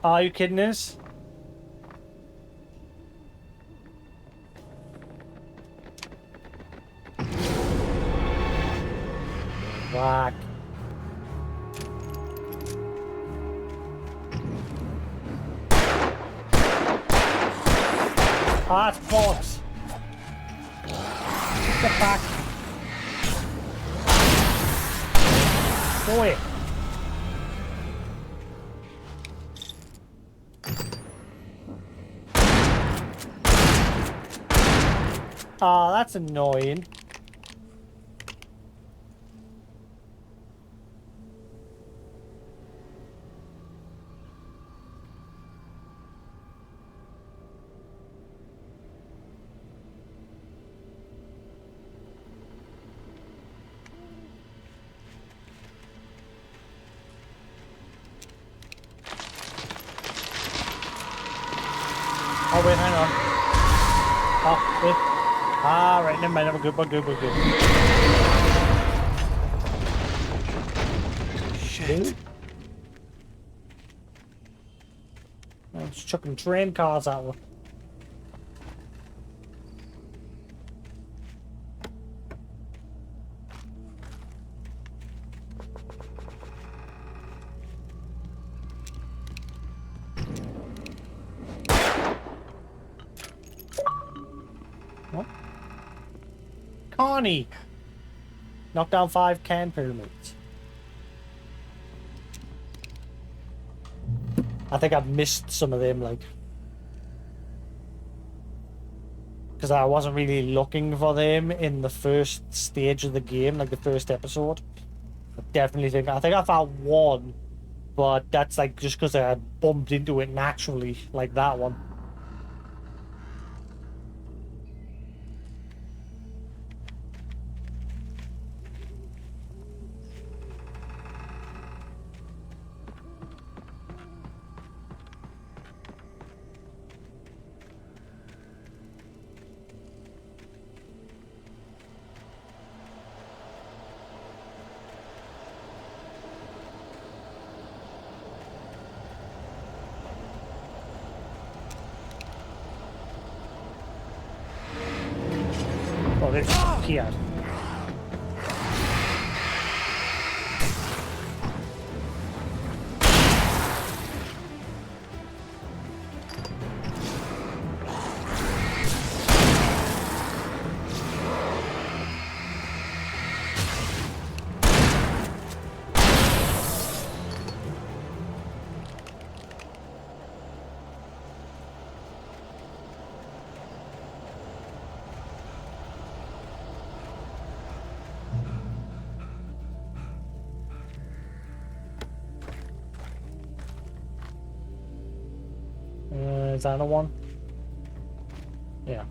Are you kidding us? Whack. Ah, it's bollocks. Get back. Go away. Ah, that's annoying. Oh wait, hang on. Oh, wait. Ah, right, never mind. We're good. Shit. I was chucking train cars at her. What? Connie! Knock down 5 can pyramids. I think I've missed some of them, like. Because I wasn't really looking for them in the first stage of the game, like the first episode. I definitely think I found one, but that's like just because I had bumped into it naturally, like that one. Oh, there's here. Is that the one? Yeah.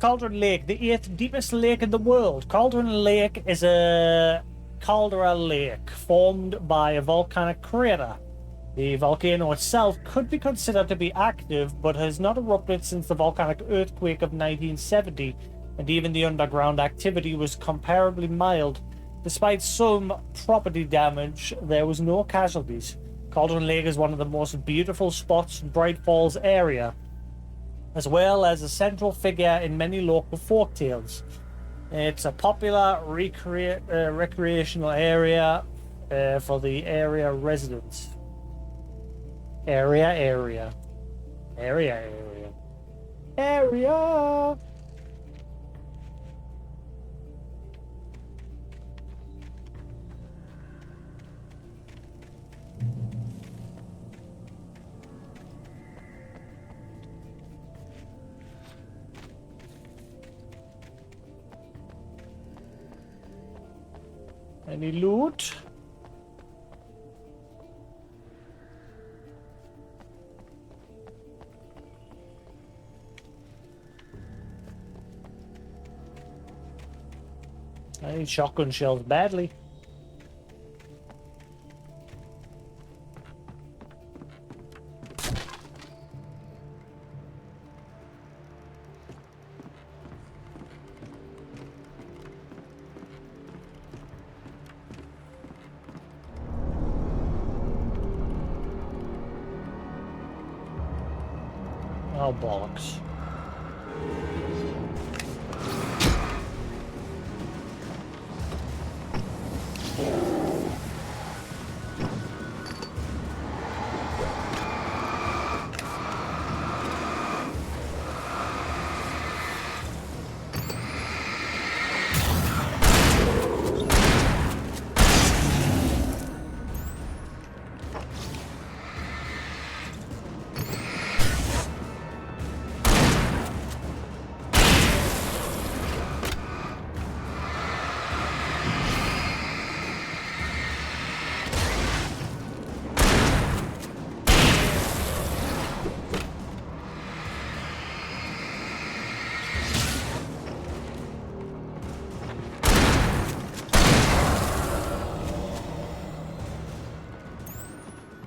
Cauldron Lake, the 8th deepest lake in the world. Cauldron Lake is a caldera lake formed by a volcanic crater. The volcano itself could be considered to be active, but has not erupted since the volcanic earthquake of 1970, and even the underground activity was comparably mild. Despite some property damage, there was no casualties. Cauldron Lake is one of the most beautiful spots in Bright Falls area, as well as a central figure in many local folktales. It's a popular recreational area for the area residents. Area. Any loot? I need shotgun shells badly. Oh, bollocks.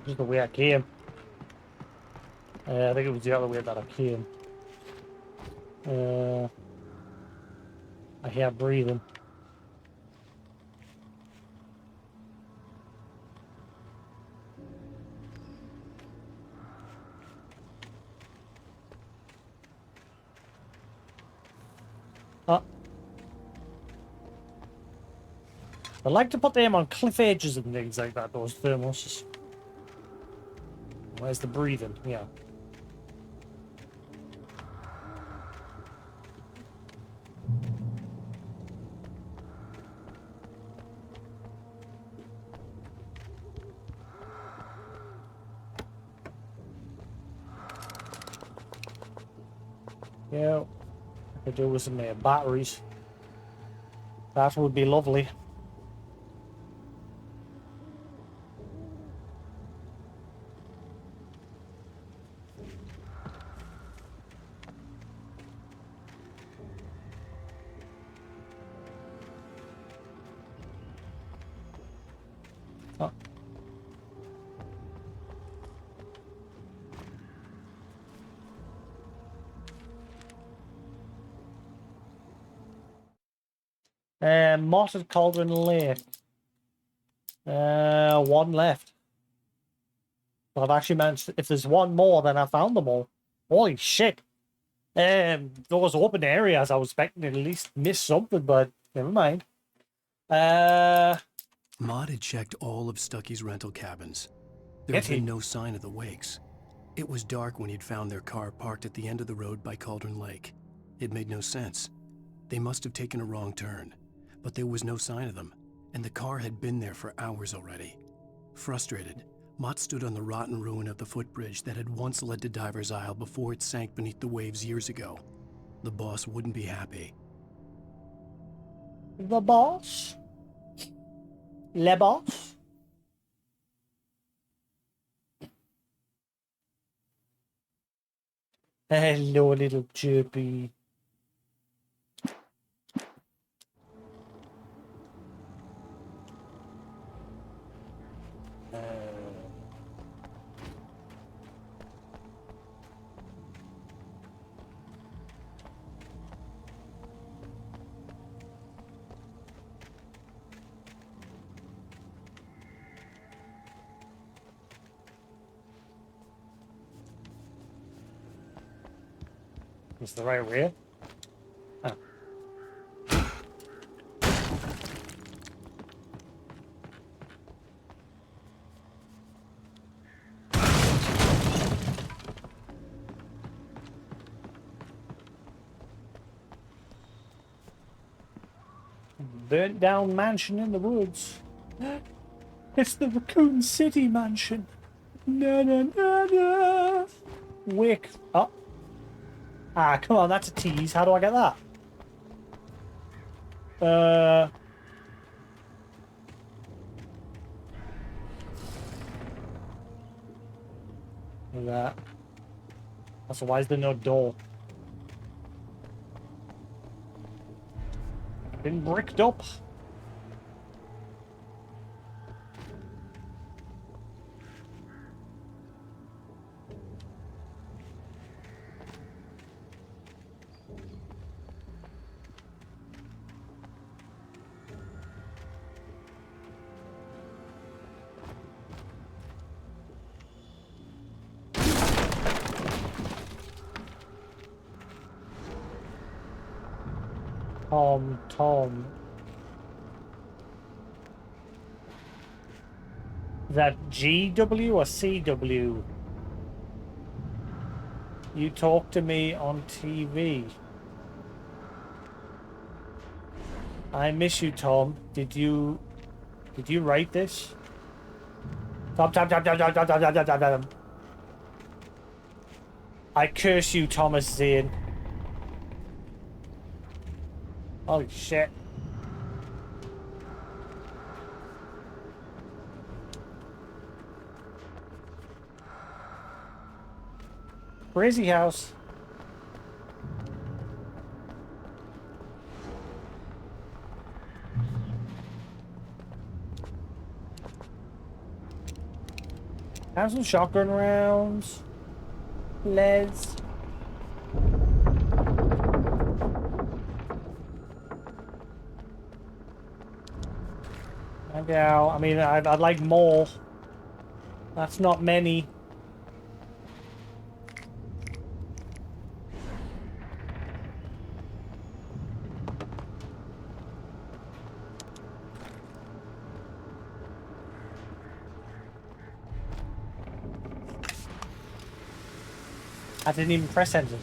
Just the way I came. I think it was the other way that I came. I hear breathing. Oh. I like to put them on cliff edges and things like that, those thermos. Where's the breathing? Yeah. Yeah. I could do with some batteries. That would be lovely. Oh. Motted Cauldron Lake. One left. But I've actually managed, if there's one more, then I found them all. Holy shit. Those open areas, I was expecting to at least miss something, but never mind. Maud had checked all of Stucky's rental cabins. There had been no sign of the Wakes. It was dark when he'd found their car parked at the end of the road by Cauldron Lake. It made no sense. They must have taken a wrong turn, but there was no sign of them, and the car had been there for hours already. Frustrated, Mott stood on the rotten ruin of the footbridge that had once led to Diver's Isle before it sank beneath the waves years ago. The boss wouldn't be happy. The boss? Le boss? Hello, little chirpy. Is the right way? Oh. Burnt down mansion in the woods. It's the Raccoon City mansion. Na na na na. Wick. Oh. Ah, come on, that's a tease. How do I get that? Look at that. Also, why is there no door? Been bricked up. Tom. Is that GW or CW? You talk to me on TV. I miss you, Tom. Did you write this? Tom. I curse you, Thomas Zane. Holy shit. Crazy house. Have some shotgun rounds. Les. Yeah, I mean, I'd like more. That's not many. I didn't even press enter.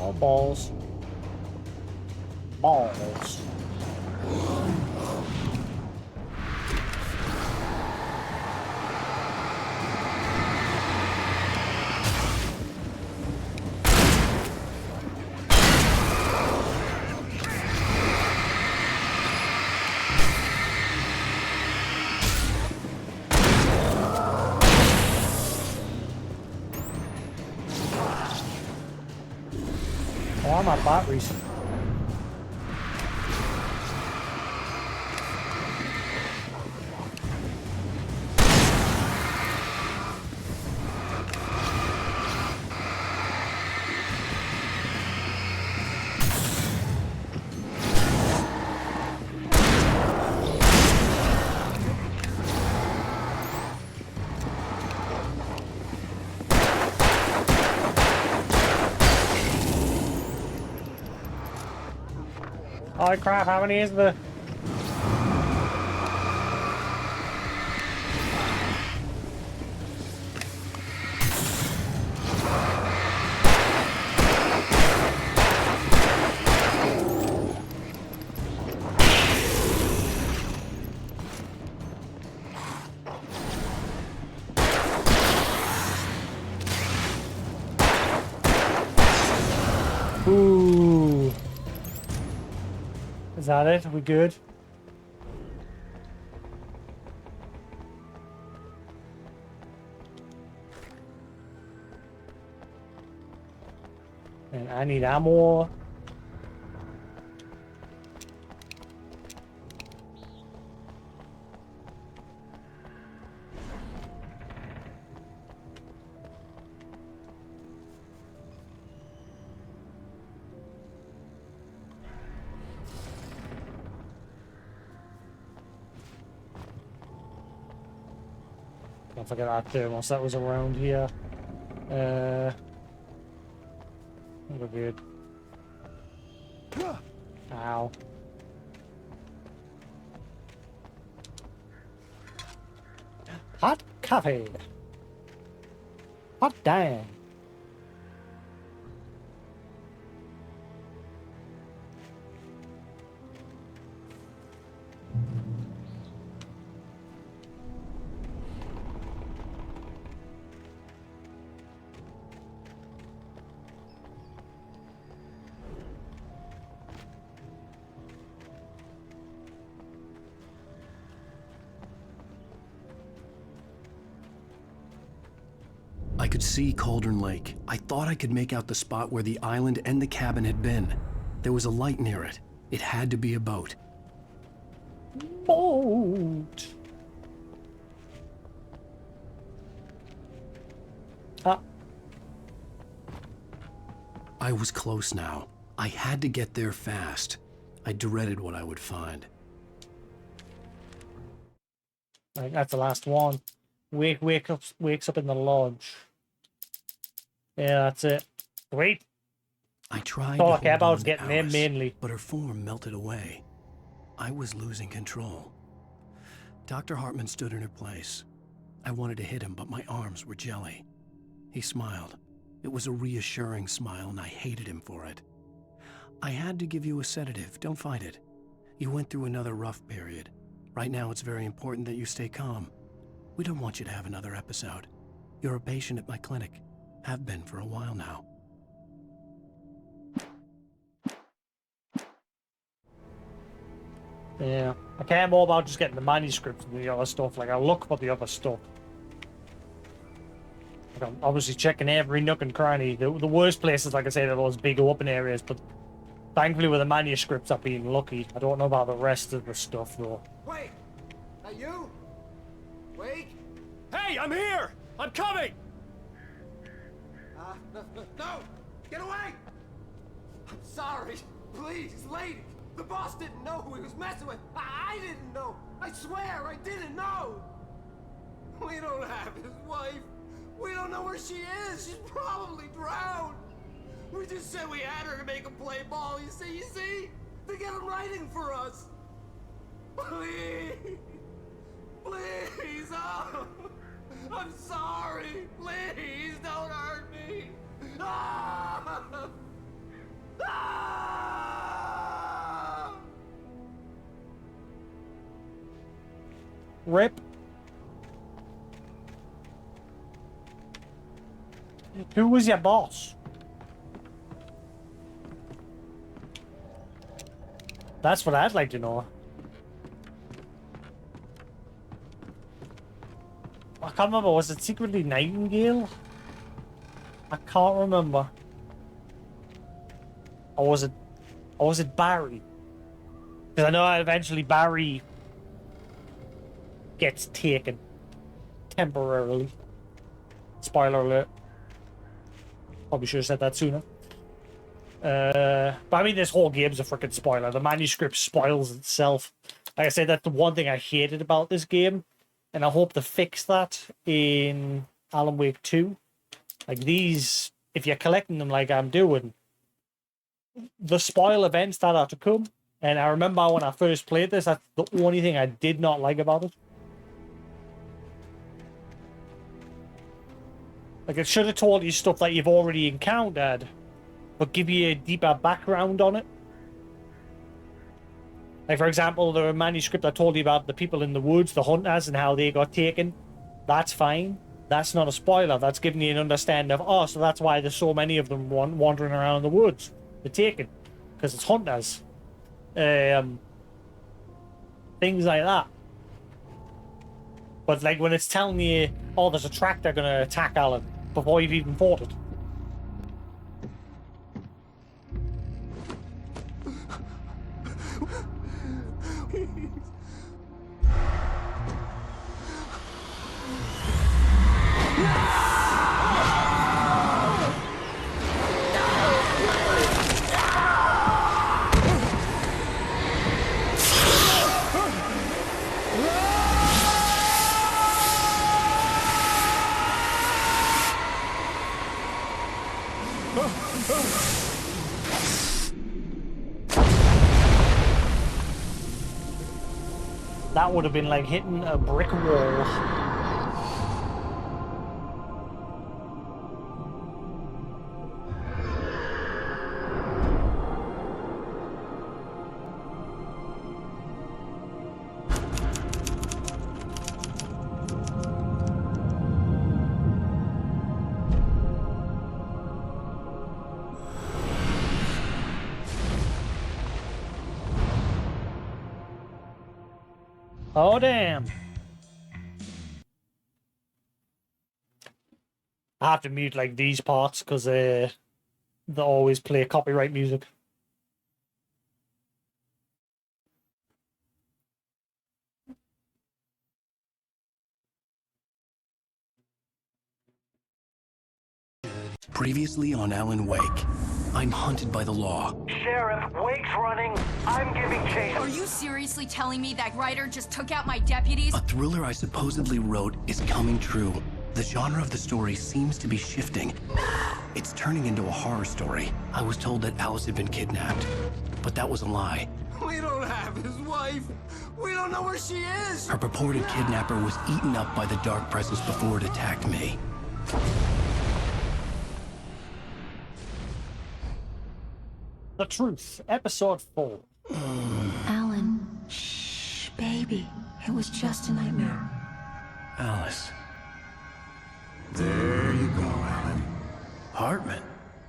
Oh, balls. Balls. Oh, I'm out of batteries. Oh crap, how many is there? Ooh. Is that it? Are we good? And I need ammo. Don't forget that thermos that was around here. We're good. Ow. Hot coffee. Hot damn. I could see Cauldron Lake. I thought I could make out the spot where the island and the cabin had been. There was a light near it. It had to be a boat. Boat. Ah. I was close now. I had to get there fast. I dreaded what I would find. Right, that's the last one. Wakes up in the lodge. Yeah, that's it. Wait. I tried All I to care hold about on is to getting there Alice, mainly. but her form melted away. I was losing control. Dr. Hartman stood in her place. I wanted to hit him, but my arms were jelly. He smiled. It was a reassuring smile, and I hated him for it. I had to give you a sedative. Don't fight it. You went through another rough period. Right now, it's very important that you stay calm. We don't want you to have another episode. You're a patient at my clinic. Have been for a while now. Yeah, I care more about just getting the manuscripts and the other stuff. Like, I look for the other stuff. Like, I'm obviously checking every nook and cranny. The worst places, like I say, are those big open areas, but thankfully with the manuscripts I've been lucky. I don't know about the rest of the stuff, though. Wait! Are you? Wake? Hey, I'm here! I'm coming! No! Get away! I'm sorry. Please, lady. The boss didn't know who he was messing with. I didn't know. I swear I didn't know. We don't have his wife. We don't know where she is. She's probably drowned. We just said we had her to make him play ball. You see? To get him writing for us. Please. Please. Oh. I'm sorry. Please don't hurt me. Ah! Ah! Rip. Who was your boss? That's what I'd like to know. I can't remember. Was it secretly Nightingale? I can't remember. Or was it Barry? Because I know eventually Barry gets taken temporarily. Spoiler alert. Probably should have said that sooner. But I mean, this whole game's a freaking spoiler. The manuscript spoils itself. Like I said, that's the one thing I hated about this game, and I hope to fix that in Alan Wake 2. Like, these, if you're collecting them like I'm doing, the spoil events that are to come. And I remember when I first played this, that's the only thing I did not like about it. Like, it should have told you stuff that you've already encountered, but give you a deeper background on it. Like, for example, the manuscript I told you about the people in the woods, the hunters, and how they got taken. That's fine. That's not a spoiler. That's giving you an understanding of, oh, so that's why there's so many of them wandering around in the woods. They're taken. Because it's hunters. Things like that. But, like, when it's telling you, oh, there's a tractor going to attack Alan before you've even fought it. That would have been like hitting a brick wall. Oh, damn. I have to mute, like, these parts, because they always play copyright music. Previously on Alan Wake, I'm hunted by the law. Sheriff, Wake's running. I'm giving chase. Are you seriously telling me that writer just took out my deputies? A thriller I supposedly wrote is coming true. The genre of the story seems to be shifting. It's turning into a horror story. I was told that Alice had been kidnapped, but that was a lie. We don't have his wife. We don't know where she is. Her purported kidnapper was eaten up by the dark presence before it attacked me. The Truth, Episode 4. Alan, shh, baby. It was just a nightmare. Alice. There you go, Alan. Hartman.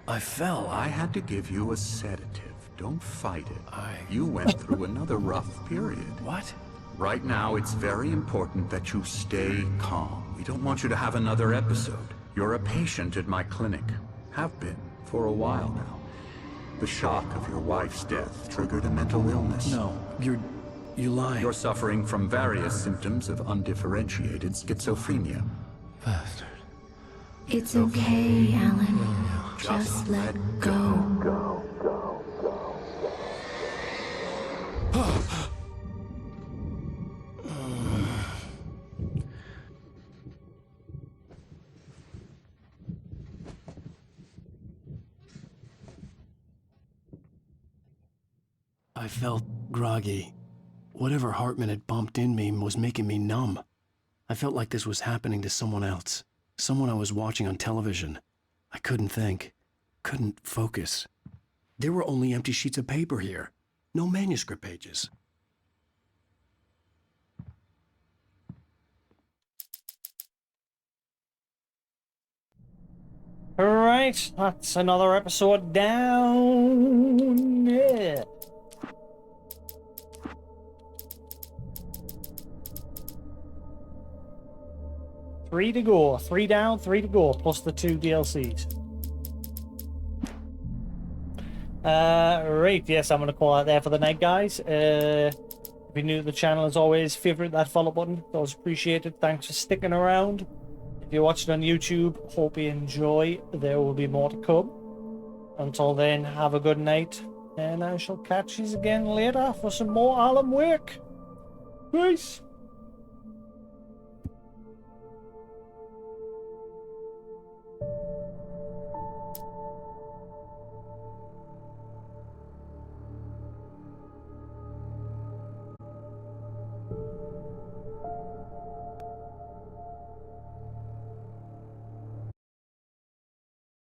I fell. I had to give you a sedative don't fight it. You went through another rough period. What? Right now, it's very important that you stay calm. We don't want you to have another episode. You're a patient at my clinic. Have been for a while now. The shock of your wife's death triggered a mental illness. No, you lying. You're suffering from various symptoms of undifferentiated schizophrenia. Bastard. It's okay, Alan. Just let go. I felt groggy. Whatever Hartman had bumped in me was making me numb. I felt like this was happening to someone else. Someone I was watching on television. I couldn't think. Couldn't focus. There were only empty sheets of paper here. No manuscript pages. Alright, that's another episode down. Yeah. Three to go. 3 down, 3 to go, plus the 2 DLCs. Right, yes, I'm going to call that there for the night, guys. If you're new to the channel, as always, favorite that follow button. That was appreciated. Thanks for sticking around. If you're watching on YouTube, hope you enjoy. There will be more to come. Until then, have a good night. And I shall catch you again later for some more Alan Wake. Peace.